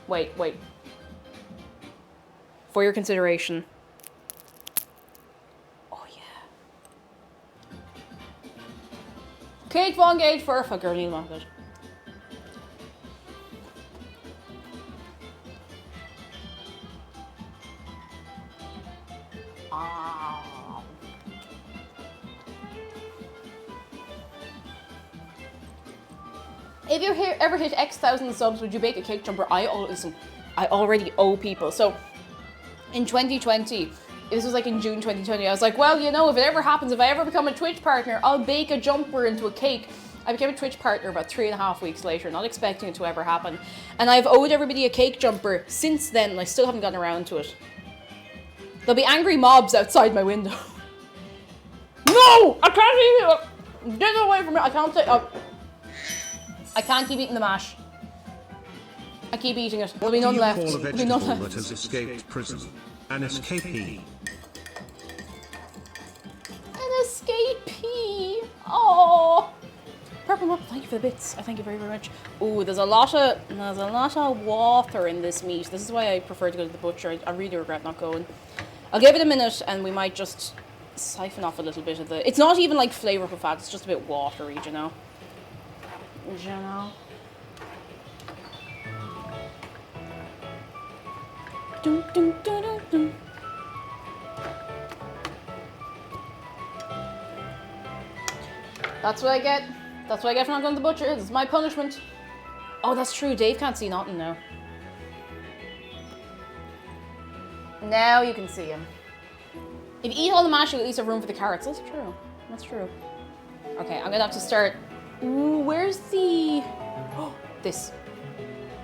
Wait. For your consideration. Oh yeah. Cake van Gate for a girl Neil Moffat. If you ever hit X thousand subs, would you bake a cake jumper? I already owe people. So in 2020, this was like in June 2020, I was like, well, you know, if it ever happens, if I ever become a Twitch partner, I'll bake a jumper into a cake. I became a Twitch partner about 3.5 weeks later, not expecting it to ever happen. And I've owed everybody a cake jumper since then, and I still haven't gotten around to it. There'll be angry mobs outside my window. No! I can't eat it! Get away from me! I can't say... I can't keep eating the mash. I keep eating it. There'll be none left. Call a There'll be none vegetable left. that has escaped prison? An escapee. An escapee. Oh. Purple Mop, thank you for the bits. I thank you very, very much. Ooh, there's a lot of water in this meat. This is why I prefer to go to the butcher. I really regret not going. I'll give it a minute and we might just siphon off a little bit of the... It's not even like flavorful fat, it's just a bit watery, you know? You know? Dun, dun, dun, dun, dun. That's what I get. That's what I get for not going to the butcher. This is my punishment. Oh, that's true. Dave can't see nothing now. Now you can see him. If you eat all the mash, you'll at least have room for the carrots. That's true. That's true. Okay, I'm gonna have to start. Ooh, where's the... Oh, this.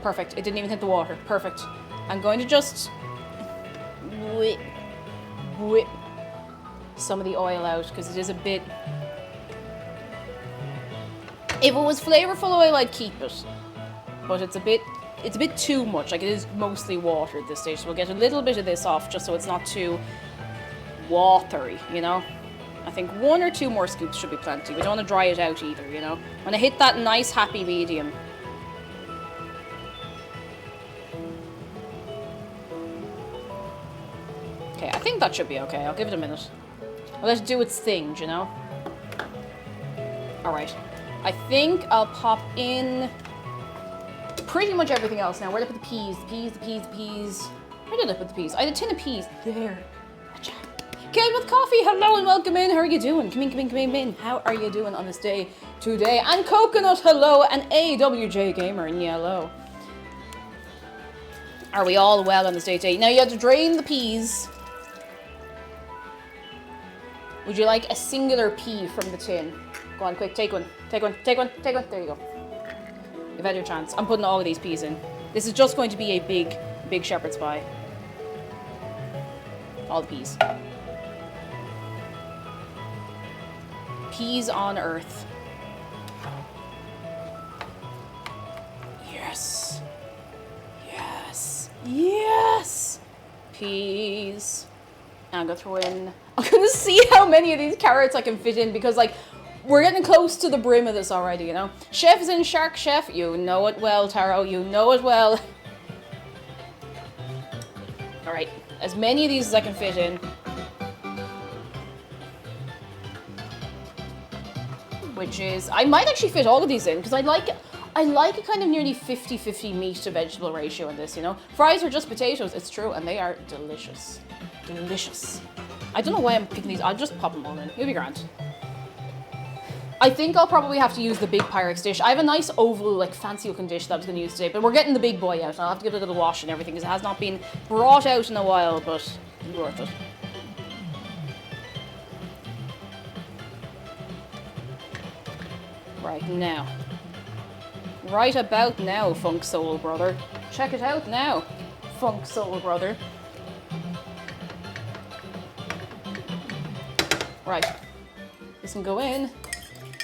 Perfect. It didn't even hit the water. Perfect. I'm going to just whip some of the oil out because it is a bit... If it was flavorful oil, I'd keep it. But it's a bit too much. Like, it is mostly water at this stage. So we'll get a little bit of this off just so it's not too watery, you know? I think 1 or 2 more scoops should be plenty. We don't want to dry it out either, you know? When I hit that nice happy medium. Okay, I think that should be okay. I'll give it a minute. I'll let it do its thing, you know? All right. I think I'll pop in pretty much everything else now. Where did I put the peas? The peas. Where did I put the peas? I had a tin of peas. There. Gotcha. Kid with coffee, hello and welcome in. How are you doing? Come in. How are you doing on this day today? And Coconut, hello. And AWJ Gamer in yellow. Are we all well on this day today? Now you have to drain the peas. Would you like a singular pea from the tin? Go on, quick, take one. There you go. You've had your chance. I'm putting all of these peas in. This is just going to be a big shepherd's pie. All the peas. Peas on earth. Yes! Peas. And I'm gonna throw in... I'm gonna see how many of these carrots I can fit in because, like, we're getting close to the brim of this already, you know? Chef is in Shark Chef. You know it well, Taro. You know it well. Alright. As many of these as I can fit in. Which is... I might actually fit all of these in because I like a kind of nearly 50-50 meat to vegetable ratio in this, you know? Fries are just potatoes, it's true, and they are delicious. Delicious. I don't know why I'm picking these. I'll just pop them all in. It'll be grand. I think I'll probably have to use the big Pyrex dish. I have a nice oval, like, fancy looking dish that I was going to use today, but we're getting the big boy out, and I'll have to give it a little wash and everything, because it has not been brought out in a while, but it's worth it. Right now. Right about now, Funk Soul Brother. Check it out now, Funk Soul Brother. Right. This can go in.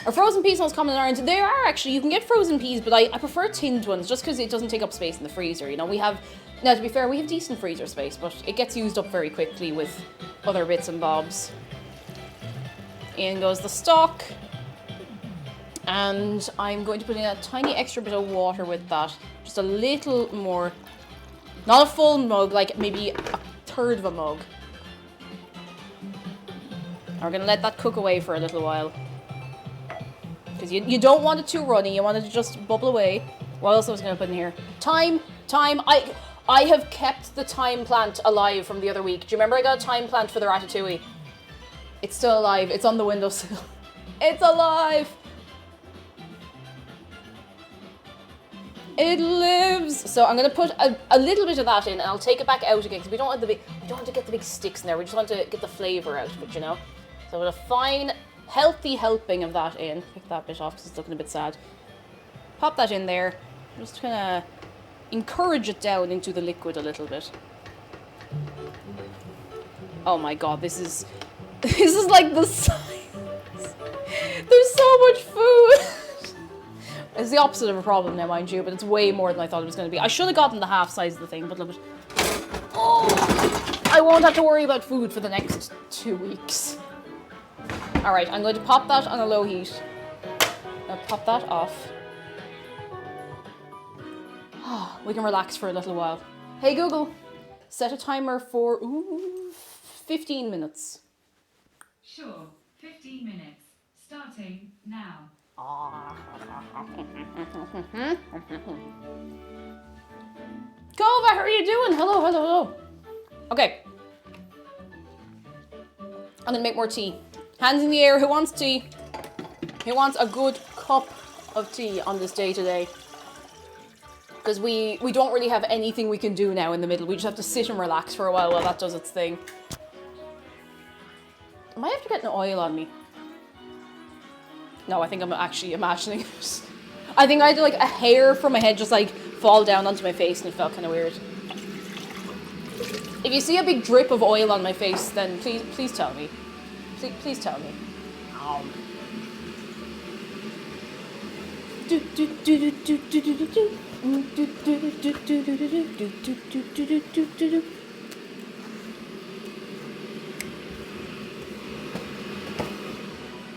Our frozen peas most common in Ireland. They are actually, you can get frozen peas, but I prefer tinned ones just because it doesn't take up space in the freezer. You know, we have, now to be fair, we have decent freezer space, but it gets used up very quickly with other bits and bobs. In goes the stock. And I'm going to put in a tiny extra bit of water with that. Just a little more. Not a full mug, like maybe a third of a mug. And we're going to let that cook away for a little while. Because you don't want it too runny. You want it to just bubble away. What else I was going to put in here? Thyme. I have kept the thyme plant alive from the other week. Do you remember I got a thyme plant for the ratatouille? It's still alive. It's on the windowsill. It's alive! It lives! So I'm going to put a little bit of that in and I'll take it back out again because we don't want to get the big sticks in there. We just want to get the flavour out of it, you know? So with a fine, healthy helping of that in. Pick that bit off because it's looking a bit sad. Pop that in there. Just kind of encourage it down into the liquid a little bit. Oh my god, this is like the size. There's so much food! It's the opposite of a problem now, mind you, but it's way more than I thought it was going to be. I should have gotten the half size of the thing, but look at... Oh! I won't have to worry about food for the next 2 weeks. Alright, I'm going to pop that on a low heat. Now pop that off. We can relax for a little while. Hey Google, set a timer for 15 minutes. Sure, 15 minutes. Starting now. Kova, how are you doing? Hello. Okay. I'm gonna make more tea. Hands in the air, who wants tea? Who wants a good cup of tea on this day today? Because we don't really have anything we can do now in the middle. We just have to sit and relax for a while that does its thing. I might have to get an oil on me. No, I think I'm actually imagining it. I think I had like a hair from my head just like fall down onto my face and it felt kind of weird. If you see a big drip of oil on my face, then please tell me. Please tell me.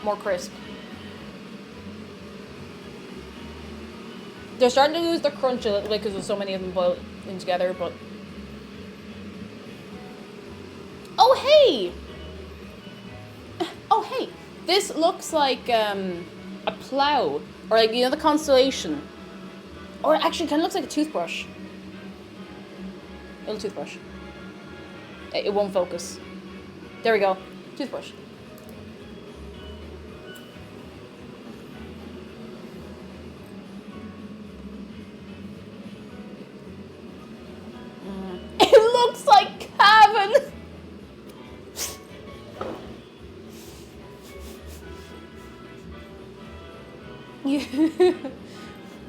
More crisp. They're starting to lose their crunch a little bit because there's so many of them boiled in together, but... Oh, hey! Oh, hey! This looks like, a plow, or like, you know, the constellation. Or actually, it kind of looks like a toothbrush. Little toothbrush. It won't focus. There we go. Toothbrush. It looks like Cavan.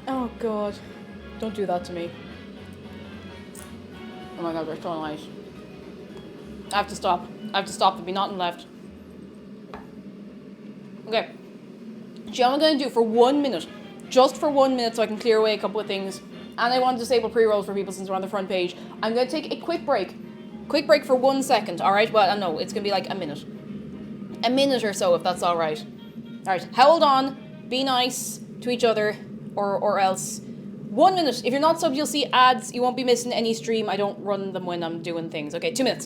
Oh god. Don't do that to me. Oh my god, there's so light. I have to stop. I have to stop. There'll be nothing left. Okay. Do you know what I'm going to do for 1 minute? Just for 1 minute so I can clear away a couple of things. And I want to disable pre-rolls for people since we're on the front page. I'm going to take a quick break. Quick break for 1 second, alright? Well, no, it's going to be like a minute. A minute or so, if that's alright. Alright, hold on. Be nice to each other, or else. 1 minute. If you're not subbed, you'll see ads. You won't be missing any stream. I don't run them when I'm doing things. Okay, 2 minutes.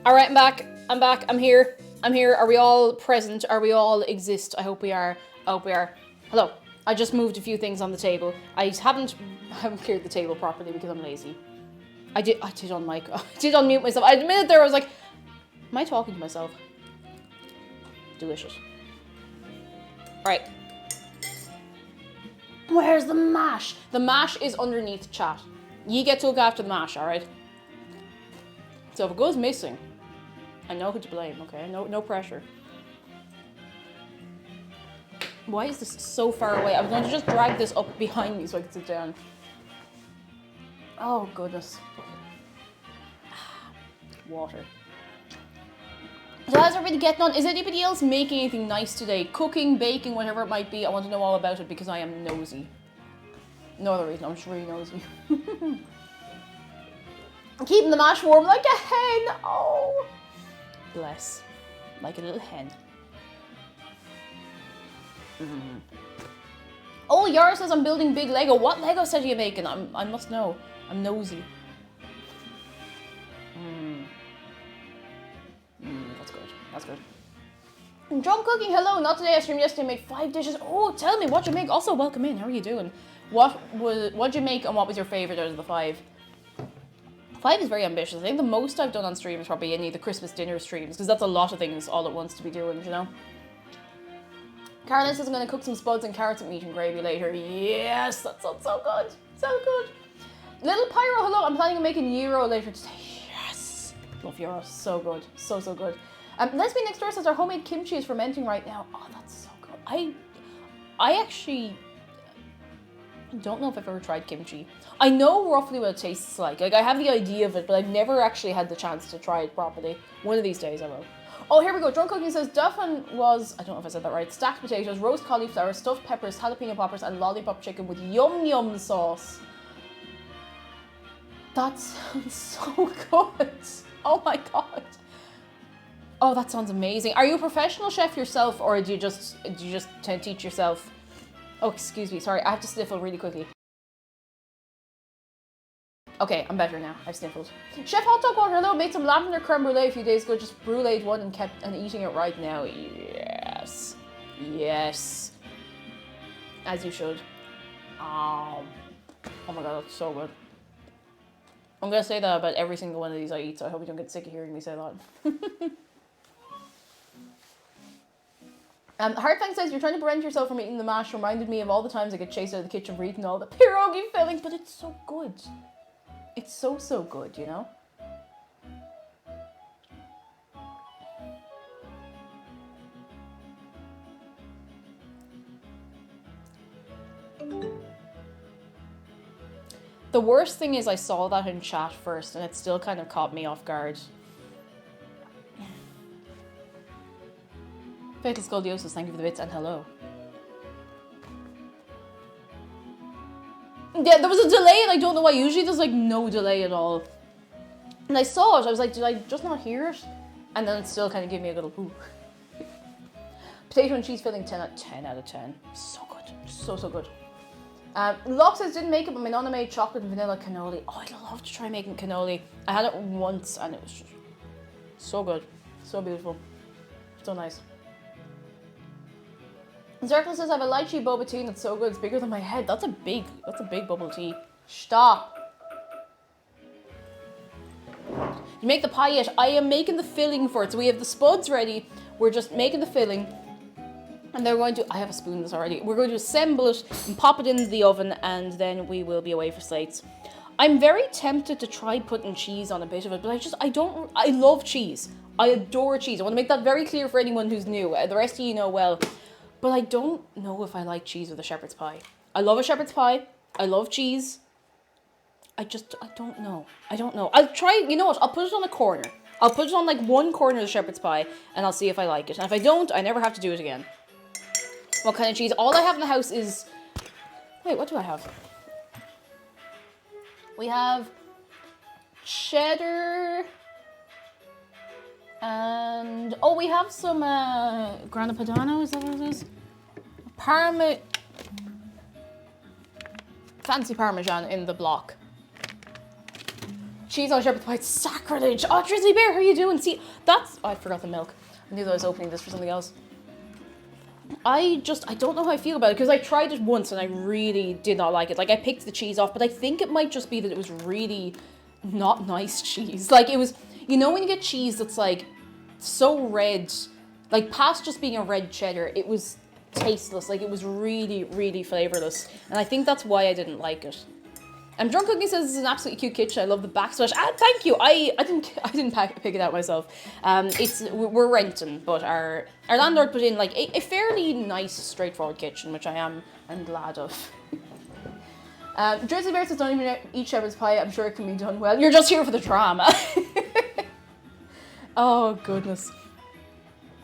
All right, I'm back. I'm back. I'm here. I'm here. Are we all present? Are we all exist? I hope we are. I hope we are. Hello. I just moved a few things on the table. I haven't cleared the table properly because I'm lazy. I did on mic. I did unmute myself. I admitted there. I was like, am I talking to myself? Delicious. All right. Where's the mash? The mash is underneath chat. You get to look after the mash, all right? So if it goes missing, I know who to blame, okay? No pressure. Why is this so far away? I'm going to just drag this up behind me so I can sit down. Oh, goodness. Water. So how's everybody getting on? Is anybody else making anything nice today? Cooking, baking, whatever it might be. I want to know all about it because I am nosy. No other reason, I'm just really nosy. I'm keeping the mash warm like a hen. Oh, bless. Like a little hen. Oh, Yara says I'm building big Lego. What Lego set are you making? I must know. I'm nosy. That's good. That's good. Drunk cooking, hello. Not today. I streamed yesterday. Made 5 dishes. Oh, tell me what you make. Also, welcome in. How are you doing? What'd you make and what was your favorite out of the 5? 5 is very ambitious. I think the most I've done on stream is probably any of the Christmas dinner streams because that's a lot of things all at once to be doing, you know? Caroline says I'm going to cook some spuds and carrots and meat and gravy later. Yes, that sounds so good. So good. Little Pyro, hello. I'm planning on making gyro later today. Yes. Love gyro. So good. So good. Lesbian next door says our homemade kimchi is fermenting right now. Oh, that's so good. I actually don't know if I've ever tried kimchi. I know roughly what it tastes like. Like, I have the idea of it, but I've never actually had the chance to try it properly. One of these days I will. Oh, here we go. Drunk Cooking says Duffin was, I don't know if I said that right, stacked potatoes, roast cauliflower, stuffed peppers, jalapeno poppers, and lollipop chicken with yum yum sauce. That sounds so good. Oh my god. Oh, that sounds amazing. Are you a professional chef yourself, or do you just tend to teach yourself? Oh, excuse me. Sorry, I have to sniffle really quickly. Okay, I'm better now. I've sniffled. Chef Hot Dog Water, hello. Made some lavender creme brulee a few days ago. Just bruleed one and kept eating it right now. Yes. Yes. As you should. Oh my god, that's so good. I'm gonna say that about every single one of these I eat, so I hope you don't get sick of hearing me say that. Heartfang says, you're trying to prevent yourself from eating the mash. Reminded me of all the times I get chased out of the kitchen for eating all the pierogi fillings, but it's so good. It's so, so good, you know? The worst thing is I saw that in chat first and it still kind of caught me off guard. Fatal Scoliosis, thank you for the bits and hello. Yeah, there was a delay and I don't know why. Usually there's like no delay at all. And I saw it, I was like, did I just not hear it? And then it still kind of gave me a little ooh. Potato and cheese filling, 10 out of 10. So good, so, so good. Locke says, didn't make it, but my nonna made chocolate and vanilla cannoli. Oh, I'd love to try making cannoli. I had it once and it was just so good, so beautiful, so nice. Zerkle says, I have a lychee boba tea that's so good, it's bigger than my head. That's a big bubble tea. Stop. You make the pie yet? I am making the filling for it. So we have the spuds ready. We're just making the filling. And they're going to, I have a spoon this already. We're going to assemble it and pop it in the oven and then we will be away for slates. I'm very tempted to try putting cheese on a bit of it, but I love cheese. I adore cheese. I want to make that very clear for anyone who's new. The rest of you know well. But I don't know if I like cheese with a shepherd's pie. I love a shepherd's pie. I love cheese. I don't know. I don't know. I'll try, you know what? I'll put it on a corner. I'll put it on like one corner of the shepherd's pie and I'll see if I like it. And if I don't, I never have to do it again. What kind of cheese? All I have in the house is... Wait, what do I have? We have cheddar... And... Oh, we have some Grana Padano, is that what it is? Fancy Parmesan in the block. Cheese on shepherd's pie, it's sacrilege. Oh, Drizzly Bear, how are you doing? See, that's... Oh, I forgot the milk. I knew that I was opening this for something else. I don't know how I feel about it because I tried it once and I really did not like it. Like, I picked the cheese off, but I think it might just be that it was really not nice cheese. Like, it was... You know when you get cheese that's like so red, like past just being a red cheddar, it was tasteless. Like it was really, really flavorless. And I think that's why I didn't like it. Drunk Cookie says this is an absolutely cute kitchen. I love the backsplash. Ah, thank you. I didn't pick it out myself. We're renting, but our landlord put in like a fairly nice, straightforward kitchen, which I'm glad of. Drizzly Bear says don't even eat shepherd's pie. I'm sure it can be done well. You're just here for the drama. Oh, goodness.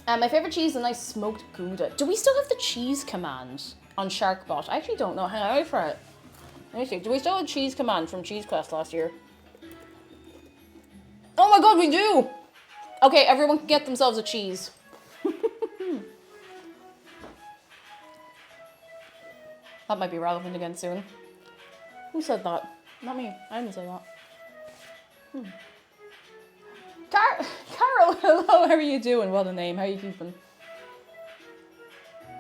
My favourite cheese is a nice smoked Gouda. Do we still have the cheese command on SharkBot? I actually don't know. Hang on, I'll wait for it. Let me see. Do we still have cheese command from Cheese Quest last year? Oh my god, we do! Okay, everyone can get themselves a cheese. That might be relevant again soon. Who said that? Not me. I didn't say that. Carol, hello, how are you doing? What a name, how are you keeping?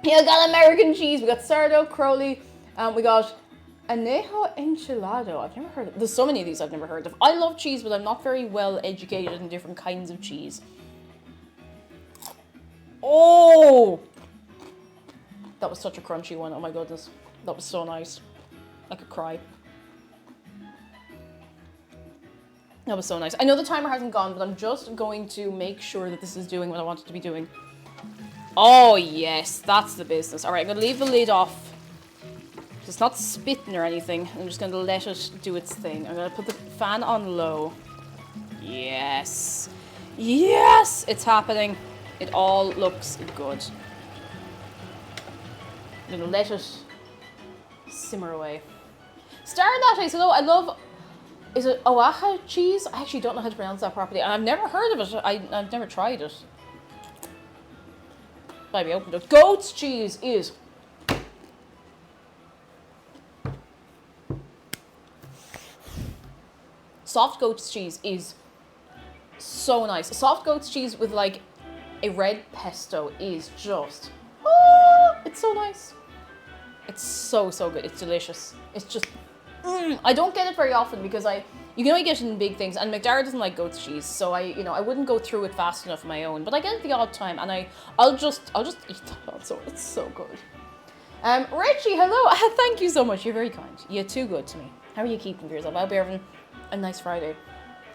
Yeah, we got American cheese, we got sourdough, Crowley, we got anejo enchilado. I've never heard of. There's so many of these I've never heard of. I love cheese, but I'm not very well educated in different kinds of cheese. Oh! That was such a crunchy one, oh my goodness. That was so nice. I could cry. That was so nice. I know the timer hasn't gone, but I'm just going to make sure that this is doing what I want it to be doing. Oh, yes. That's the business. All right, I'm going to leave the lid off. It's not spitting or anything. I'm just going to let it do its thing. I'm going to put the fan on low. Yes. Yes! It's happening. It all looks good. I'm going to let it simmer away. Star Latte, hello. I love Is it Oaxaca cheese? I actually don't know how to pronounce that properly. And I've never heard of it. I've never tried it. Might be open to it. Goat's cheese is... Soft goat's cheese is so nice. Soft goat's cheese with like a red pesto is just... it's so nice. It's so, so good. It's delicious. It's just... I don't get it very often because you can only get it in big things, and McDara doesn't like goat's cheese, so I wouldn't go through it fast enough on my own. But I get it the odd time, and I'll just eat that. So it's so good. Reggie, hello. Thank you so much. You're very kind. You're too good to me. How are you keeping for yourself? I hope you're having a nice Friday.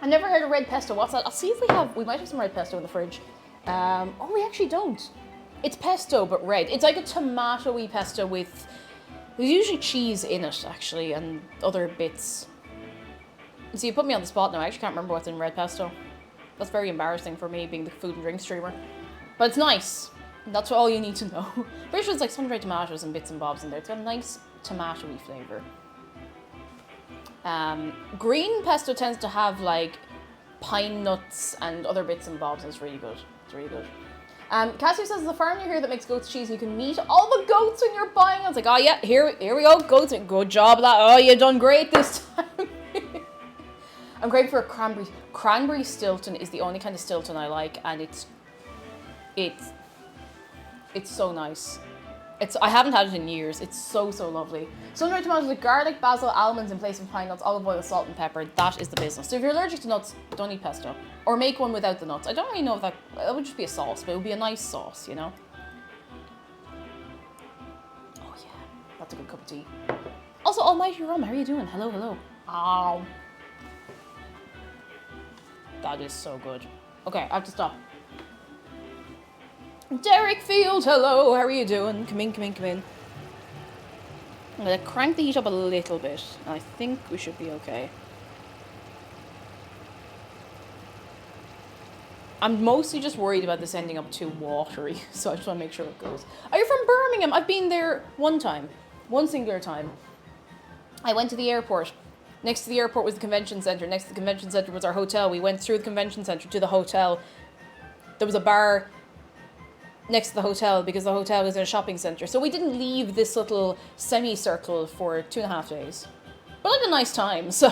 I never heard of red pesto. What's that? I'll see if we might have some red pesto in the fridge. Oh, we actually don't. It's pesto, but red. It's like a tomatoey pesto with... There's usually cheese in it, actually, and other bits. See, you put me on the spot now. I actually can't remember what's in red pesto. That's very embarrassing for me, being the food and drink streamer. But it's nice. That's all you need to know. Pretty sure it's like sun-dried tomatoes and bits and bobs in there. It's got a nice tomatoey flavour. Green pesto tends to have, like, pine nuts and other bits and bobs, and it's really good. It's really good. Cassie says, there's a farm near here that makes goat's cheese and you can meet all the goats when you're buying. I was like, oh yeah, here we go, goats. Good job, lad. Oh, you've done great this time. I'm great for a cranberry. Cranberry Stilton is the only kind of Stilton I like, and it's so nice. I haven't had it in years. It's so, so lovely. Sun-dried tomatoes with garlic, basil, almonds in place of pine nuts, olive oil, salt and pepper. That is the business. So if you're allergic to nuts, don't eat pesto. Or make one without the nuts. I don't really know if that would just be a sauce, but it would be a nice sauce, you know? Oh yeah, that's a good cup of tea. Also, Almighty Rum, how are you doing? Hello, hello. Ow. That is so good. Okay, I have to stop. Derek Field, hello, how are you doing? Come in, come in, come in. I'm gonna crank the heat up a little bit. I think we should be okay. I'm mostly just worried about this ending up too watery, so I just want to make sure it goes. Are you from Birmingham? I've been there one time. One singular time. I went to the airport. Next to the airport was the convention centre. Next to the convention centre was our hotel. We went through the convention centre to the hotel. There was a bar next to the hotel because the hotel was in a shopping centre. So we didn't leave this little semicircle for 2.5 days. But I had a nice time, so...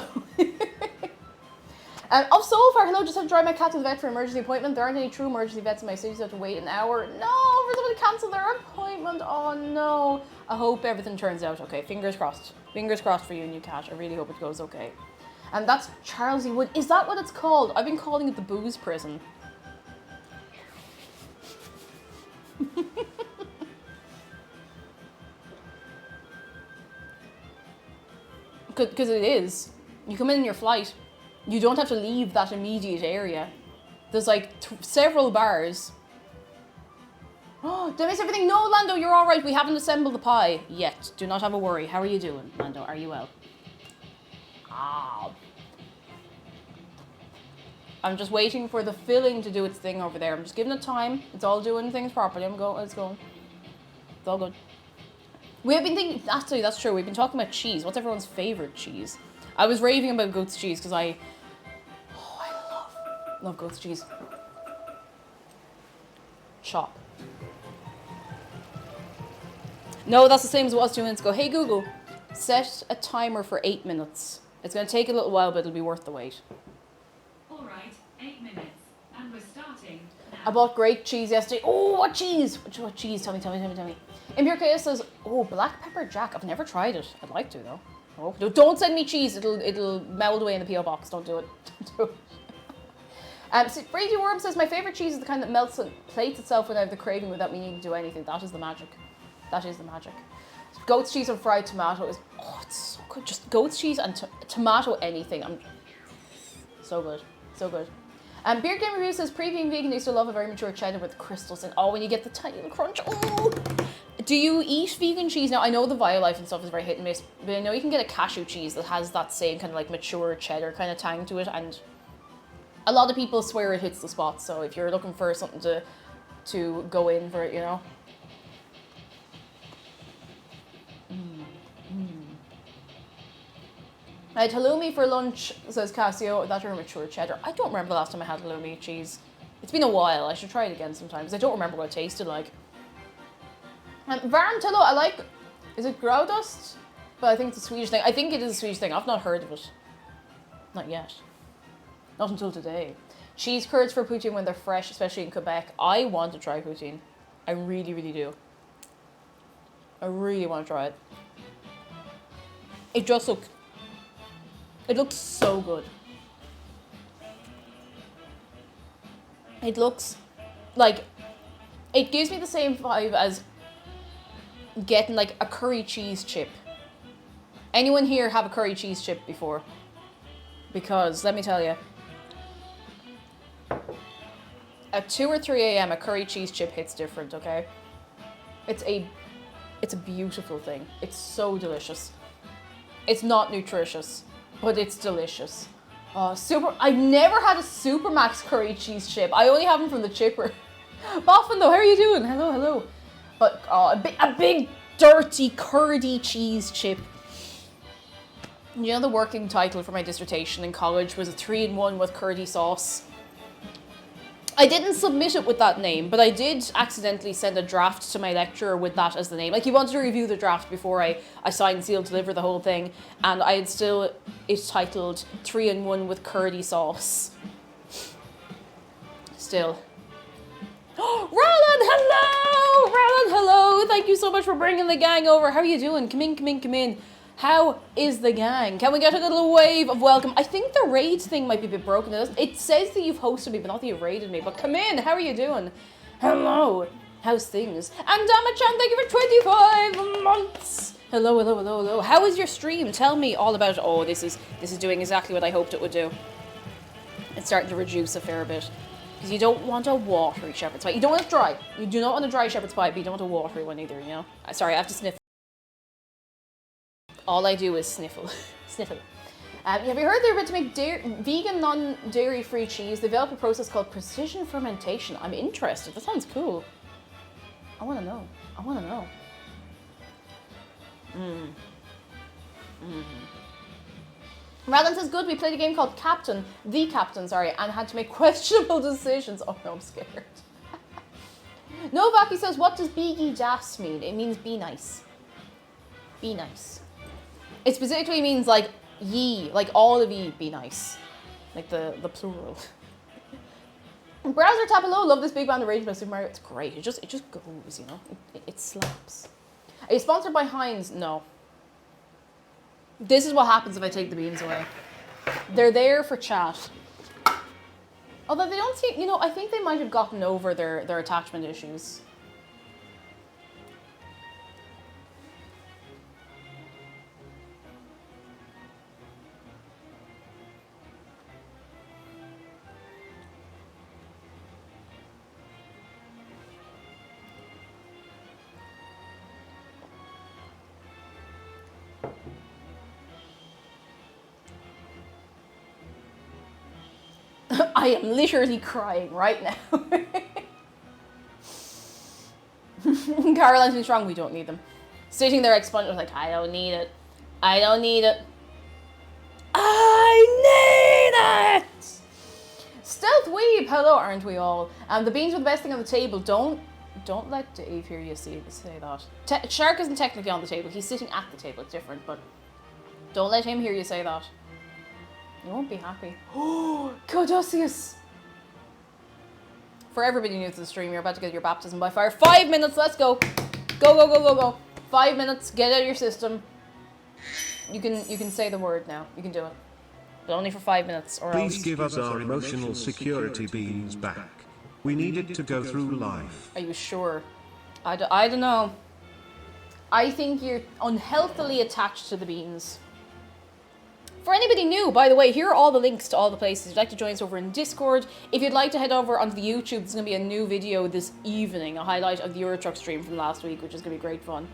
so far, hello, just have to drive my cat to the vet for an emergency appointment. There aren't any true emergency vets in my city, so I have to wait an hour. No, for someone to cancel their appointment. Oh no. I hope everything turns out okay. Fingers crossed. Fingers crossed for you and your cat. I really hope it goes okay. And that's Charles E. Wood. Is that what it's called? I've been calling it the booze prison. Because it is. You come in your flight. You don't have to leave that immediate area. There's like several bars. Oh, did I miss everything? No, Lando, you're all right. We haven't assembled the pie yet. Do not have a worry. How are you doing, Lando? Are you well? Ah. I'm just waiting for the filling to do its thing over there. I'm just giving it time. It's all doing things properly. It's going. It's all good. We have been thinking, actually, that's true. We've been talking about cheese. What's everyone's favorite cheese? I was raving about goat's cheese because I love goat's cheese. Chop. No, that's the same as it was 2 minutes ago. Hey Google, set a timer for 8 minutes. It's going to take a little while, but it'll be worth the wait. All right, 8 minutes, and we're starting now. I bought great cheese yesterday. Oh, what cheese? What cheese? Tell me. Impure Chaos says, oh, black pepper jack. I've never tried it. I'd like to though. Oh, don't send me cheese. It'll meld away in the P.O. box. Don't do it. Don't do it. So Brady Worm says, my favourite cheese is the kind that melts and plates itself without the craving without me needing to do anything. That is the magic. That is the magic. Goat's cheese and fried tomato is, oh, it's so good. Just goat's cheese and tomato anything. So good. So good. Beard Game Review says, pre-being vegan, I used to love a very mature cheddar with crystals in. Oh, when you get the tiny little crunch. Oh! Do you eat vegan cheese? Now, I know the Violife and stuff is very hit and miss, but I know you can get a cashew cheese that has that same kind of like mature cheddar kind of tang to it, and a lot of people swear it hits the spot, so if you're looking for something to go in for it, you know. I had halloumi for lunch, says Cassio. That's your mature cheddar. I don't remember the last time I had halloumi cheese. It's been a while. I should try it again sometimes. I don't remember what it tasted like. And Varmtello, I like... Is it Graudust? But I think it's a Swedish thing. I think it is a Swedish thing. I've not heard of it. Not yet. Not until today. Cheese curds for poutine when they're fresh, especially in Quebec. I want to try poutine. I really, really do. I really want to try it. It just looks... It looks so good. It looks like... It gives me the same vibe as getting like a curry cheese chip. Anyone here have a curry cheese chip before? Because, let me tell you, at 2 or 3 a.m. a curry cheese chip hits different, okay? It's a beautiful thing. It's so delicious. It's not nutritious, but it's delicious. I've never had a Supermax curry cheese chip. I only have them from the chipper. Boffin though, how are you doing? Hello, hello. But a big dirty curdy cheese chip. You know, the working title for my dissertation in college was a 3-in-1 with curdy sauce. I didn't submit it with that name, but I did accidentally send a draft to my lecturer with that as the name. Like, he wanted to review the draft before I signed, sealed, deliver the whole thing, and I had still it titled 3-in-1 with curdy sauce. Still. Roland, hello! Roland, hello! Thank you so much for bringing the gang over. How are you doing? Come in, come in, come in. How is the gang? Can we get a little wave of welcome? I think the raid thing might be a bit broken. It says that you've hosted me, but not that you've raided me. But come in, how are you doing? Hello, how's things? And Damachan, thank you for 25 months. Hello, hello, hello, hello. How is your stream? Tell me all about it. Oh, this is doing exactly what I hoped it would do. It's starting to reduce a fair bit. Because you don't want a watery shepherd's pie. You don't want it dry. You do not want a dry shepherd's pie, but you don't want a watery one either, you know? Sorry, I have to sniff. All I do is sniffle. Sniffle. Have you heard they're about to make vegan, non-dairy free cheese? They developed a process called precision fermentation. I'm interested. That sounds cool. I want to know. I want to know. Radon says, good, we played a game called The Captain, and had to make questionable decisions. Oh no, I'm scared. Novaki says, what does Biggie Das mean? It means be nice. Be nice. It specifically means like ye, like all of ye be nice. Like the plural. Browser tap below, love this big band arrangement of Super Mario. It's great. It just goes, you know. It slaps. Are you sponsored by Heinz? No. This is what happens if I take the beans away. They're there for chat. Although they don't seem, you know, I think they might have gotten over their attachment issues. I am literally crying right now. Caroline's been strong. We don't need them. Sitting there expunged, like, I don't need it. I don't need it. I need it! Stealth Weeb, hello, aren't we all? The beans were the best thing on the table. Don't let Dave hear you say that. Shark isn't technically on the table. He's sitting at the table. It's different, but don't let him hear you say that. You won't be happy. Oh, Codosius! For everybody new to the stream, you're about to get your baptism by fire. 5 minutes, let's go. Go, go, go, go, go. 5 minutes, get out of your system. You can say the word now. You can do it. But only for 5 minutes or else. Please give us our emotional security beans back. We need it to go through life. Are you sure? I don't know. I think you're unhealthily attached to the beans. For anybody new, by the way, here are all the links to all the places. If you'd like to join us over in Discord, if you'd like to head over onto the YouTube, there's going to be a new video this evening, a highlight of the Eurotruck stream from last week, which is going to be great fun.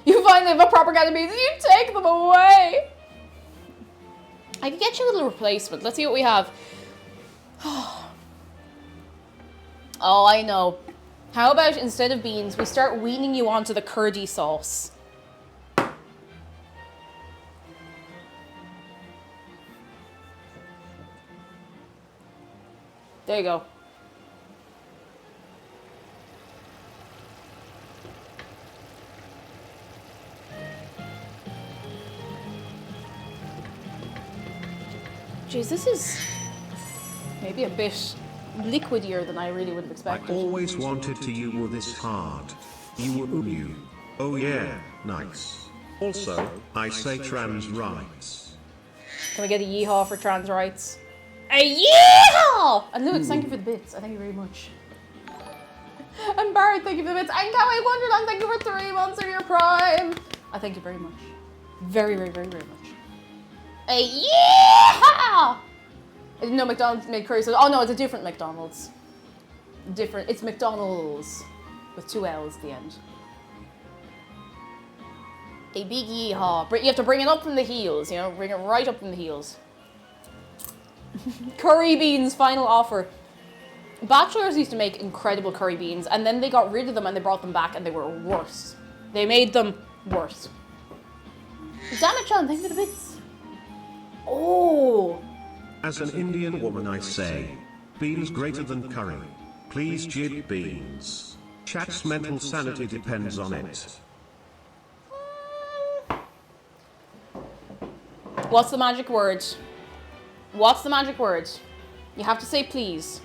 You finally have a proper kind of beans, you take them away! I can get you a little replacement. Let's see what we have. Oh, I know. How about instead of beans, we start weaning you onto the curdy sauce? There you go. Jeez, this is maybe a bit liquidier than I really would have I expected. always wanted to you were this hard. You. Oh yeah, nice. Also, I say trans rights. Can we get a yeehaw for trans rights? A yeehaw! And Lewis, thank you for the bits. I thank you very much. And Barrett, thank you for the bits. And Kawaii Wonderland, thank you for 3 months of your prime. I thank you very much. Very, very, very, very much. A yeehaw! I didn't know McDonald's made curry sauce. Oh no, it's a different McDonald's. Different. It's McDonald's with 2 L's at the end. A big yeehaw. You have to bring it up from the heels, you know, bring it right up from the heels. Curry beans, final offer. Bachelors used to make incredible curry beans, and then they got rid of them and they brought them back and they were worse. They made them worse. Damn it, Sean, thank you for the bits. Oh. As an Indian woman I say, beans greater than curry. Please jib beans. Chat's mental sanity depends on it. What's the magic word? What's the magic word? You have to say please.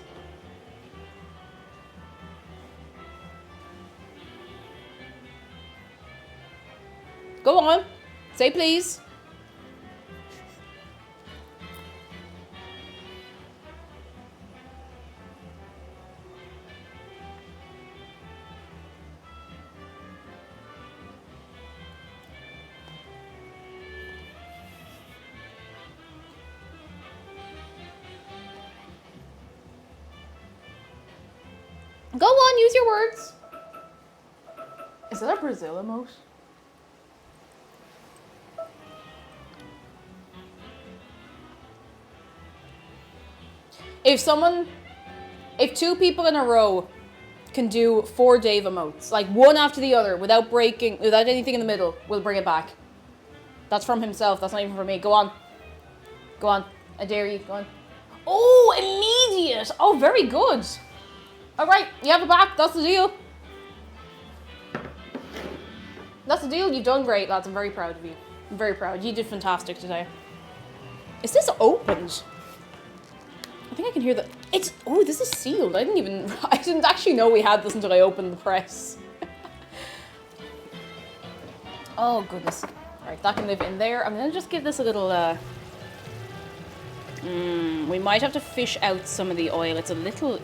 Go on. Say please. Go on, use your words. Is that a Brazil emote? If 2 people in a row can do 4 Dave emotes, like one after the other, without anything in the middle, we'll bring it back. That's from himself, that's not even from me. Go on. Go on. I dare you, go on. Oh, immediate! Oh, very good. Alright, you have it back, that's the deal. That's the deal, you've done great, lads. I'm very proud of you. I'm very proud. You did fantastic today. Is this opened? I think I can hear the... this is sealed. I didn't actually know we had this until I opened the press. Oh, goodness. Alright, that can live in there. I'm gonna just give this a little, we might have to fish out some of the oil. It's a little...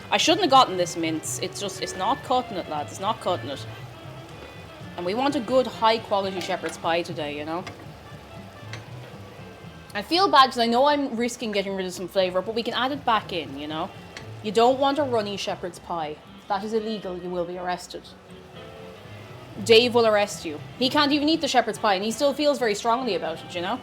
I shouldn't have gotten this mince. It's not cutting it, lads. It's not cutting it. And we want a good, high-quality shepherd's pie today, you know? I feel bad because I know I'm risking getting rid of some flavour, but we can add it back in, you know? You don't want a runny shepherd's pie. That is illegal. You will be arrested. Dave will arrest you. He can't even eat the shepherd's pie, and he still feels very strongly about it, you know?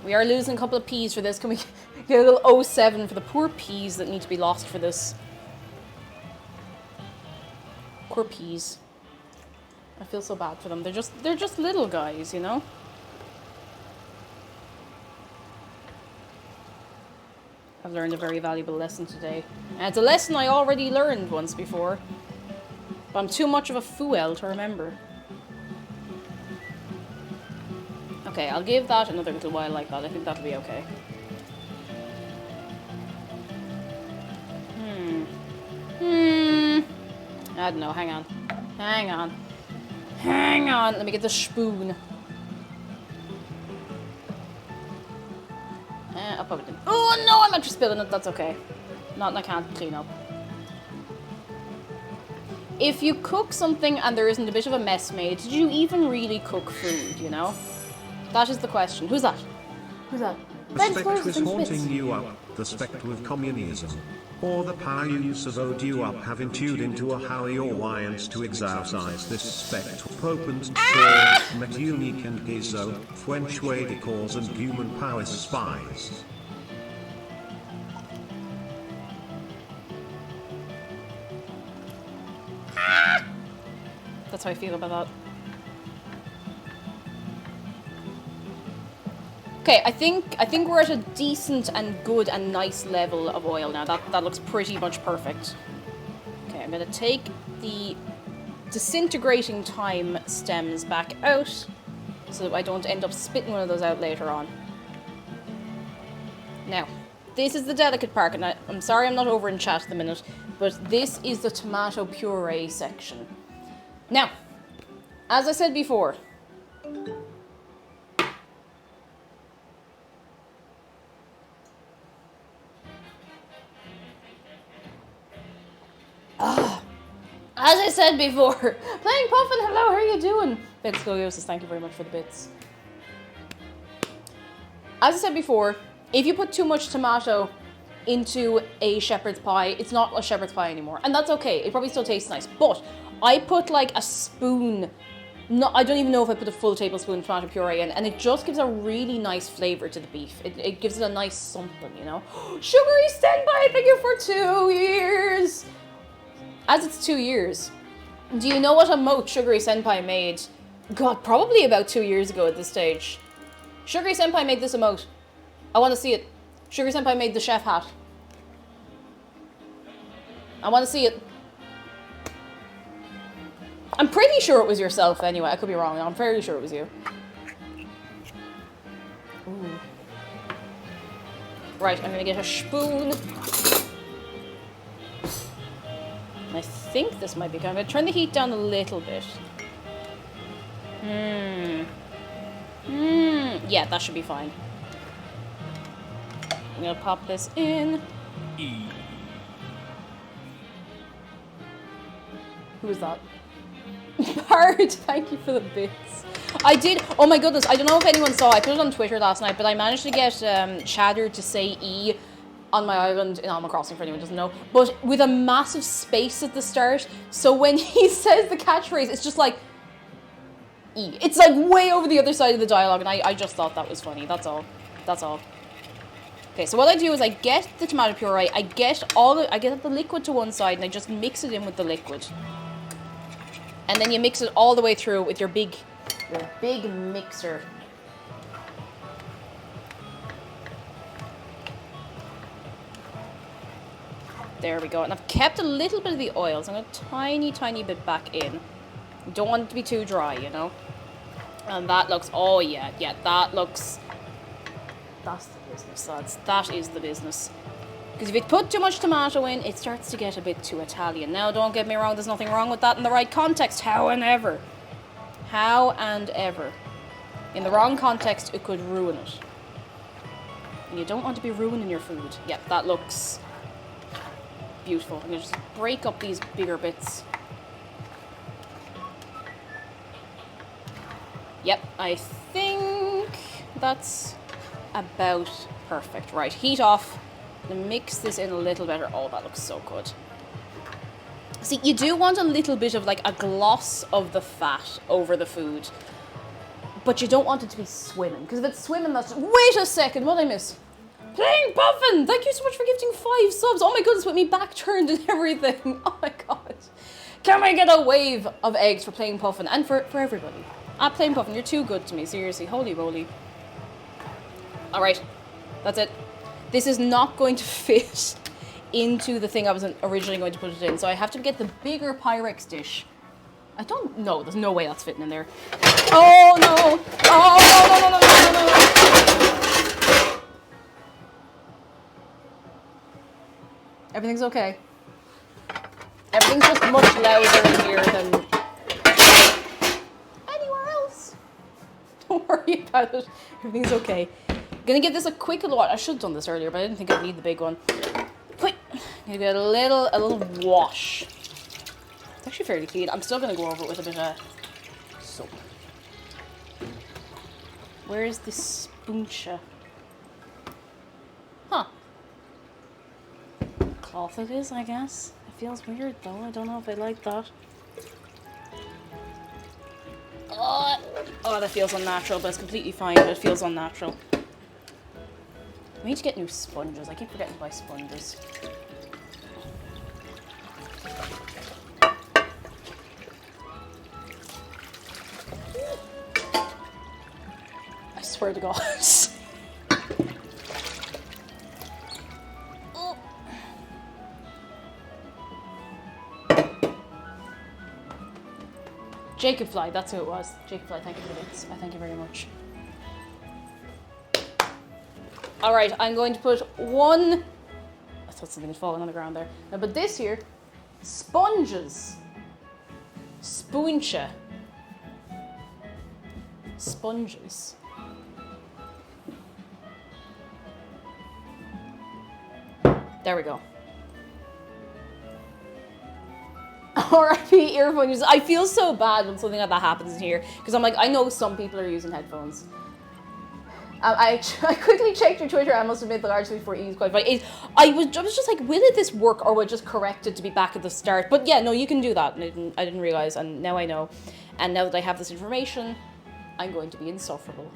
We are losing a couple of peas for this. Can we get a little 07 for the poor peas that need to be lost for this? Poor peas. I feel so bad for them. They're just little guys, you know? I've learned a very valuable lesson today. And it's a lesson I already learned once before. But I'm too much of a fool to remember. Okay, I'll give that another little while like that. I think that'll be okay. I don't know, hang on. Hang on, let me get the spoon. I'll put it in. Oh no, I'm actually spilling it, that's okay. Not, I can't clean up. If you cook something and there isn't a bit of a mess made, did you even really cook food, you know? That is the question. Who's that? Who's that? The spectre is haunting you up, the spectre of communism. Or the power use of owed you up having tuned into a Howie or Wyans to exorcise this spectre. Potent Shaw, Met Unique and Gizzo, Fwench Way Decors and Human Power Spies. That's how I feel about that. Okay, I think we're at a decent and good and nice level of oil now. That looks pretty much perfect. Okay, I'm gonna take the disintegrating thyme stems back out so that I don't end up spitting one of those out later on. Now, this is the delicate part, and I'm sorry I'm not over in chat at the minute, but this is the tomato puree section. Now, as I said before, as I said before, Playing Puffin, hello, how are you doing? Ben Scoliosis, thank you very much for the bits. As I said before, if you put too much tomato into a shepherd's pie, it's not a shepherd's pie anymore. And that's okay, it probably still tastes nice. But I put like a spoon, I don't even know if I put a full tablespoon of tomato puree in, and it just gives a really nice flavour to the beef. It gives it a nice something, you know? Sugary standby, thank you for 2 years! As it's 2 years, do you know what emote Sugary Senpai made? God, probably about 2 years ago at this stage. Sugary Senpai made this emote. I want to see it. Sugary Senpai made the chef hat. I want to see it. I'm pretty sure it was yourself anyway. I could be wrong. I'm fairly sure it was you. Ooh. Right, I'm going to get a spoon. And I think this might be good. I'm going to turn the heat down a little bit. Yeah, that should be fine. I'm going to pop this in. Who is that? Bard, thank you for the bits. I did, oh my goodness, I don't know if anyone saw, I put it on Twitter last night, but I managed to get Shatter to say E on my island in Animal Crossing, for anyone who doesn't know, but with a massive space at the start, so when he says the catchphrase, it's just like, E. It's like way over the other side of the dialogue, and I just thought that was funny, that's all. That's all. Okay, so what I do is I get the tomato puree, I get the liquid to one side, and I just mix it in with the liquid. And then you mix it all the way through with your big mixer. There we go. And I've kept a little bit of the oil, so I'm going to tiny bit back in. Don't want it to be too dry, you know. And that looks, oh yeah, that looks, that's the business, lads. That is the business. Because if you put too much tomato in, it starts to get a bit too Italian. Now, don't get me wrong, there's nothing wrong with that in the right context. How and ever. In the wrong context, it could ruin it. And you don't want to be ruining your food. Yeah, that looks beautiful. I'm going to just break up these bigger bits. Yep, I think that's about perfect. Right, heat off. And mix this in a little better. Oh, that looks so good. See, you do want a little bit of like a gloss of the fat over the food. But you don't want it to be swimming. Because if it's swimming, that's... Wait a second, what did I miss? Playing Puffin! Thank you so much for gifting 5 subs. Oh my goodness, with me back turned and everything. Oh my god. Can I get a wave of eggs for Playing Puffin? And for everybody. Playing Puffin, you're too good to me. Seriously, holy moly. Alright, that's it. This is not going to fit into the thing I was originally going to put it in, so I have to get the bigger Pyrex dish. I don't know, there's no way that's fitting in there. Oh no! Oh no. Everything's okay. Everything's just much louder in here than anywhere else. Don't worry about it. Everything's okay. I'm gonna give this a quick little wash. I should have done this earlier, but I didn't think I'd need the big one. Quick. I'm gonna get a little wash. It's actually fairly clean. I'm still gonna go over it with a bit of soap. Where is the spooncha? Huh. Cloth it is, I guess. It feels weird though. I don't know if I like that. Oh, that feels unnatural, but it's completely fine, but it feels unnatural. We need to get new sponges. I keep forgetting to buy sponges. I swear to God. Jacob Fly, that's who it was. Jacob Fly, thank you for this. I thank you very much. All right, I'm going to put one. I thought something was falling on the ground there. Now, but this here, sponges. Spooncha. Sponges. There we go. R.I.P. earphone users. I feel so bad when something like that happens in here because I'm like, I know some people are using headphones. I quickly checked your Twitter. I must admit the large before E is quite funny. I was just like, will this work or will it just correct it to be back at the start? But yeah, no, you can do that. And I didn't realize, and now I know. And now that I have this information, I'm going to be insufferable.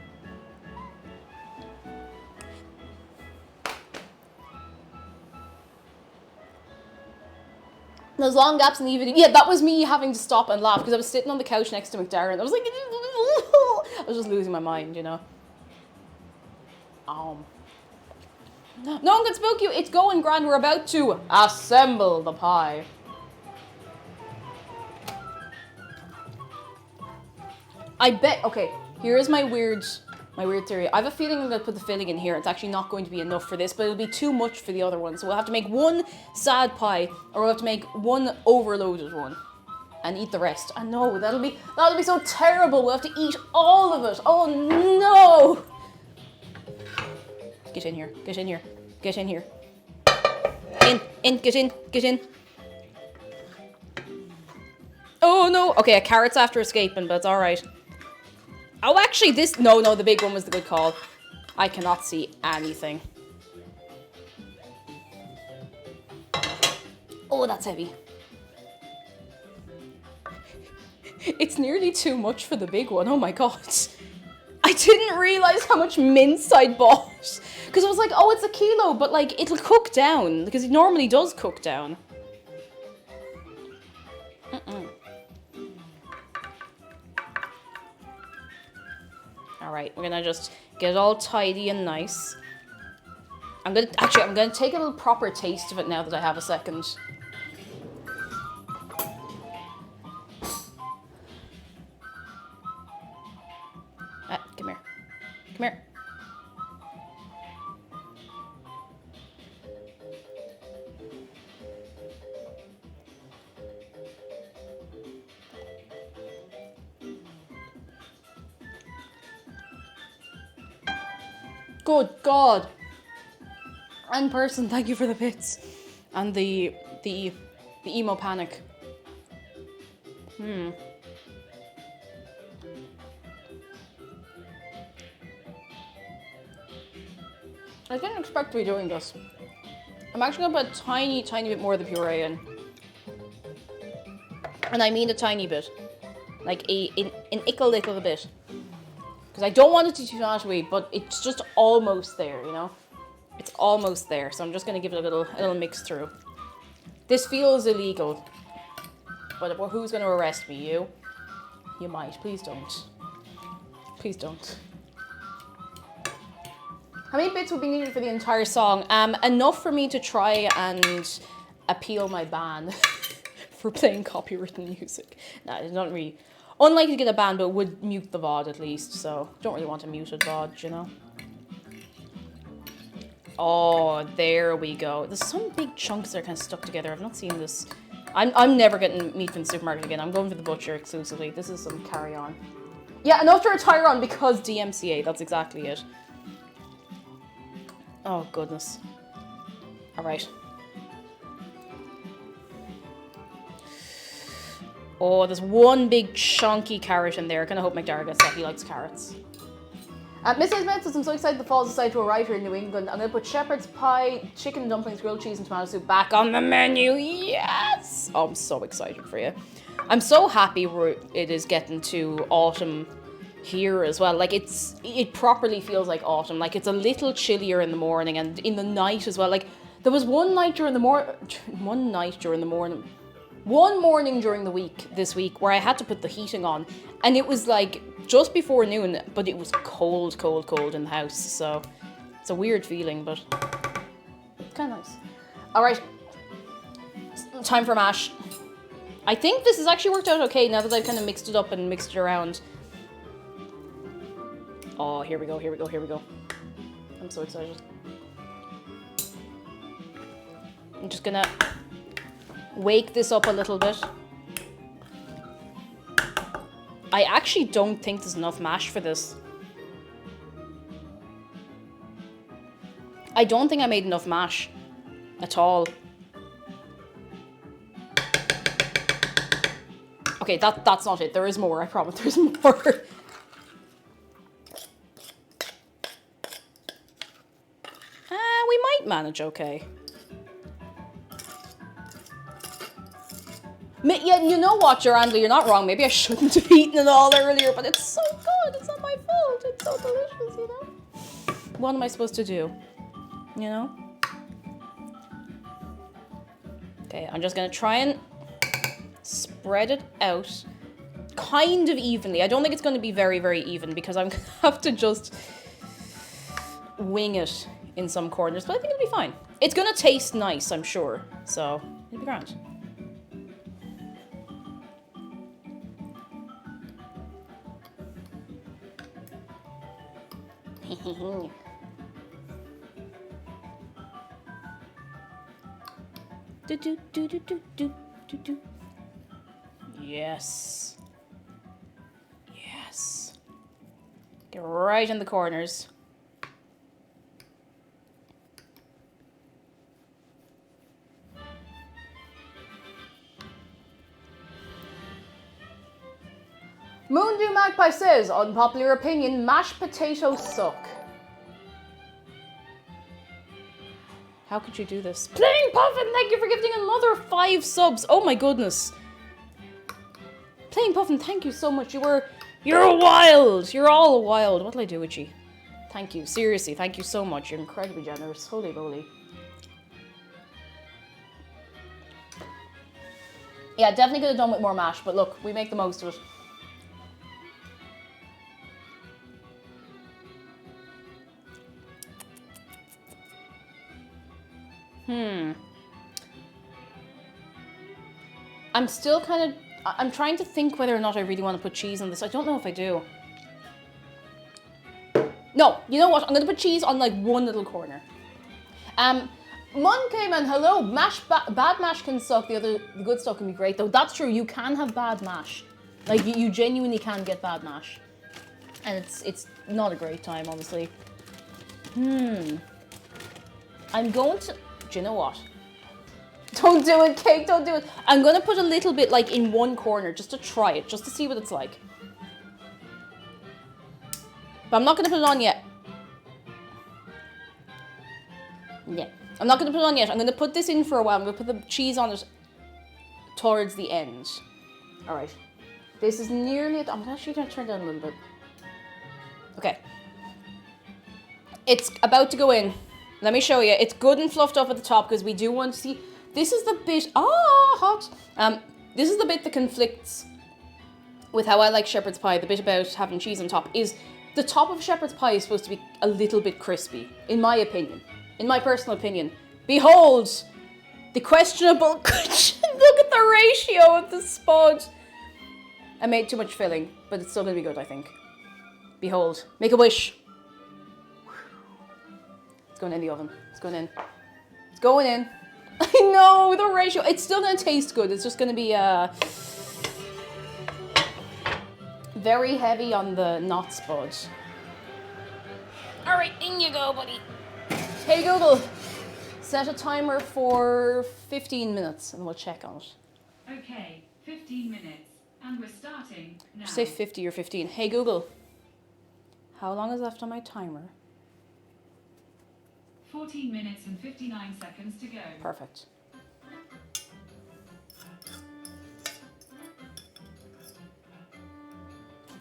Those long gaps in the video. Yeah, that was me having to stop and laugh because I was sitting on the couch next to McDarren. I was like, I was just losing my mind, you know. No one can spook you. It's going grand. We're about to assemble the pie. I bet. Okay, here's my weird theory. I have a feeling I'm going to put the filling in here. It's actually not going to be enough for this, but it'll be too much for the other one. So we'll have to make one sad pie, or we'll have to make one overloaded one, and eat the rest. I know that'll be so terrible. We'll have to eat all of it. Oh no! Get in here. Get in here. Get in here. In. Get in. Get in. Oh no. Okay, a carrot's after escaping, but it's all right. Oh, actually, this... No, the big one was the good call. I cannot see anything. Oh, that's heavy. It's nearly too much for the big one. Oh my god. I didn't realize how much mince I'd bought. Because I was like, oh, it's a kilo, but like, it'll cook down. Because it normally does cook down. Alright, we're gonna just get it all tidy and nice. I'm gonna take a little proper taste of it now that I have a second. Come here. Come here. Good God. And person, thank you for the bits. And the emo panic. I didn't expect to be doing this. I'm actually gonna put a tiny bit more of the puree in. And I mean a tiny bit. Like an ickle little bit. Because I don't want it to be too much away, but it's just almost there, you know? It's almost there, so I'm just going to give it a little mix through. This feels illegal. But who's going to arrest me? You? You might. Please don't. Please don't. How many bits would be needed for the entire song? Enough for me to try and appeal my ban for playing copywritten music. No, it's not really... Unlikely to get a ban, but would mute the VOD at least, so don't really want a muted VOD, you know? Oh, there we go. There's some big chunks that are kind of stuck together. I've not seen this. I'm never getting meat from the supermarket again. I'm going for the butcher exclusively. This is some carry-on. Yeah, enough to retire on because DMCA. That's exactly it. Oh, goodness. All right. Oh, there's one big chunky carrot in there. I kind of hope McDarragh gets that. He likes carrots. Mrs. Smith says, I'm so excited the falls decide to arrive here in New England. I'm going to put shepherd's pie, chicken dumplings, grilled cheese, and tomato soup back on the menu. Yes! Oh, I'm so excited for you. I'm so happy it is getting to autumn here as well. Like, it properly feels like autumn. Like, it's a little chillier in the morning and in the night as well. Like, there was one morning during the week this week where I had to put the heating on, and it was like just before noon, but it was cold in the house, so it's a weird feeling, but it's kind of nice. All right, time for mash. I think this has actually worked out okay now that I've kind of mixed it up and mixed it around. Oh, here we go, here we go, here we go. I'm so excited. I'm just gonna wake this up a little bit. I actually don't think there's enough mash for this. I don't think I made enough mash at all. Okay, that's not it. There is more, I promise. There's more. We might manage okay. Yeah, you know what, Jorandla, you're not wrong. Maybe I shouldn't have eaten it all earlier, but it's so good. It's not my fault. It's so delicious, you know? What am I supposed to do? You know? Okay, I'm just gonna try and spread it out kind of evenly. I don't think it's going to be very, very even because I'm going to have to just wing it in some corners, but I think it'll be fine. It's going to taste nice, I'm sure, so it'll be grand. do do do do do do do do. Yes. Yes. Get right in the corners. Moondew Magpie says, unpopular opinion, mashed potatoes suck. How could you do this? Plain Puffin, thank you for gifting another 5 subs. Oh my goodness. Plain Puffin, thank you so much. You're wild. You're all wild. What'll I do with you? Thank you. Seriously, thank you so much. You're incredibly generous. Holy moly. Yeah, definitely could have done with more mash, but look, we make the most of it. I'm still I'm trying to think whether or not I really want to put cheese on this. I don't know if I do. No, you know what? I'm going to put cheese on like one little corner. Mon came and hello, bad mash can suck, the good stuff can be great though. That's true, you can have bad mash. Like you genuinely can get bad mash. And it's not a great time, honestly. I'm going to, do you know what? Don't do it, Cake, don't do it. I'm going to put a little bit like in one corner just to try it, just to see what it's like. But I'm not going to put it on yet. Yeah, I'm not going to put it on yet. I'm going to put this in for a while. I'm going to put the cheese on it towards the end. All right. This is nearly, I'm actually going to turn down a little bit. Okay. It's about to go in. Let me show you. It's good and fluffed up at the top because we do want to see. This is the bit, hot. This is the bit that conflicts with how I like shepherd's pie. The bit about having cheese on top is the top of shepherd's pie is supposed to be a little bit crispy, in my opinion. In my personal opinion. Behold, the questionable, look at the ratio of the spud. I made too much filling, but it's still gonna be good, I think. Behold, make a wish. It's going in the oven. It's going in. It's going in. I know, the ratio. It's still going to taste good. It's just going to be very heavy on the not spud. All right, in you go, buddy. Hey, Google, set a timer for 15 minutes and we'll check on it. Okay, 15 minutes. And we're starting now. Just say 50 or 15. Hey, Google, how long is left on my timer? 14 minutes and 59 seconds to go. Perfect.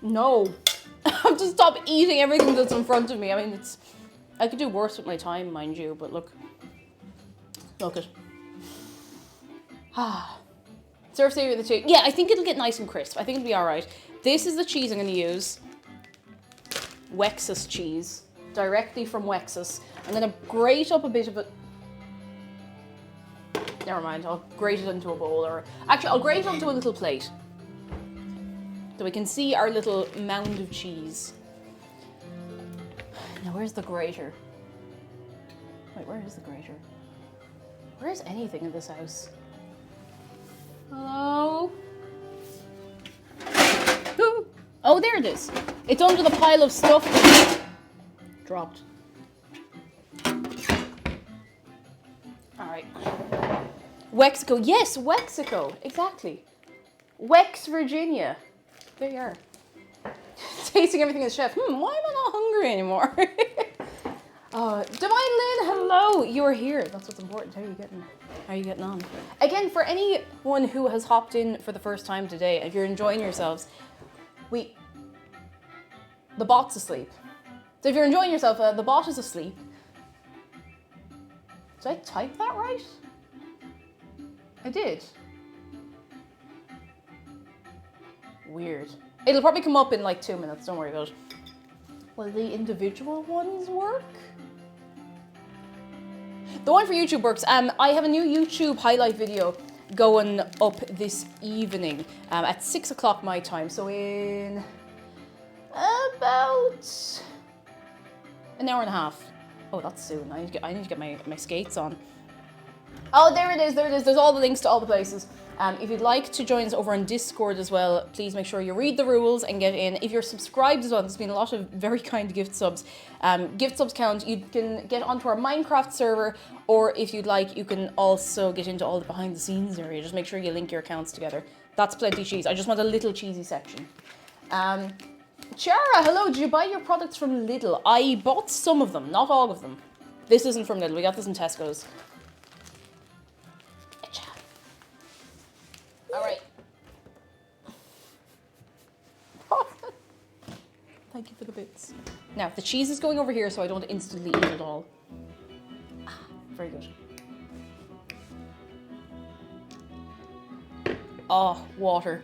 No. I have to stop eating everything that's in front of me. I mean, I could do worse with my time, mind you, but look. Look it. Surf savory with the cheese. Yeah, I think it'll get nice and crisp. I think it'll be all right. This is the cheese I'm going to use. Wexus cheese. Directly from Wexus. I'm going to grate up a bit of it. Never mind, I'll grate it into a bowl, or actually I'll grate it onto a little plate. So we can see our little mound of cheese. Now where's the grater? Wait, where is the grater? Where is anything in this house? Hello? Ooh. Oh, there it is. It's under the pile of stuff that dropped. Alright. Wexico. Yes, Wexico. Exactly. Wex, Virginia. There you are. Tasting everything as chef. Why am I not hungry anymore? Divine Lynn, hello. You're here. That's what's important. How are you getting on? Again, for anyone who has hopped in for the first time today, if you're enjoying yourselves, the bot's asleep. So if you're enjoying yourself, the bot is asleep. Did I type that right? I did. Weird. It'll probably come up in like 2 minutes, don't worry about it. Will the individual ones work? The one for YouTube works. I have a new YouTube highlight video going up this evening at 6 o'clock my time. So in about an hour and a half. Oh, that's soon. I need to get my skates on. Oh, there it is. There's all the links to all the places. If you'd like to join us over on Discord as well, please make sure you read the rules and get in. If you're subscribed as well, there's been a lot of very kind gift subs. Gift subs count. You can get onto our Minecraft server, or if you'd like, you can also get into all the behind the scenes area. Just make sure you link your accounts together. That's plenty cheese. I just want a little cheesy section. Chara, hello. Did you buy your products from Lidl? I bought some of them, not all of them. This isn't from Lidl. We got this in Tesco's. All right. Thank you for the bits. Now, the cheese is going over here so I don't instantly eat it all. Very good. Oh, water.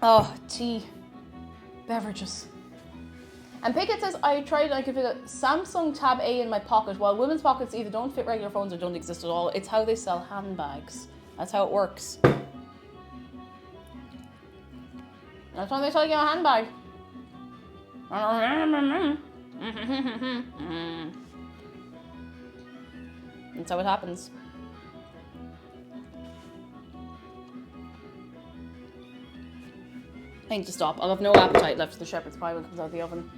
Oh, tea. Beverages. And Pickett says, I could fit a Samsung Tab A in my pocket, while women's pockets either don't fit regular phones or don't exist at all. It's how they sell handbags. That's how it works. That's why they sell you a handbag. That's how it happens. I need to stop. I'll have no appetite left for the shepherd's pie when it comes out of the oven.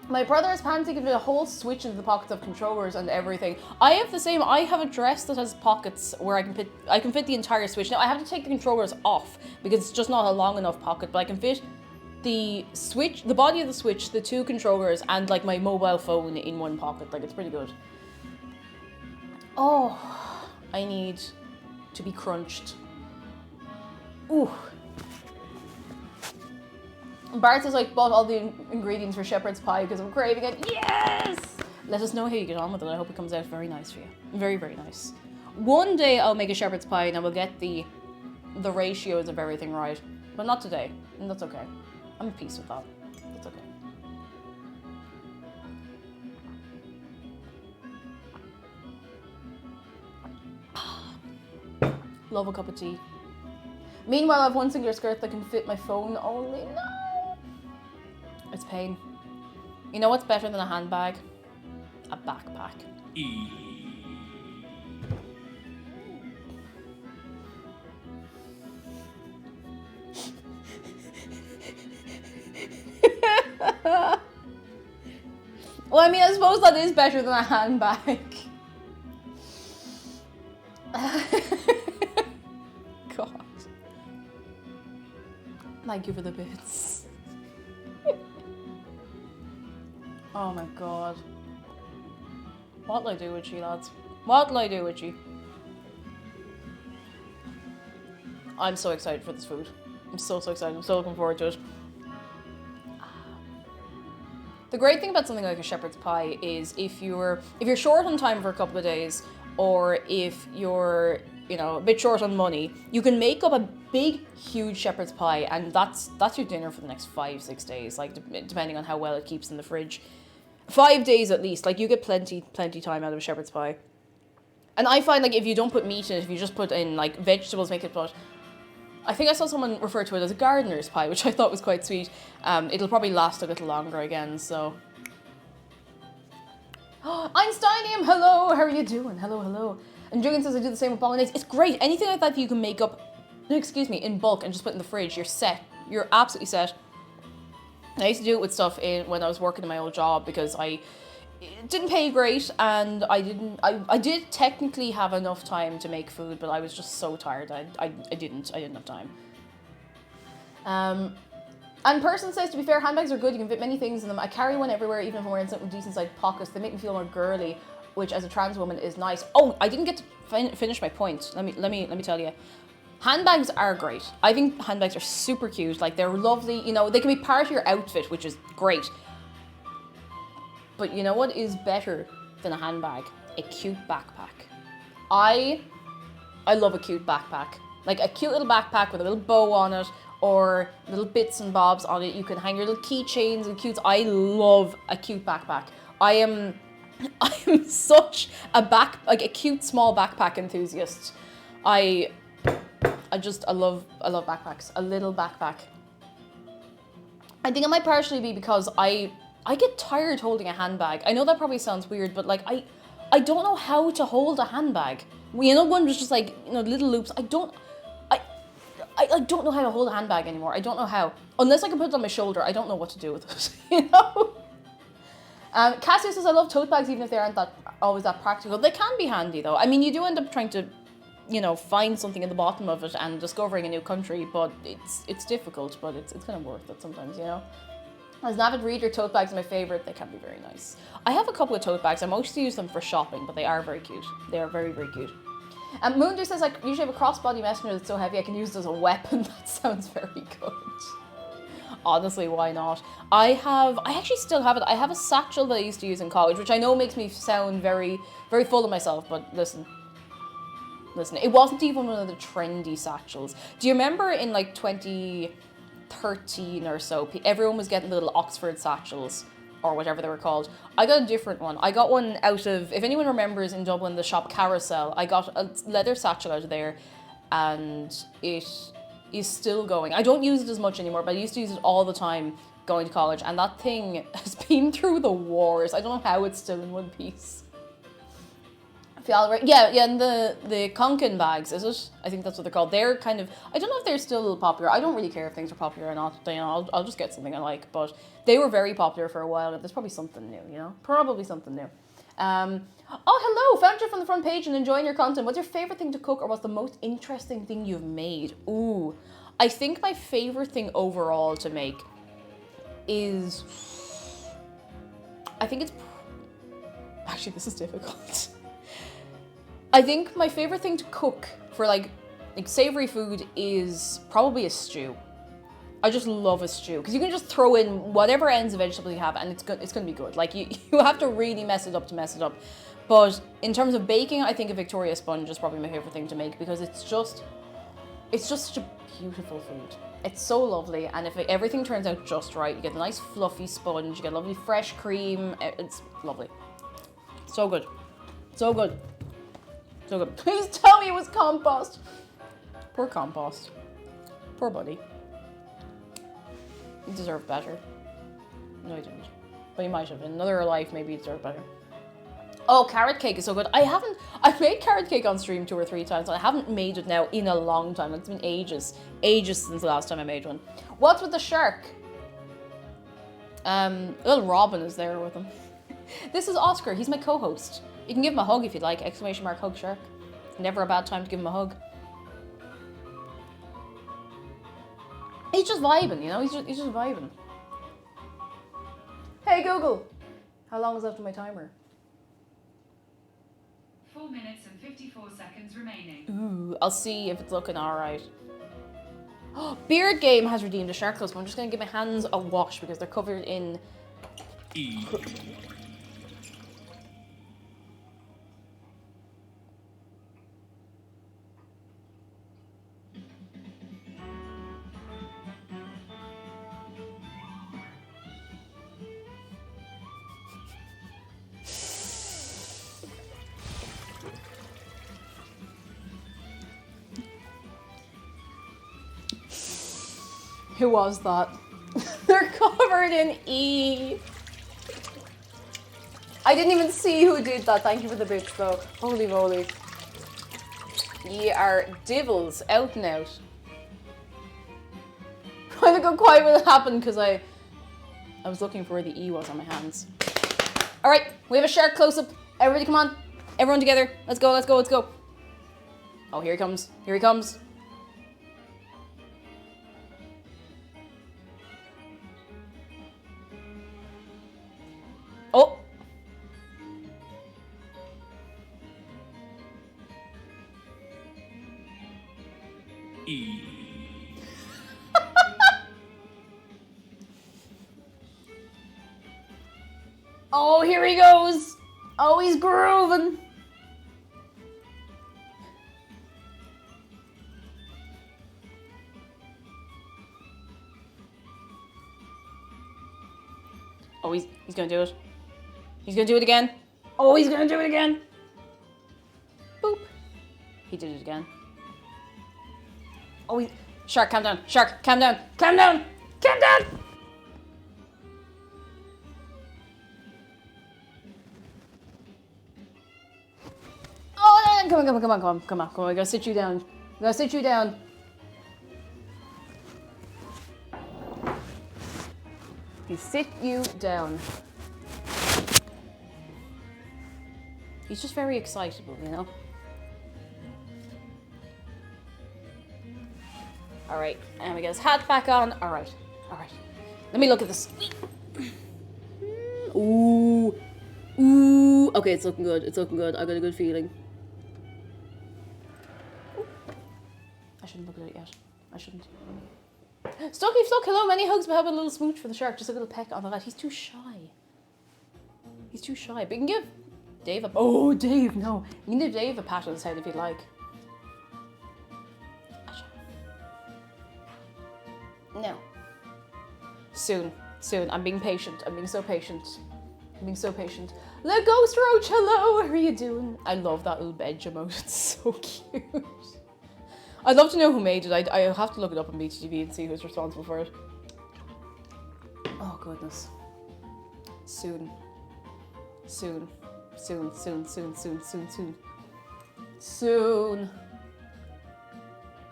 My brother is panting with a whole switch into the pockets of controllers and everything. I have the same. I have a dress that has pockets where I can fit the entire switch. Now I have to take the controllers off because it's just not a long enough pocket, but I can fit the switch, the body of the switch, the two controllers, and like my mobile phone in one pocket. Like, it's pretty good. Oh, I need to be crunched. Ooh. Bart has like bought all the ingredients for shepherd's pie because I'm craving it. Yes! Let us know how you get on with it. I hope it comes out very nice for you. Very, very nice. One day I'll make a shepherd's pie and I will get the ratios of everything right. But not today. And that's okay. I'm at peace with that. That's okay. Love a cup of tea. Meanwhile, I have one singular skirt that can fit my phone only. No! It's pain. You know what's better than a handbag? A backpack. Well, I mean, I suppose that is better than a handbag. God. Thank you for the bits. Oh my god. What'll I do with you, lads? What'll I do with you? I'm so excited for this food. I'm so excited. I'm so looking forward to it. The great thing about something like a shepherd's pie is if you're short on time for a couple of days, or if you're, you know, a bit short on money, you can make up a big, huge shepherd's pie, and that's your dinner for the next 5-6 days, like depending on how well it keeps in the fridge. 5 days at least. Like, you get plenty time out of a shepherd's pie. And I find, like, if you don't put meat in it, if you just put in, like, vegetables, make it, but I think I saw someone refer to it as a gardener's pie, which I thought was quite sweet. It'll probably last a little longer again, so. Einsteinium, hello, how are you doing? Hello. And Julian says I do the same with bolognese. It's great. Anything like that you can make up, in bulk and just put in the fridge, you're set. You're absolutely set. I used to do it with stuff when I was working in my old job because it didn't pay great, and I did technically have enough time to make food, but I was just so tired. I didn't have time. And person says, to be fair, handbags are good. You can fit many things in them. I carry one everywhere, even if I'm wearing something decent sized pockets. They make me feel more girly, which as a trans woman is nice. Oh, I didn't get to finish my point. Let me tell you. Handbags are great. I think handbags are super cute. Like, they're lovely. You know, they can be part of your outfit, which is great. But you know what is better than a handbag? A cute backpack. I love a cute backpack. Like a cute little backpack with a little bow on it, or little bits and bobs on it. You can hang your little keychains and cutes. I love a cute backpack. I am such a cute small backpack enthusiast. I love backpacks. A little backpack. I think it might partially be because I get tired holding a handbag. I know that probably sounds weird, but like I don't know how to hold a handbag. You know, one was just like, you know, little loops. I don't know how to hold a handbag anymore. I don't know how. Unless I can put it on my shoulder, I don't know what to do with it. You know? Cassia says, I love tote bags even if they aren't always that practical. They can be handy though. I mean, you do end up trying to, you know, find something in the bottom of it and discovering a new country, but it's difficult, but it's kind of worth it sometimes, you know? As an avid reader, tote bags are my favourite. They can be very nice. I have a couple of tote bags. I mostly use them for shopping, but they are very cute. They are very, very cute. Moondew says, I usually have a crossbody messenger that's so heavy I can use it as a weapon. That sounds very good. Honestly, why not? I actually still have it. I have a satchel that I used to use in college, which I know makes me sound very, very full of myself, but listen, it wasn't even one of the trendy satchels. Do you remember in like 2013 or so, everyone was getting the little Oxford satchels, or whatever they were called? I got a different one. I got one out of, if anyone remembers in Dublin, the shop Carousel, I got a leather satchel out of there, and it is still going. I don't use it as much anymore, but I used to use it all the time going to college, and that thing has been through the wars. I don't know how it's still in one piece. Yeah, and the Konkin bags, is it? I think that's what they're called. They're kind of, I don't know if they're still popular. I don't really care if things are popular or not. You know, I'll just get something I like. But they were very popular for a while, and there's probably something new, you know? Probably something new. Oh, hello! Found you from the front page and enjoying your content. What's your favourite thing to cook, or what's the most interesting thing you've made? Ooh, I think my favourite thing overall to make is, I think it's, actually this is difficult. I think my favorite thing to cook for like savory food is probably a stew. I just love a stew because you can just throw in whatever ends of vegetables you have and it's going to be good. Like you have to really mess it up to mess it up. But in terms of baking, I think a Victoria sponge is probably my favorite thing to make because it's just such a beautiful food. It's so lovely, and if everything turns out just right, you get a nice fluffy sponge, you get lovely fresh cream. It's lovely. So good. So good. So good. Please tell me it was compost. Poor compost. Poor buddy. He deserved better. No, he didn't. But he might have. In another life, maybe he deserved better. Oh, carrot cake is so good. I've made carrot cake on stream 2 or 3 times. I haven't made it now in a long time. It's been ages since the last time I made one. What's with the shark? Little Robin is there with him. This is Oscar. He's my co-host. You can give him a hug if you'd like. ! Hugshark. Never a bad time to give him a hug. He's just vibing, you know? He's just vibing. Hey Google! How long is left on my timer? 4 minutes and 54 seconds remaining. Ooh, I'll see if it's looking alright. Oh, Beard Game has redeemed a shark close, but I'm just going to give my hands a wash because they're covered in... Who was that? They're covered in E. I didn't even see who did that. Thank you for the bits though. Holy moly. Ye are divils out and out. I got quiet when it happened because I was looking for where the E was on my hands. Alright, we have a shark close-up. Everybody come on. Everyone together. Let's go, let's go, let's go. Oh, here he comes. Here he comes. Oh. E. Oh, here he goes. Oh, he's grooving. Oh, he's gonna do it. He's gonna do it again. Oh, he's gonna do it again. Boop. He did it again. Oh, shark, calm down. Shark, calm down. Calm down. Calm down. Oh, no, come on, come on, come on, come on, come on, come on. I gotta sit you down. I gotta sit you down. He sit you down. He's just very excitable, you know? Alright, and we get his hat back on. Alright, alright. Let me look at this. Ooh. Ooh. Okay, it's looking good. It's looking good. I got a good feeling. I shouldn't look at it yet. I shouldn't. Stucky Fluck, hello, many hugs, but how about a little smooch for the shark? Just a little peck on the lad. He's too shy. He's too shy. But you can give Dave a... Oh, Dave, no. You can give Dave a pat on his head if you'd like. No. Soon. Soon. I'm being patient. I'm being so patient. I'm being so patient. Le Ghost Roach, hello, how are you doing? I love that little bed emote. It's so cute. I'd love to know who made it. I have to look it up on BTTV and see who's responsible for it. Oh, goodness. Soon. Soon. Soon, soon, soon, soon, soon, soon. Soon.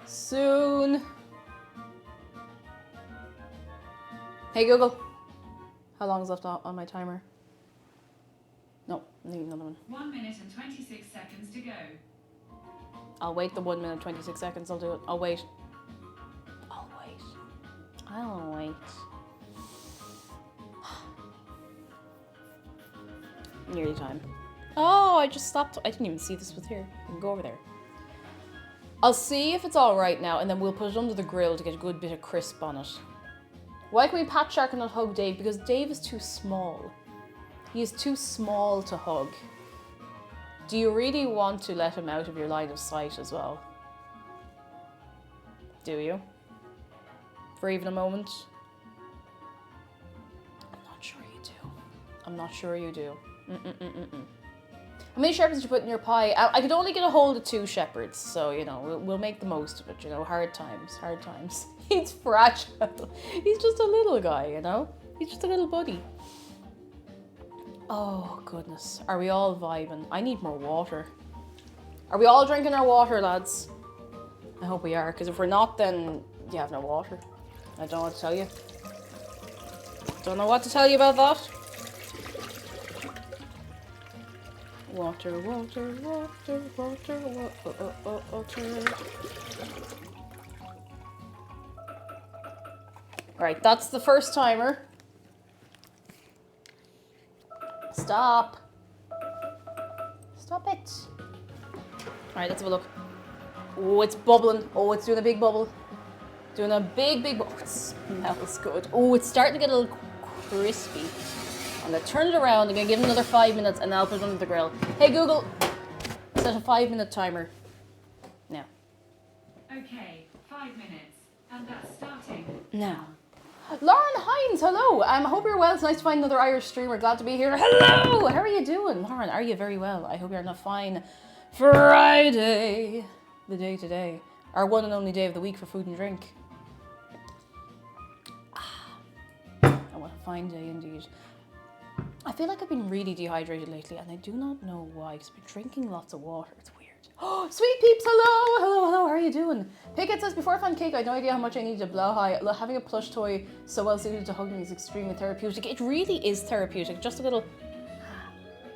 Soon. Hey, Google. How long is left on my timer? No, I need another one. 1 minute and 26 seconds to go. I'll wait the 1 minute 26 seconds. I'll do it. I'll wait. I'll wait. I'll wait. Nearly time. Oh, I just stopped. I didn't even see this was here. I can go over there. I'll see if it's all right now, and then we'll put it under the grill to get a good bit of crisp on it. Why can we pat Shark and not hug Dave? Because Dave is too small. He is too small to hug. Do you really want to let him out of your line of sight as well? Do you? For even a moment? I'm not sure you do. I'm not sure you do. How many shepherds did you put in your pie? I could only get a hold of 2 shepherds, so, you know, we'll make the most of it, you know. Hard times, hard times. He's fragile. He's just a little guy, you know? He's just a little buddy. Oh, goodness. Are we all vibing? I need more water. Are we all drinking our water, lads? I hope we are, because if we're not, then you have no water. I don't know what to tell you. Don't know what to tell you about that. Water, water, water, water, water. Right, that's the first timer. Stop. Stop it. Alright, let's have a look. Oh, it's bubbling. Oh, it's doing a big bubble. Doing a big bubble. Oh, it smells good. Oh, it's starting to get a little crispy. I'm going to turn it around. I'm going to give it another 5 minutes and then I'll put it under the grill. Hey, Google, set a 5-minute timer. Now. Okay, 5 minutes. And that's starting. Now. Lauren Hines, hello. I hope you're well. It's nice to find another Irish streamer. Glad to be here. Hello. How are you doing? Lauren, are you very well? I hope you're on a fine Friday. The day today. Our one and only day of the week for food and drink. fine day indeed. I feel like I've been really dehydrated lately, and I do not know why, because I've been drinking lots of water. It's weird. Oh, sweet peeps, hello! Hello, hello, how are you doing? Pickett says, before I found cake, I had no idea how much I needed a blow high. Having a plush toy so well suited to hug me is extremely therapeutic. It really is therapeutic. Just a little,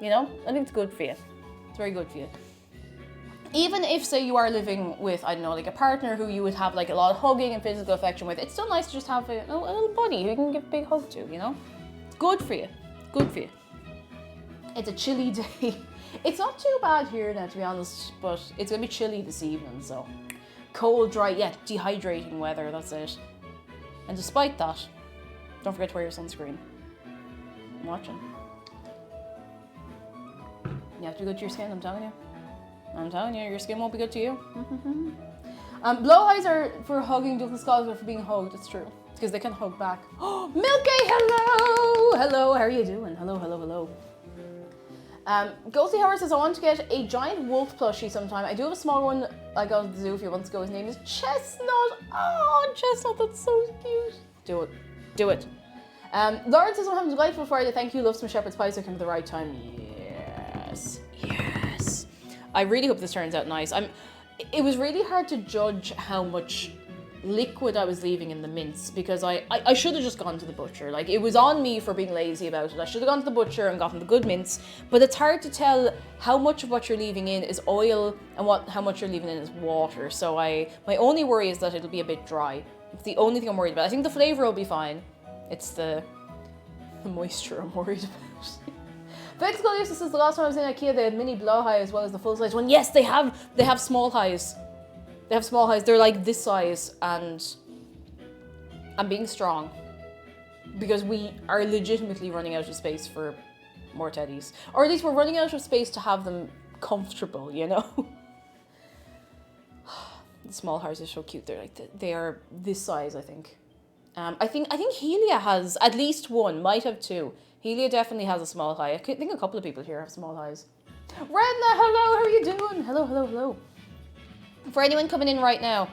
you know, I think it's good for you. It's very good for you. Even if, say, you are living with, I don't know, like a partner who you would have like a lot of hugging and physical affection with, it's still nice to just have a little buddy who you can give a big hug to, you know? It's good for you. Good for you. It's a chilly day. It's not too bad here now, to be honest, but it's going to be chilly this evening, so. Cold, dry, yeah, dehydrating weather, that's it. And despite that, don't forget to wear your sunscreen. I'm watching. You have to be good to your skin, I'm telling you. I'm telling you, your skin won't be good to you. Blow highs are for hugging, Douglas scholars are for being hugged, it's true. It's because they can hug back. Oh, Milky, hello! Hello, how are you doing? Hello, hello, hello. Ghosty Howard says, I want to get a giant wolf plushie sometime. I do have a small one I got at the zoo a few months ago. His name is Chestnut. Oh, Chestnut, that's so cute. Do it. Do it. Lauren says, I'm having a delightful Friday. Thank you. Love some shepherd's pie, so I came at the right time. Yes. Yes. I really hope this turns out nice. It was really hard to judge how much liquid I was leaving in the mince, because I should have just gone to the butcher. Like, it was on me for being lazy about it. I should have gone to the butcher and gotten the good mince, but it's hard to tell how much of what you're leaving in is oil and how much you're leaving in is water. So my only worry is that it'll be a bit dry. It's the only thing I'm worried about. I think the flavour will be fine. It's the moisture I'm worried about. Felix Golius says, the last time I was in IKEA they had mini blow high as well as the full size one. Yes, they have small highs. They have small highs. They're like this size, and I'm being strong because we are legitimately running out of space for more teddies. Or at least we're running out of space to have them comfortable, you know? The small highs are so cute. They're like, they are this size, I think. I think Helia has at least one, might have two. Helia definitely has a small high. I think a couple of people here have small highs. Redna, hello, how are you doing? Hello, hello, hello. For anyone coming in right now,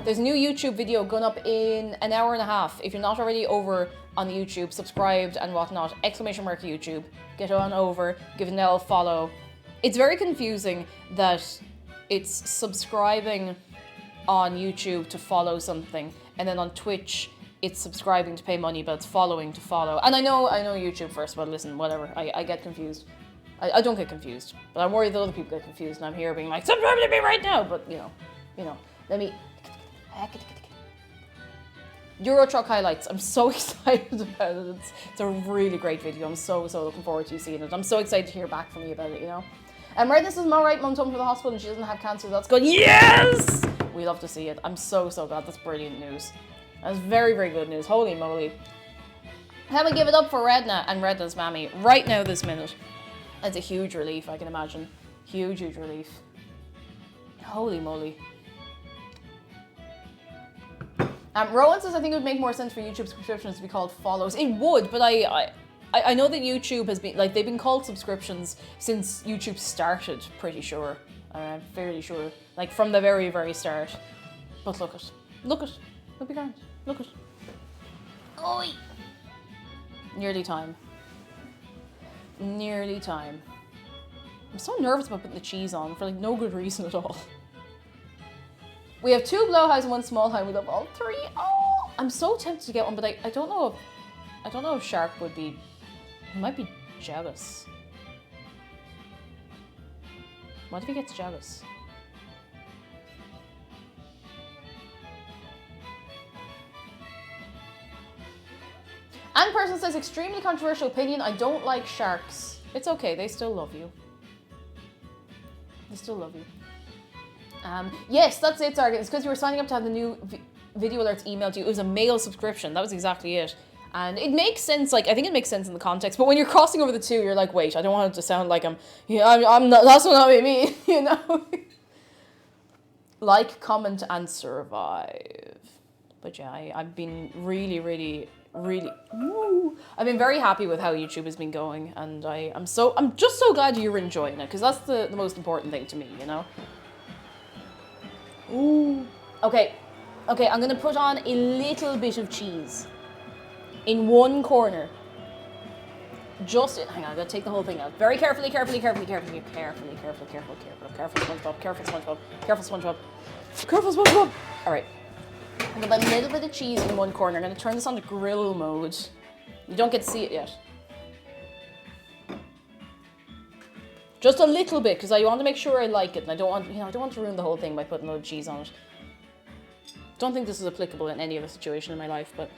there's a new YouTube video going up in an hour and a half. If you're not already over on the YouTube, subscribed and whatnot, exclamation mark YouTube, get on over, give Nell a follow. It's very confusing that it's subscribing on YouTube to follow something, and then on Twitch, it's subscribing to pay money, but it's following to follow. And I know YouTube first, but listen, whatever, I get confused. I don't get confused, but I'm worried that other people get confused, and I'm here being like, subscribe to me right now, but you know, let me. Euro Truck highlights. I'm so excited about it. It's a really great video. I'm so looking forward to you seeing it. I'm so excited to hear back from you about it, you know. Redness is alright, Mum's home from the hospital and she doesn't have cancer. That's good. Yes! We love to see it. I'm so glad. That's brilliant news. That's very, very good news. Holy moly. How we give it up for Redna and Redna's mammy right now this minute. It's a huge relief, I can imagine. Huge relief. Holy moly. Rowan says, I think it would make more sense for YouTube subscriptions to be called follows. It would, but I know that YouTube has been, like, they've been called subscriptions since YouTube started, pretty sure. I'm fairly sure. Like, from the very, very start. But look it. Look be grand. Look it. Oi! Nearly time. Nearly time. I'm so nervous about putting the cheese on for like no good reason at all. We have 2 blow highs and 1 small high. We love all 3. Oh, I'm so tempted to get one, but I don't know if Shark would be. He might be jealous. What if he gets jealous? And person says, extremely controversial opinion, I don't like sharks. It's okay, they still love you. They still love you. Yes, that's it, Sargon. It's because you were signing up to have the new video alerts emailed to you. It was a mail subscription. That was exactly it. And it makes sense, like, I think it makes sense in the context, but when you're crossing over the two, you're like, wait, I don't want it to sound like I'm not, that's not what I mean, you know? Like, comment, and survive. But yeah, I've been really, I've been very happy with how YouTube has been going, and I'm just so glad you're enjoying it, because that's the most important thing to me, you know? Ooh. Okay, I'm gonna put on a little bit of cheese in one corner Just, hang on, I gotta take the whole thing out. Very carefully, careful, SpongeBob, careful, SpongeBob, careful, SpongeBob, careful, SpongeBob. All right, I'm gonna put a little bit of cheese in one corner. I'm gonna turn this on to grill mode. You don't get to see it yet. Just a little bit, because I want to make sure I like it, and I don't want, I don't want to ruin the whole thing by putting a load of cheese on it. Don't think this is applicable in any other situation in my life, but.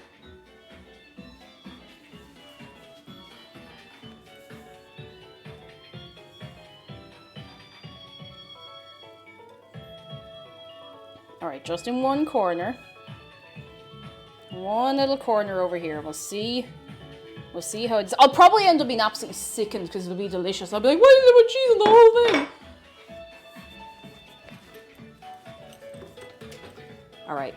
All right, just in one corner. One little corner over here. We'll see how it's. I'll probably end up being absolutely sickened because it'll be delicious. I'll be like, why did they put cheese on the whole thing? All right.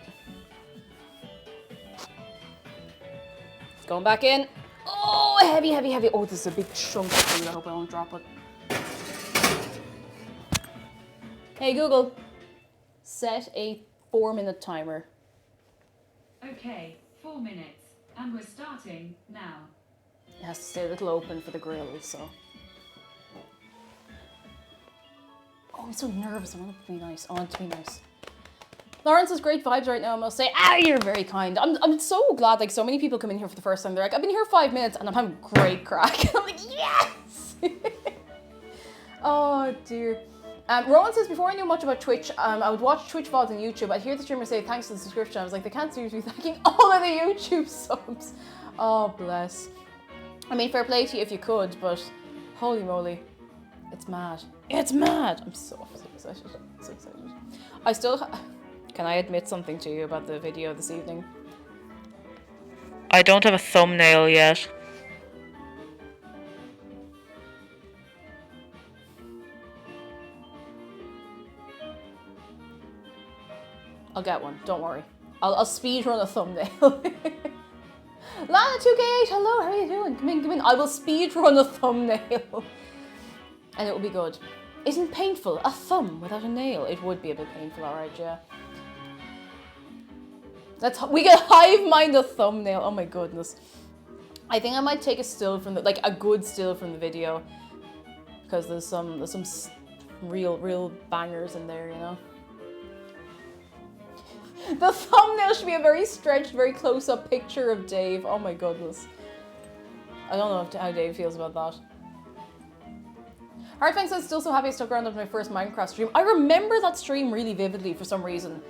It's going back in. Oh, heavy, heavy, heavy. Oh, this is a big chunk of food. I hope I won't drop it. Hey, Google. Set a 4-minute timer. Okay, 4 minutes. And we're starting now. It has to stay a little open for the grill, so. Oh, I'm so nervous. I want it to be nice. I want it to be nice. Lawrence has great vibes right now, I must say. You're very kind. I'm so glad, like, so many people come in here for the first time. They're like, I've been here 5 minutes and I'm having great crack. I'm like, yes! Oh, dear. Rowan says, before I knew much about Twitch, I would watch Twitch VODs on YouTube. I'd hear the streamer say, thanks for the subscription. I was like, they can't seriously be thanking all of the YouTube subs. Oh, bless. I mean, fair play to you if you could, but holy moly. It's mad. It's mad. I'm so excited. So excited. I still... Can I admit something to you about the video this evening? I don't have a thumbnail yet. I'll get one, don't worry. I'll speed run a thumbnail. Lana 2K8, hello, how are you doing? Come in, come in. I will speed run a thumbnail. And it will be good. Isn't painful a thumb without a nail? It would be a bit painful, alright, yeah. We can hive mind a thumbnail. Oh my goodness. I think I might take a still from the, like a good still from the video, because there's some real bangers in there, you know. The thumbnail should be a very stretched, very close-up picture of Dave. Oh my goodness. I don't know how Dave feels about that. Hardfang says, still so happy I stuck around after my first Minecraft stream. I remember that stream really vividly for some reason.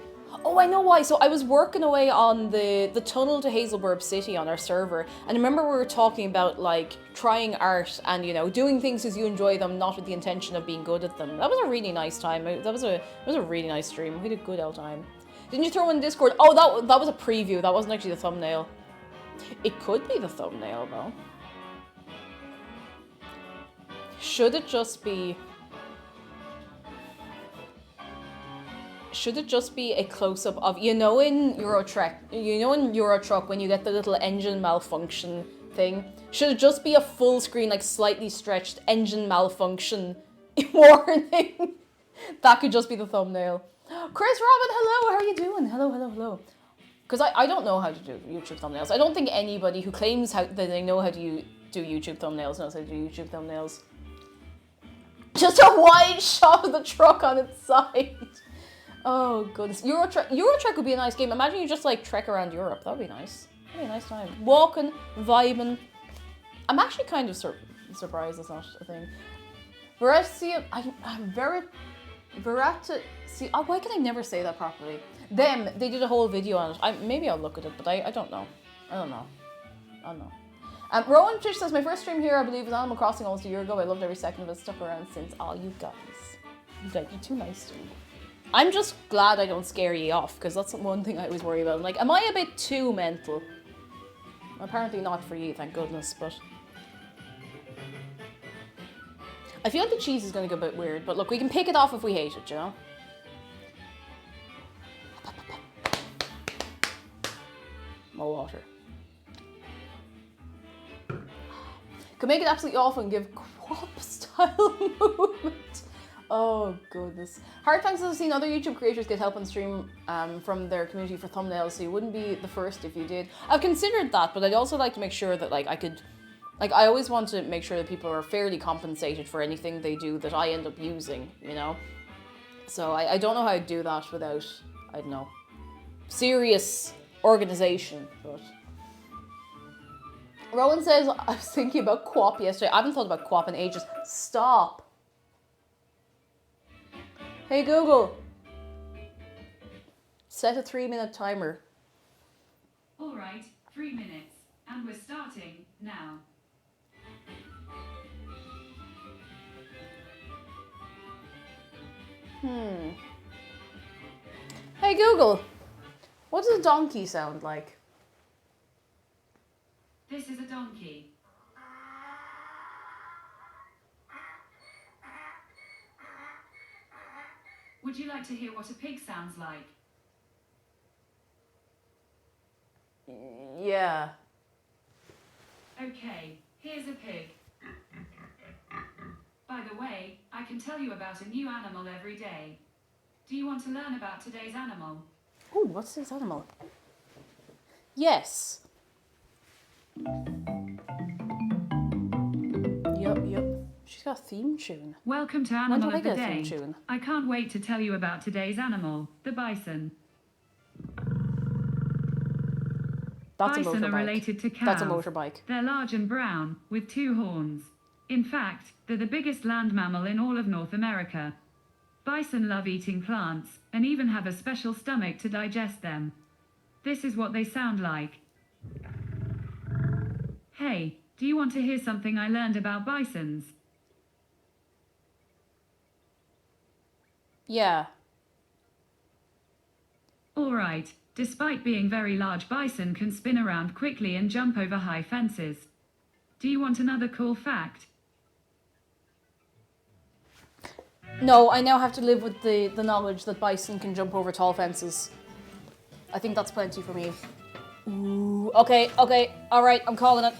Oh, I know why. So I was working away on the tunnel to Hazelburb City on our server. And I remember we were talking about, like, trying art and, you know, doing things as you enjoy them, not with the intention of being good at them. That was a really nice time. That was a really nice stream. We had a good old time. Didn't you throw in Discord? Oh, that was a preview. That wasn't actually the thumbnail. It could be the thumbnail, though. Should it just be a close-up of, you know, in Euro Truck when you get the little engine malfunction thing? Should it just be a full screen, like slightly stretched engine malfunction warning? That could just be the thumbnail. Chris Robin, hello, how are you doing? Hello. Because I don't know how to do YouTube thumbnails. I don't think anybody who claims that they know how to do YouTube thumbnails knows how to do YouTube thumbnails. Just a wide shot of the truck on its side. Oh, goodness. Euro Trek would be a nice game. Imagine you just, like, trek around Europe. That would be nice. That would be a nice time. Walking, vibing. I'm actually kind of surprised it's not a thing. Veracity, see, oh, why can I never say that properly? They did a whole video on it. Maybe I'll look at it, but I don't know. I don't know. Rowan Fish says, my first stream here, I believe, was Animal Crossing almost a year ago. I loved every second of it. Stuck around since. Oh, you guys. You're too nice to me. I'm just glad I don't scare you off, because that's one thing I always worry about. I'm like, am I a bit too mental? Apparently not for you, thank goodness, but... I feel like the cheese is going to go a bit weird, but look, we can pick it off if we hate it, you know? More water. Could make it absolutely awful and give quap-style movement. Oh, goodness. Hardfangs has seen other YouTube creators get help on stream from their community for thumbnails, so you wouldn't be the first if you did. I've considered that, but I'd also like to make sure that, like, I could Like, I always want to make sure that people are fairly compensated for anything they do that I end up using, you know? So I don't know how to do that without, I don't know, serious organization, but... Rowan says, I was thinking about QWOP yesterday. I haven't thought about QWOP in ages. Stop. Hey Google. Set a 3-minute timer. All right, 3 minutes. And we're starting now. Hey Google. What does a donkey sound like? This is a donkey. Would you like to hear what a pig sounds like? Yeah. Okay, here's a pig. By the way, I can tell you about a new animal every day. Do you want to learn about today's animal? Oh, what's this animal? Yes. Yup. She's got a theme tune. Welcome to When Animal do I of the get a theme Day. tune? I can't wait to tell you about today's animal, the bison. That's a Bison motorbike. are related to cows. That's a motorbike. They're large and brown, with 2 horns. In fact, they're the biggest land mammal in all of North America. Bison love eating plants, and even have a special stomach to digest them. This is what they sound like. Hey, do you want to hear something I learned about bisons? Yeah. Alright, despite being very large, bison can spin around quickly and jump over high fences. Do you want another cool fact? No, I now have to live with the knowledge that bison can jump over tall fences. I think that's plenty for me. Ooh, okay, alright, I'm calling it.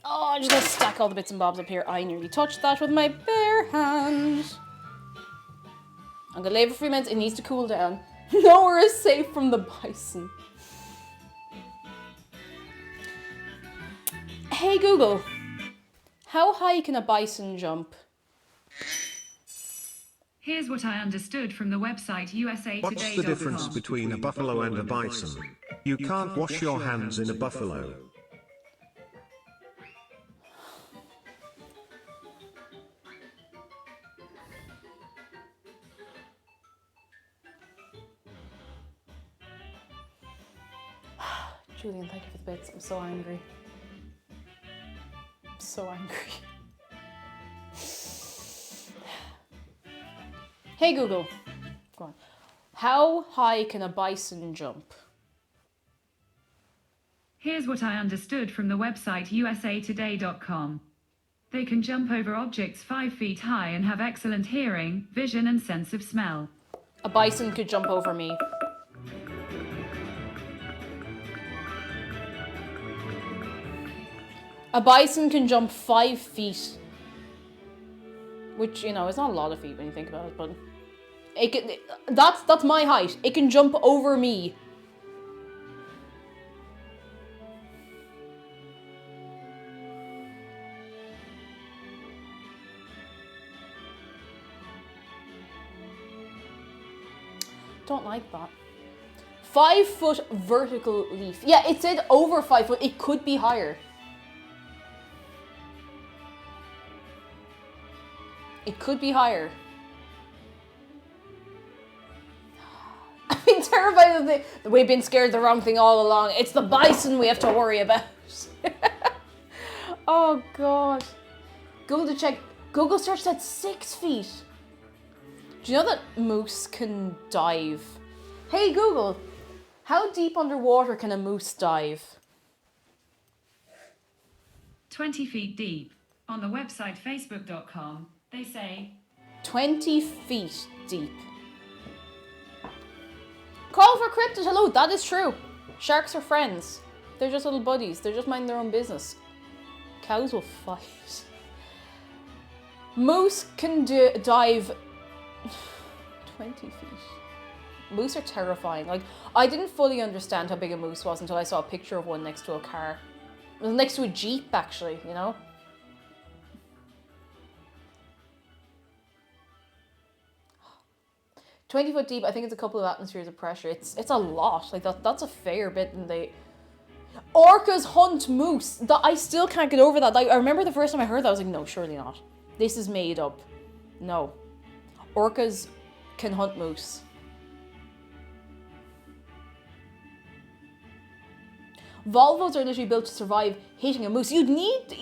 Oh, I'm just gonna stack all the bits and bobs up here. I nearly touched that with my bare hand. I'm gonna leave it for 3 minutes. It needs to cool down. Nowhere is safe from the bison. Hey Google, how high can a bison jump? Here's what I understood from the website usatoday.com. What's the difference between a buffalo and a bison? You can't wash your hands in a buffalo. Julian, thank you for the bits. I'm so angry. I'm so angry. Hey Google, go on. How high can a bison jump? Here's what I understood from the website usatoday.com. They can jump over objects 5 feet high and have excellent hearing, vision, and sense of smell. A bison could jump over me. A bison can jump 5 feet. Which, you know, is not a lot of feet when you think about it, but... It can, that's my height. It can jump over me. Don't like that. 5 foot vertical leap. Yeah, it said over 5 foot. It could be higher. It could be higher. I've been terrified of the we've been scared of the wrong thing all along. It's the bison we have to worry about. Oh God. Google to check. Google search said 6 feet. Do you know that moose can dive? Hey Google, how deep underwater can a moose dive? 20 feet deep. On the website facebook.com, they say 20 feet deep. Call for cryptid. Hello, that is true. Sharks are friends. They're just little buddies. They're just minding their own business. Cows will fight. Moose can dive 20 feet. Moose are terrifying. Like, I didn't fully understand how big a moose was until I saw a picture of one next to a car. It was next to a Jeep, actually, you know? 20 foot deep, I think it's a couple of atmospheres of pressure. It's a lot. Like, that's a fair bit. And orcas hunt moose. I still can't get over that. Like, I remember the first time I heard that, I was like, no, surely not. This is made up. No. Orcas can hunt moose. Volvos are literally built to survive hitting a moose. Whew!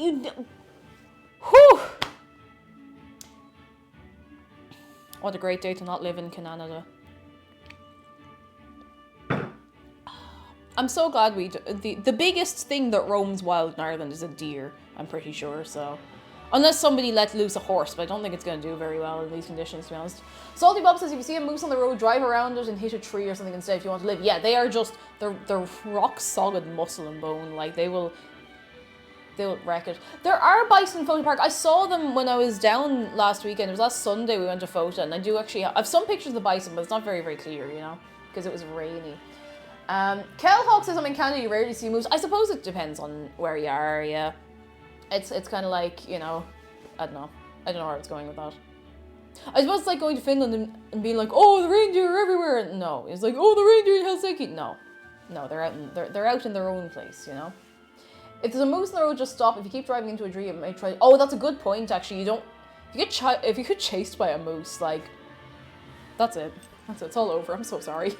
What a great day to not live in Canada. I'm so glad the biggest thing that roams wild in Ireland is a deer, I'm pretty sure, so. Unless somebody let loose a horse, but I don't think it's going to do very well in these conditions, to be honest. Salty Bob says, if you see a moose on the road, drive around it and hit a tree or something instead if you want to live. Yeah, they are just, they're rock solid muscle and bone. Like, they'll wreck it. There are bison in Photo Park. I saw them when I was down last weekend. It was last Sunday we went to Photo, and I do actually have some pictures of the bison, but it's not very, very clear, you know, because it was rainy. Kelhawk says, I'm in Canada, you rarely see moose. I suppose it depends on where you are, yeah. It's kind of like, you know, I don't know where it's going with that. I suppose it's like going to Finland and being like, oh, the reindeer are everywhere. No, it's like, oh, the reindeer in Helsinki. No, they're out in their own place, you know. If there's a moose on the road, just stop. If you keep driving into a tree, it may try. Oh, that's a good point. Actually, if you get chased by a moose, like, that's it. It's all over. I'm so sorry.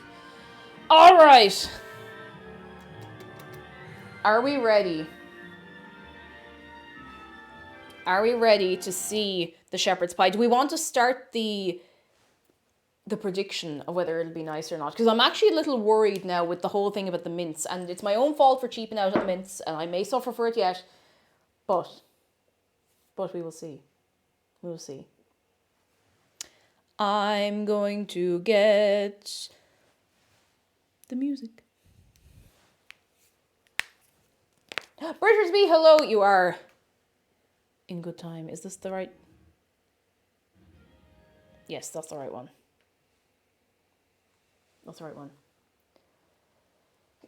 All right. Are we ready? Are we ready to see the shepherd's pie? Do we want to start the prediction of whether it'll be nice or not? Because I'm actually a little worried now with the whole thing about the mince, and it's my own fault for cheaping out on the mince, and I may suffer for it yet, but we will see. We will see. I'm going to get the music. Bridgersby, hello, you are in good time. Is this the right? Yes, that's the right one. That's the right one.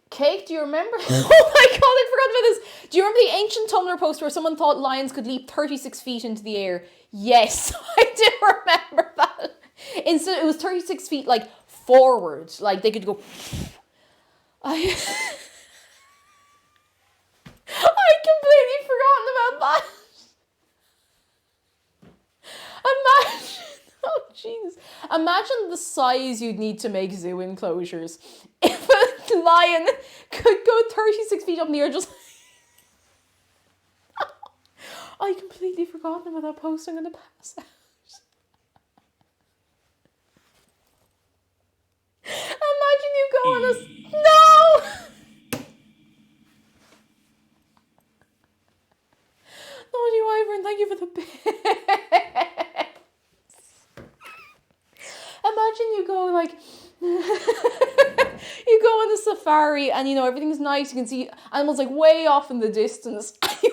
Kate, do you remember? Oh my god, I forgot about this. Do you remember the ancient Tumblr post where someone thought lions could leap 36 feet into the air? Yes, I do remember that. Instead, it was 36 feet, like, forward. Like, they could go... I completely forgotten about that. Imagine... Oh, Jesus. Imagine the size you'd need to make zoo enclosures. If a lion could go 36 feet up in the air just... I completely forgotten about that post. I'm going to pass out. Imagine you go on a... No! Not you, Ivern. Thank you for the bits. Imagine you go like... you go on a safari and, you know, everything's nice. You can see animals like way off in the distance. And you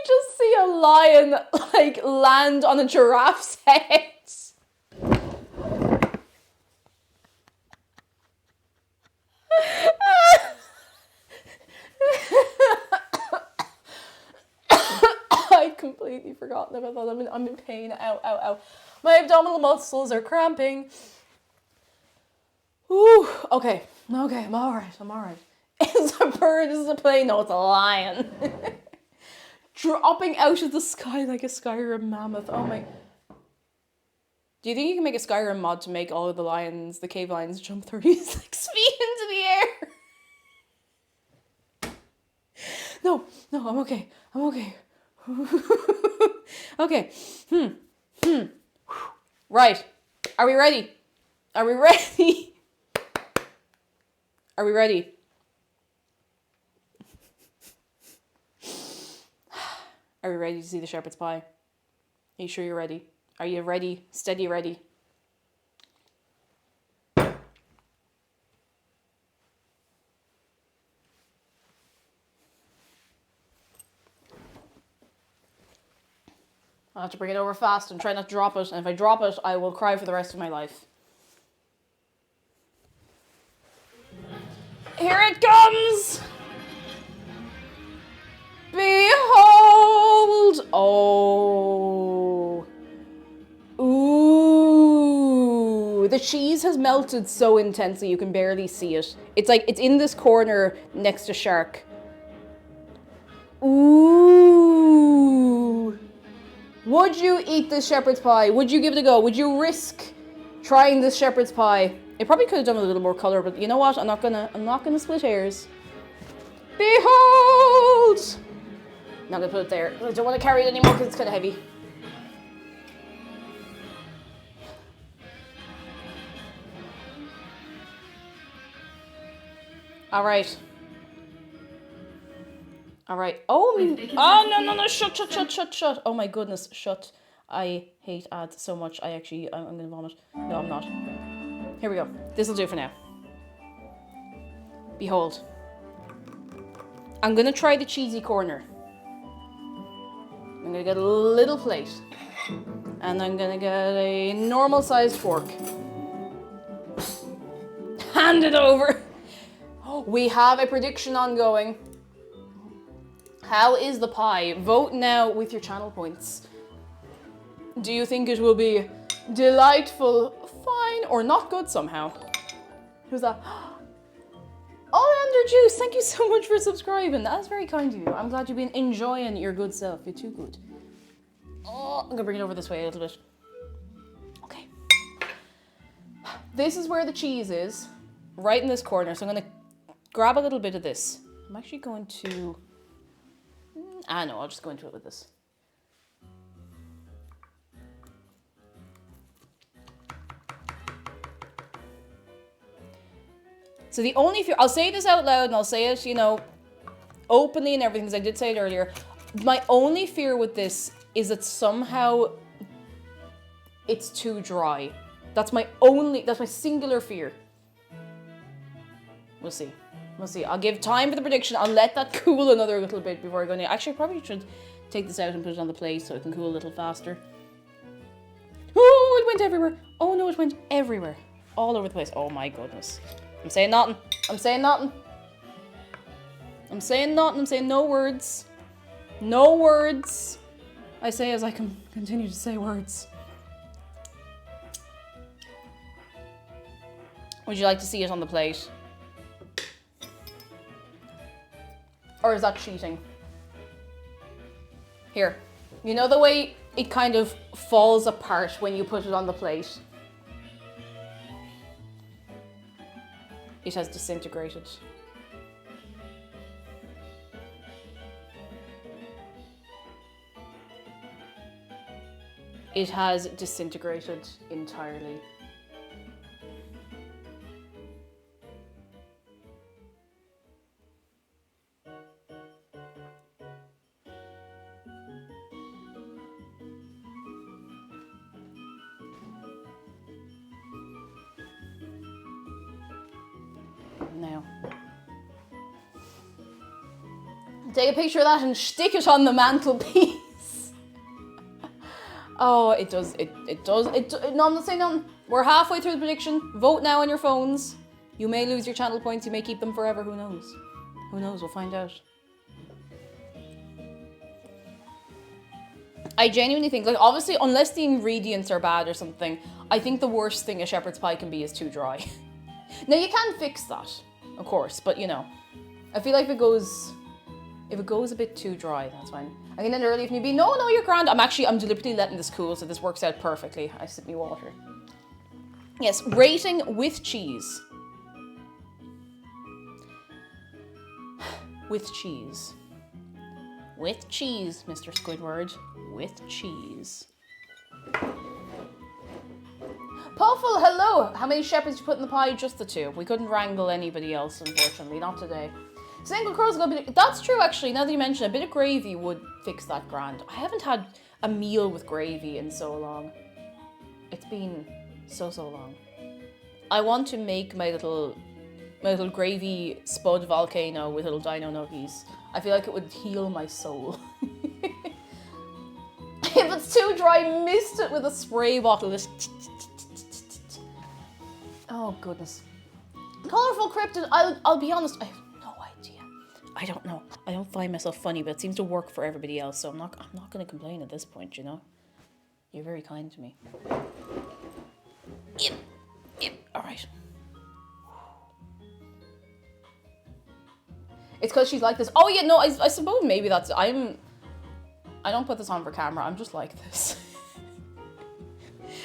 just see a lion like land on a giraffe's head. I'd completely forgotten about that. I'm in pain. Ow, ow, ow. My abdominal muscles are cramping. Ooh, okay, I'm alright. It's a bird, is it a plane? No, it's a lion. Dropping out of the sky like a Skyrim mammoth. Oh my... Do you think you can make a Skyrim mod to make all of the cave lions jump 36 feet into the air? No, I'm okay. Okay. Right. Are we ready? Are we ready? Are we ready to see the shepherd's pie? Are you sure you're ready? Are you ready? Steady ready? I'll have to bring it over fast and try not to drop it. And if I drop it, I will cry for the rest of my life. Here it comes! Behold! Oh. Ooh. The cheese has melted so intensely you can barely see it. It's like, it's in this corner next to shark. Ooh. Would you eat this shepherd's pie? Would you give it a go? Would you risk trying this shepherd's pie? It probably could have done with a little more color, but you know what? I'm not gonna split hairs. Behold! Not gonna put it there. I don't want to carry it anymore because it's kind of heavy. All right. All right. Oh, no. Shut. Oh my goodness, shut. I hate ads so much. I'm gonna vomit. No, I'm not. Here we go. This'll do for now. Behold. I'm gonna try the cheesy corner. I'm gonna get a little plate. And I'm gonna get a normal sized fork. Hand it over. We have a prediction ongoing. How is the pie? Vote now with your channel points. Do you think it will be delightful, fine, or not good somehow? Who's that? Oleander Juice, thank you so much for subscribing. That's very kind of you. I'm glad you've been enjoying your good self. You're too good. Oh, I'm gonna bring it over this way a little bit. Okay. This is where the cheese is, right in this corner. So I'm gonna grab a little bit of this. I'm actually going to... no, I'll just go into it with this. So the only fear, I'll say this out loud and I'll say it, you know, openly and everything, because I did say it earlier. My only fear with this is that somehow it's too dry. That's my singular fear. We'll see. We'll see. I'll give time for the prediction. I'll let that cool another little bit before I go in. Actually, I probably should take this out and put it on the plate so it can cool a little faster. Oh, it went everywhere. Oh no, it went everywhere. All over the place. Oh my goodness. I'm saying nothing. I'm saying nothing. I'm saying nothing. I'm saying no words. No words. I say as I can continue to say words. Would you like to see it on the plate? Or is that cheating? Here. You know the way it kind of falls apart when you put it on the plate? It has disintegrated. It has disintegrated entirely. Now, take a picture of that and stick it on the mantelpiece. Oh, it does. No, I'm not saying nothing. We're halfway through the prediction. Vote now on your phones. You may lose your channel points. You may keep them forever. Who knows? Who knows? We'll find out. I genuinely think, like, obviously, unless the ingredients are bad or something, I think the worst thing a shepherd's pie can be is too dry. Now, you can fix that, of course, but, you know, I feel like if it goes a bit too dry, that's fine. I can end early if need be. No, you're grand. I'm deliberately letting this cool, so this works out perfectly. I sip me water. Yes, rating with cheese. With cheese. With cheese, Mr. Squidward. With cheese. Puffle, hello! How many shepherds you put in the pie? Just the 2. We couldn't wrangle anybody else, unfortunately. Not today. Single Crow's got a bit of, that's true, actually. Now that you mention it, a bit of gravy would fix that grand. I haven't had a meal with gravy in so long. It's been so long. I want to make my little gravy spud volcano with little dino nuggies. I feel like it would heal my soul. If it's too dry, mist it with a spray bottle. Just... Oh, goodness. Colorful cryptid. I'll be honest. I have no idea. I don't know. I don't find myself funny, but it seems to work for everybody else. So I'm not going to complain at this point. You know. You're very kind to me. Yep. All right. It's because she's like this. Oh yeah, no. I suppose maybe that's. I don't put this on for camera. I'm just like this.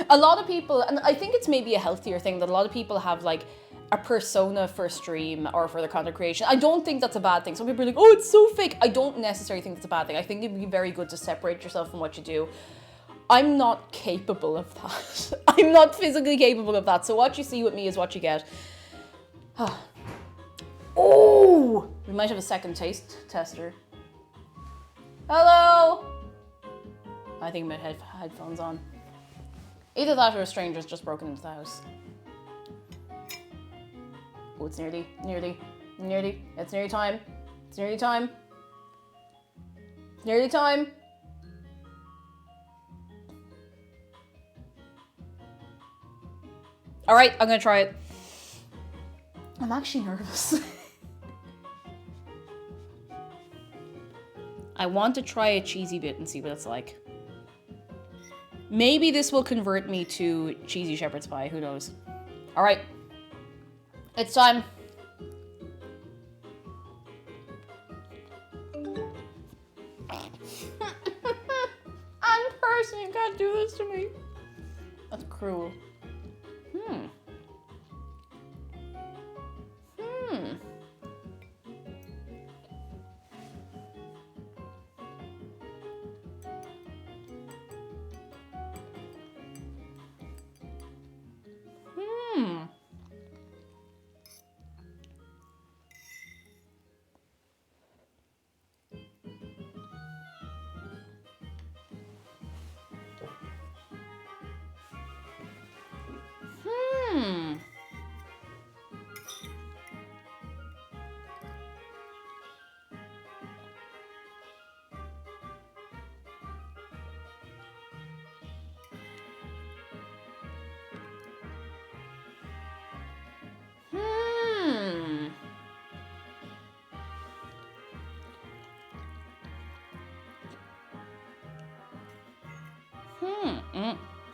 A lot of people, and I think it's maybe a healthier thing, that a lot of people have like a persona for stream or for their content creation. I don't think that's a bad thing. Some people are like, oh, it's so fake. I don't necessarily think it's a bad thing. I think it'd be very good to separate yourself from what you do. I'm not capable of that. I'm not physically capable of that. So what you see with me is what you get. Oh, we might have a second taste tester. Hello. I think I might have headphones on. Either that or a stranger's just broken into the house. Oh, it's nearly. It's nearly time. It's nearly time. It's nearly time. All right, I'm gonna try it. I'm actually nervous. I want to try a cheesy bit and see what it's like. Maybe this will convert me to cheesy shepherd's pie. Who knows? All right. It's time. I'm person, you can't do this to me. That's cruel.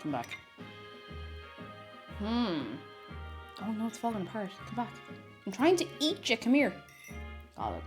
Come back. Oh no, it's falling apart. Come back. I'm trying to eat you. Come here. Got it.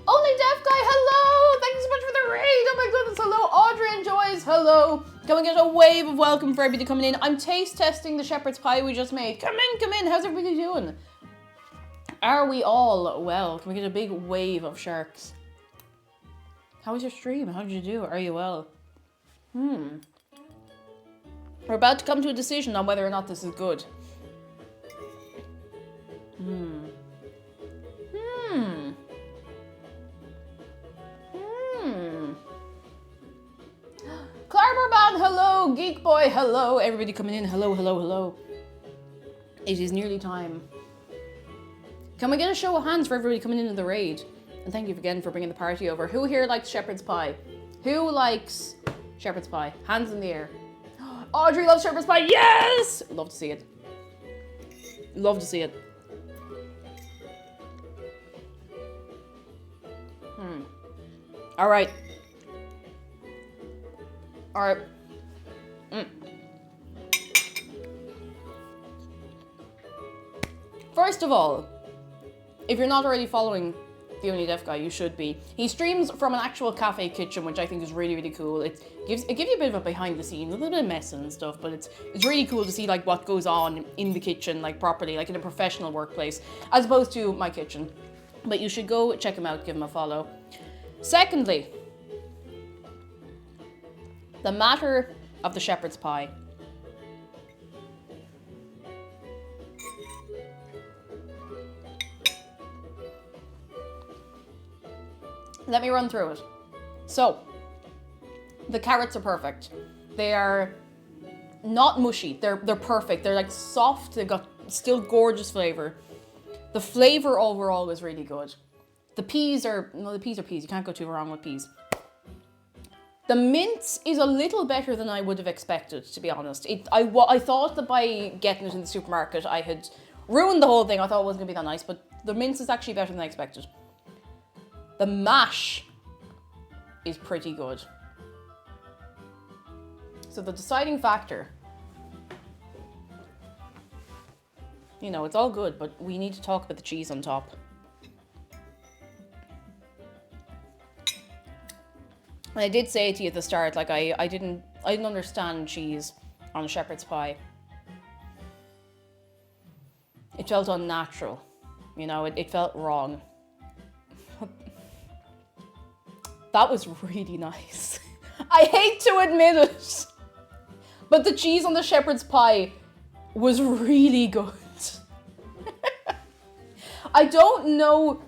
Only Deaf Guy, hello! Thank you so much for the raid! Oh my goodness, hello! Audrey enjoys, hello! Can we get a wave of welcome for everybody coming in? I'm taste testing the shepherd's pie we just made. Come in! How's everybody doing? Are we all well? Can we get a big wave of sharks? How was your stream? How did you do? Are you well? We're about to come to a decision on whether or not this is good. Clarberban, hello. Geek Boy, hello. Everybody coming in, hello. It is nearly time. Can we get a show of hands for everybody coming into the raid? And thank you again for bringing the party over. Who here likes shepherd's pie? Who likes shepherd's pie? Hands in the air. Audrey loves shepherd's pie. Yes! Love to see it. Love to see it. All right. All right. First of all, if you're not already following the Only Deaf Guy, you should be. He streams from an actual cafe kitchen, which I think is really, really cool. It gives you a bit of a behind the scenes, a little bit of mess and stuff, but it's really cool to see like what goes on in the kitchen, like properly, like in a professional workplace, as opposed to my kitchen. But you should go check him out, give him a follow. Secondly, the matter of the shepherd's pie. Let me run through it. So, the carrots are perfect. They are not mushy. They're perfect. They're like soft. They've got still gorgeous flavor. The flavor overall was really good. The peas are peas. You can't go too wrong with peas. The mince is a little better than I would have expected, to be honest. I thought that by getting it in the supermarket, I had ruined the whole thing. I thought it wasn't going to be that nice, but the mince is actually better than I expected. The mash is pretty good. So the deciding factor, you know, it's all good, but we need to talk about the cheese on top. And I did say to you at the start, like I didn't understand cheese on a shepherd's pie. It felt unnatural, you know, it felt wrong. That was really nice. I hate to admit it, but the cheese on the shepherd's pie was really good. I don't know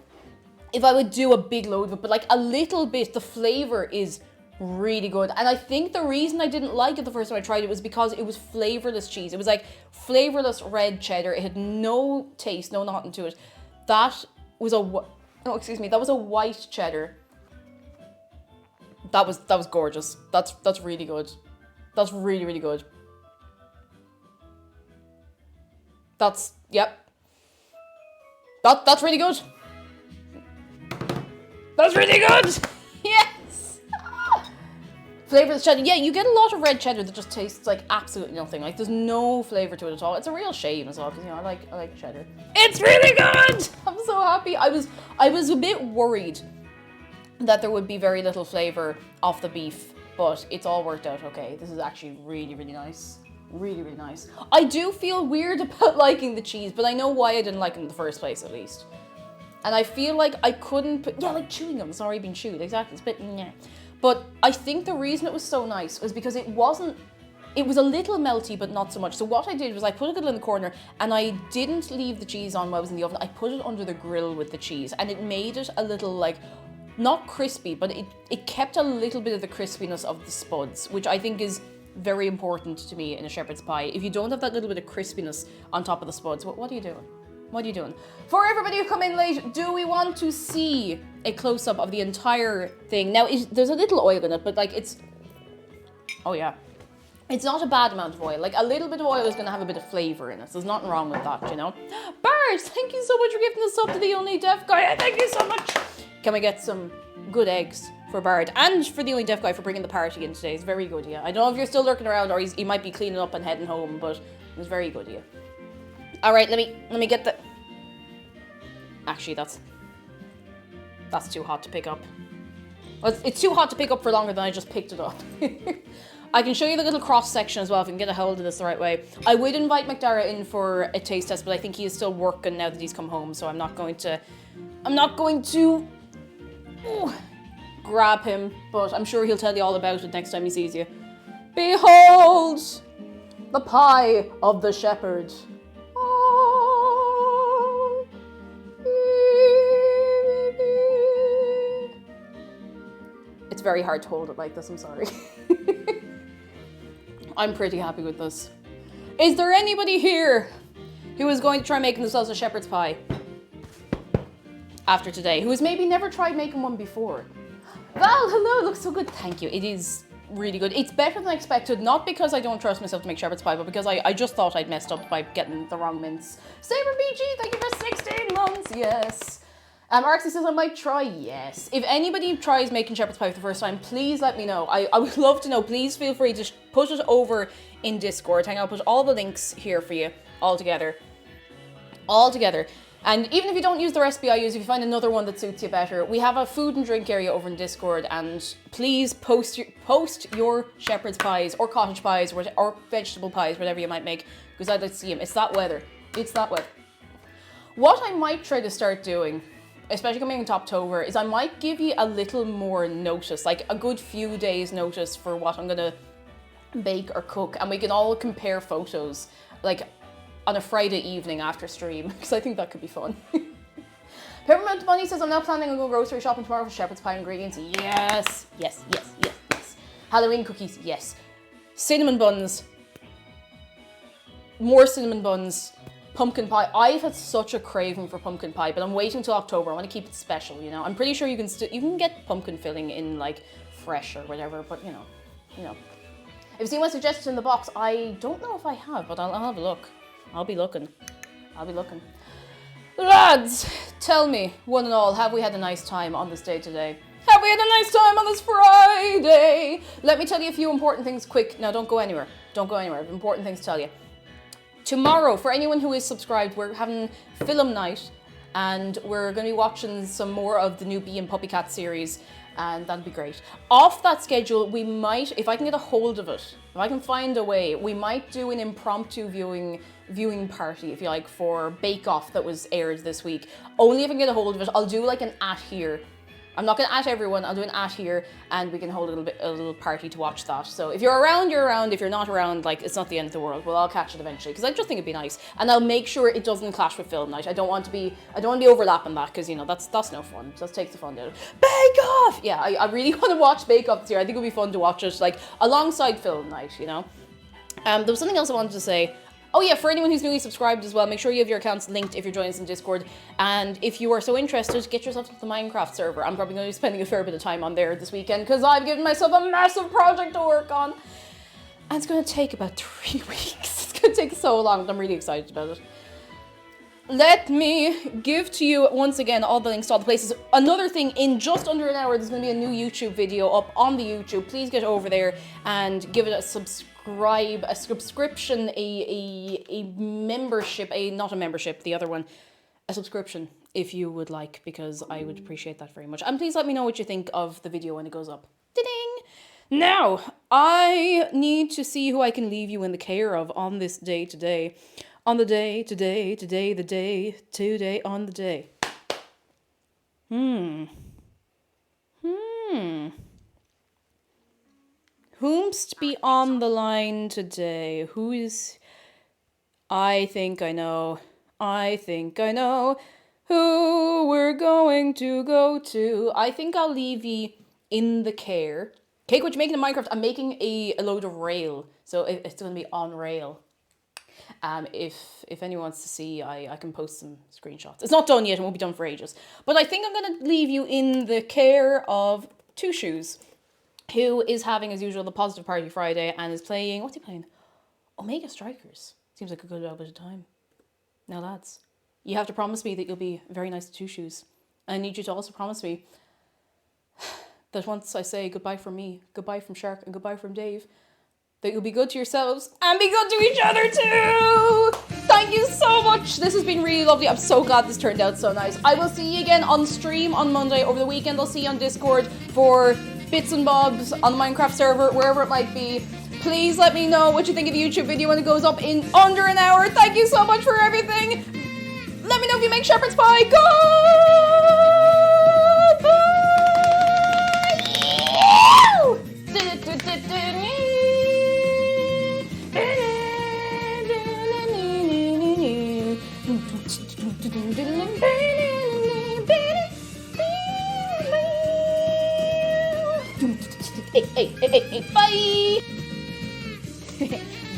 if I would do a big load of it, but like a little bit, the flavor is really good. And I think the reason I didn't like it the first time I tried it was because it was flavorless cheese. It was like flavorless red cheddar. It had no taste, no nothing to it. That was a white cheddar. That was gorgeous. That's really good. That's really, really good. That's really good. That's really good. Yes. Flavorless cheddar. Yeah, you get a lot of red cheddar that just tastes like absolutely nothing. Like there's no flavor to it at all. It's a real shame as well because you know I like cheddar. It's really good. I'm so happy. I was a bit worried that there would be very little flavor off the beef, but it's all worked out okay. This is actually really, really nice. Really, really nice. I do feel weird about liking the cheese, but I know why I didn't like it in the first place, at least. And I feel like I couldn't put, like chewing gum, it's already been chewed, exactly, it's a bit, yeah. But I think the reason it was so nice was because it was a little melty, but not so much. So what I did was I put it in the corner and I didn't leave the cheese on while I was in the oven. I put it under the grill with the cheese and it made it a little like, not crispy, but it kept a little bit of the crispiness of the spuds, which I think is very important to me in a shepherd's pie. If you don't have that little bit of crispiness on top of the spuds, what are you doing? What are you doing? For everybody who come in late, do we want to see a close-up of the entire thing? Now, there's a little oil in it, but like oh yeah. It's not a bad amount of oil. Like a little bit of oil is going to have a bit of flavour in it. There's nothing wrong with that, you know? Bart, thank you so much for giving us up to the Only Deaf Guy. Thank you so much. Can we get some good eggs for Bard and for the Only Deaf Guy for bringing the party in today? It's very good, yeah. I don't know if you're still lurking around or he might be cleaning up and heading home, but it was very good, yeah. All right, let me get the. Actually, that's too hot to pick up. Well, it's too hot to pick up for longer than I just picked it up. I can show you the little cross section as well if I can get a hold of this the right way. I would invite McDara in for a taste test, but I think he is still working now that he's come home, so I'm not going to grab him, but I'm sure he'll tell you all about it next time he sees you. Behold, the pie of the shepherd. It's very hard to hold it like this, I'm sorry. I'm pretty happy with this. Is there anybody here who is going to try making themselves a shepherd's pie after today, who has maybe never tried making one before? Val, hello, it looks so good. Thank you. It is really good. It's better than I expected, not because I don't trust myself to make shepherd's pie, but because I just thought I'd messed up by getting the wrong mince. Saber BG, thank you for 16 months, yes. Arxie says I might try. Yes. If anybody tries making shepherd's pie for the first time, please let me know. I would love to know. Please feel free to put it over in Discord. Hang on, I'll put all the links here for you all together. And even if you don't use the recipe I use, if you find another one that suits you better, we have a food and drink area over in Discord, and please post your shepherd's pies or cottage pies or vegetable pies, whatever you might make, because I'd like to see them. It's that weather. What I might try to start doing, especially coming into October, is I might give you a little more notice, like a good few days notice for what I'm gonna bake or cook, and we can all compare photos, like on a Friday evening after stream, because I think that could be fun. Peppermint Bunny says, I'm now planning on going grocery shopping tomorrow for shepherd's pie ingredients. Yes. Halloween cookies, yes. Cinnamon buns. More cinnamon buns. Pumpkin pie. I've had such a craving for pumpkin pie, but I'm waiting till October. I want to keep it special, you know. I'm pretty sure you can get pumpkin filling in like fresh or whatever, but you know. If you see my suggestions in the box, I don't know if I have, but I'll have a look. I'll be looking. Lads, tell me, one and all, have we had a nice time on this day today? Have we had a nice time on this Friday? Let me tell you a few important things quick. Now, don't go anywhere. Important things to tell you. Tomorrow, for anyone who is subscribed, we're having film night, and we're going to be watching some more of the new Bee and Puppycat series, and that'll be great. Off that schedule, we might, if I can get a hold of it, if I can find a way, we might do an impromptu viewing party, if you like, for Bake Off that was aired this week. Only if I can get a hold of it. I'll do like an at here. I'm not going to at everyone, I'll do an at here, and we can hold a little party to watch that. So if you're around, you're around. If you're not around, like, it's not the end of the world. We'll all catch it eventually, because I just think it'd be nice. And I'll make sure it doesn't clash with film night. I don't want to be overlapping that, because, you know, that's no fun. Just takes the fun out of it. Bake Off! Yeah, I really want to watch Bake Off this year. I think it'll be fun to watch it, like, alongside film night, you know? There was something else I wanted to say. Oh yeah, for anyone who's newly subscribed as well, make sure you have your accounts linked if you're joining us in Discord. And if you are so interested, get yourself to the Minecraft server. I'm probably going to be spending a fair bit of time on there this weekend because I've given myself a massive project to work on. And it's going to take about 3 weeks. It's going to take so long, but I'm really excited about it. Let me give to you, once again, all the links to all the places. Another thing, in just under an hour, there's going to be a new YouTube video up on the YouTube. Please get over there and give it a subscription, a membership, not a membership, the other one, a subscription, if you would like, because I would appreciate that very much. And please let me know what you think of the video when it goes up. Ding! Now, I need to see who I can leave you in the care of on this day today. On the day, today, on the day. Whomst be on the line today? Who is... I think I know who we're going to go to. I think I'll leave you in the care. Cake, what you making in Minecraft? I'm making a load of rail. So it's going to be on rail. If anyone wants to see, I can post some screenshots. It's not done yet, it won't be done for ages. But I think I'm going to leave you in the care of Two Shoes, who is having, as usual, the Positive Party Friday and is playing, what's he playing? Omega Strikers. Seems like a good bit of time. Now, lads, you have to promise me that you'll be very nice to Two Shoes. And I need you to also promise me that once I say goodbye from me, goodbye from Shark, and goodbye from Dave, that you'll be good to yourselves and be good to each other too! Thank you so much! This has been really lovely. I'm so glad this turned out so nice. I will see you again on stream on Monday. Over the weekend, I'll see you on Discord for bits and bobs on the Minecraft server, wherever it might be. Please let me know what you think of the YouTube video when it goes up in under an hour. Thank you so much for everything. Let me know if you make shepherd's pie. Hey, bye!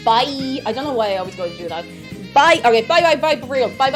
Bye! I don't know why I always go to do that. Bye! Okay, bye, for real. Bye.